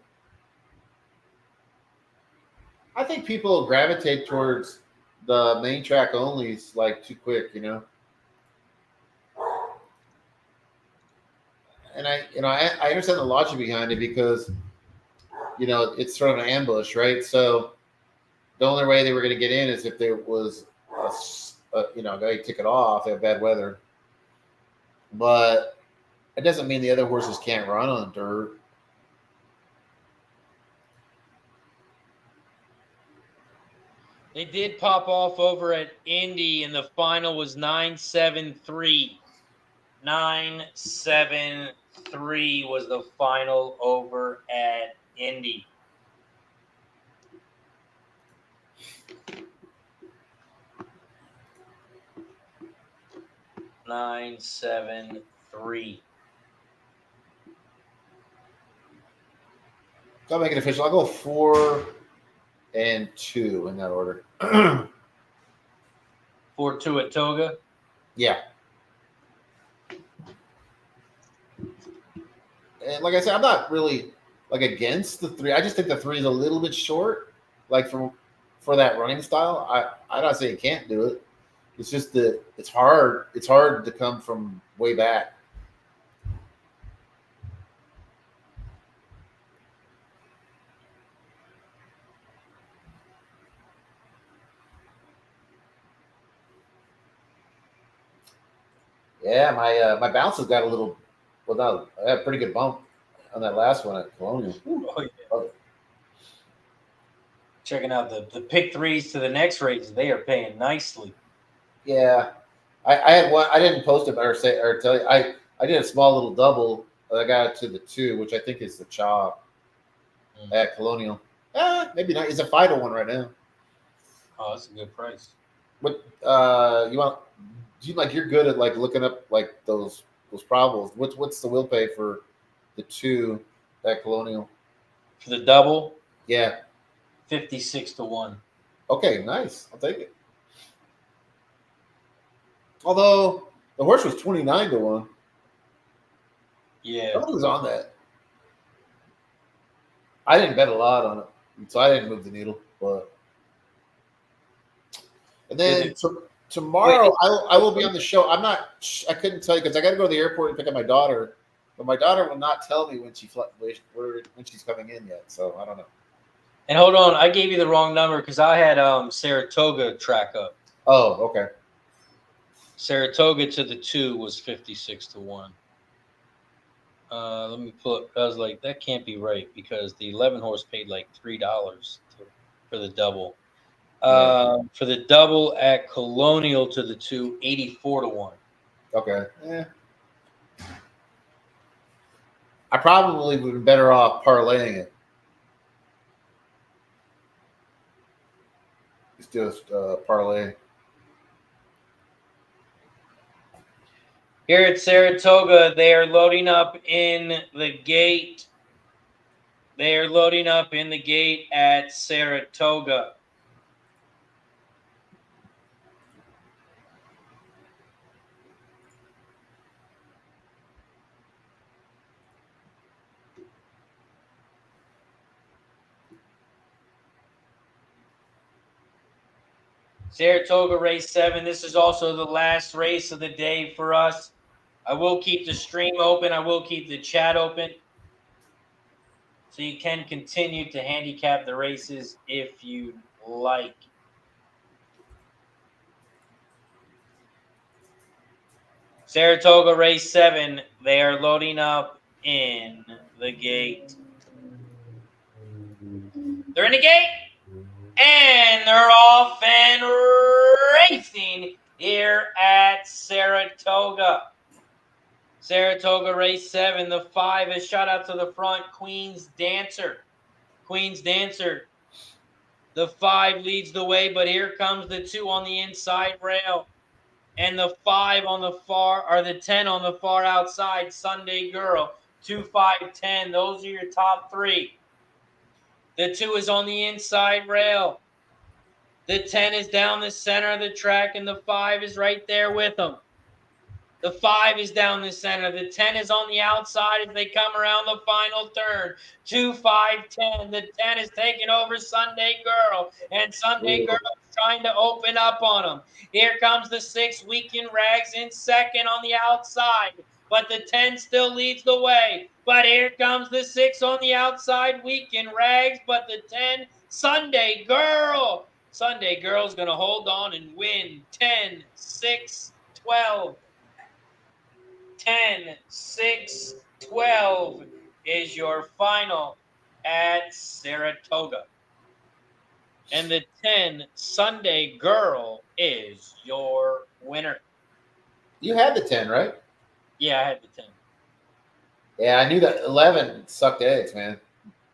I think people gravitate towards the main track onlys like too quick, you know. And I understand the logic behind it because, you know, it's sort of an ambush, right? So the only way they were going to get in is if there was a guy took it off, they have bad weather. But it doesn't mean the other horses can't run on dirt. They did pop off over at Indy, and the final was 9-7-3. 9-7-3 was the final over at Indy. Nine, 7, 3. I'll make it official. I'll go 4 and 2 in that order. 4-2 at Toga. Yeah. And like I said, I'm not really like against the 3. I just think the 3 is a little bit short, like for that running style. I'm not saying you can't do it. It's just that it's hard. It's hard to come from way back. Yeah, my bounce has got a little. Well, no, I had a pretty good bump on that last one at Colonial. Oh, yeah. Checking out the pick 3s to the next race. They are paying nicely. Yeah, I had one. I didn't post it or tell you. I did a small little double. I got it to the 2, which I think is the chop at Colonial. Maybe not. It's a 5-1 right now. Oh, that's a good price. What you want? Do you like? You're good at like looking up like those problems. What's the will pay for the 2 at Colonial? For the double? Yeah. 56-1. Okay, nice. I'll take it. Although the horse was 29-1. Yeah. Somebody was on that. I didn't bet a lot on it, so I didn't move the needle. But and then tomorrow I will be on the show. I couldn't tell you because I got to go to the airport and pick up my daughter. But my daughter will not tell me when she's coming in yet, so I don't know. And hold on, I gave you the wrong number because I had Saratoga track up. Oh, okay. Saratoga to the 2 was 56-1. Let me pull it. I was like, that can't be right because the 11 horse paid like $3 for the double. For the double at Colonial to the 2, 84-1. Okay. Yeah. I probably would have been better off parlaying it. It's just parlay. Here at Saratoga, they are loading up in the gate. They are loading up in the gate at Saratoga. Saratoga race 7. This is also the last race of the day for us. I will keep the stream open. I will keep the chat open. So you can continue to handicap the races if you like. Saratoga race 7. They are loading up in the gate. They're in the gate, and they're off and racing here at Saratoga. Saratoga race 7. The 5 is shot out to the front. Queen's Dancer. The 5 leads the way, but here comes the 2 on the inside rail. And the 5 on the far, or the 10 on the far outside, Sunday Girl. 2, 5, 10. Those are your top 3. The 2 is on the inside rail. The 10 is down the center of the track, and the 5 is right there with them. The 5 is down the center. The 10 is on the outside as they come around the final turn. 2, 5, 10. The 10 is taking over Sunday Girl, and Sunday Girl is trying to open up on them. Here comes the 6, Weekend Rags, in second on the outside, but the 10 still leads the way. But here comes the 6 on the outside, Weekend Rags, but the 10, Sunday Girl. Sunday Girl's going to hold on and win 10, 6, 12. 10, 6, 12 is your final at Saratoga. And the 10, Sunday Girl, is your winner. You had the 10, right? Yeah, I had the 10. Yeah, I knew that 11 sucked eggs, man.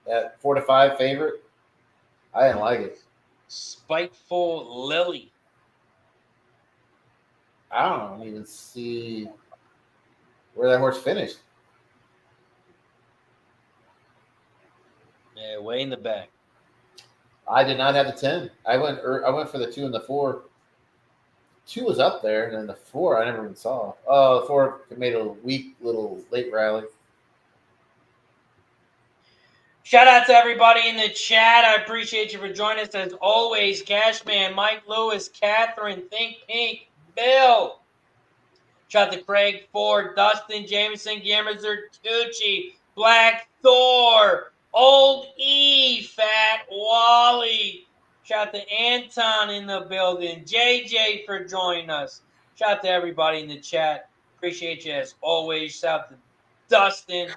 That 4 to 5 favorite, I didn't like it. Spiteful Lily. I don't even see where that horse finished. Yeah, way in the back. I did not have the 10. I went for the 2 and the 4. 2 was up there, and then the 4 I never even saw. Oh, the 4 made a weak little late rally. Shout out to everybody in the chat. I appreciate you for joining us as always. Cashman, Mike Lewis, Catherine, Think Pink, Bill. Shout out to Craig Ford, Dustin Jameson, Guillermo Zertucci, Black Thor, Old E, Fat Wally. Shout out to Anton in the building, JJ for joining us. Shout out to everybody in the chat. Appreciate you as always. Shout out to Dustin,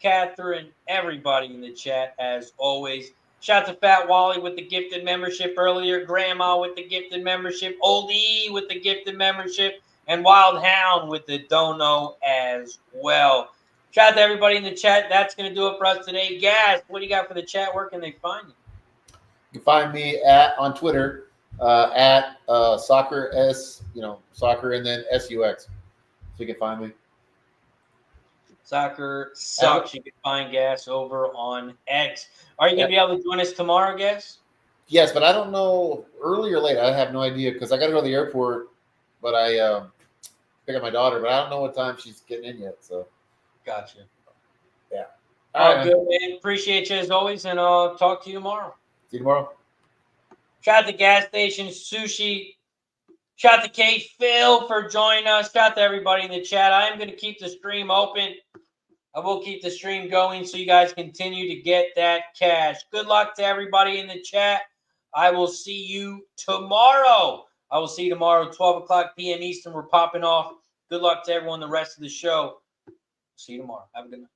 Catherine, everybody in the chat as always. Shout out to Fat Wally with the gifted membership earlier, Grandma with the gifted membership, Old E with the gifted membership, and Wild Hound with the dono as well. Shout out to everybody in the chat. That's going to do it for us today. Gas, what do you got for the chat? Where can they find you? You can find me on Twitter at soccer soccer and then SUX. So you can find me. Soccer sucks. You can find Gas over on X. Are you going to be able to join us tomorrow, Gas? Yes, but I don't know early or late. I have no idea because I got to go to the airport. But I pick up my daughter, but I don't know what time she's getting in yet. So, gotcha. Yeah. All right, good, man. Appreciate you as always, and I'll talk to you tomorrow. See you tomorrow. Shout out to Gas Station Sushi. Shout out to K Phil for joining us. Shout out to everybody in the chat. I am going to keep the stream open. I will keep the stream going so you guys continue to get that cash. Good luck to everybody in the chat. I will see you tomorrow. 12 o'clock p.m. Eastern. We're popping off. Good luck to everyone the rest of the show. See you tomorrow. Have a good night.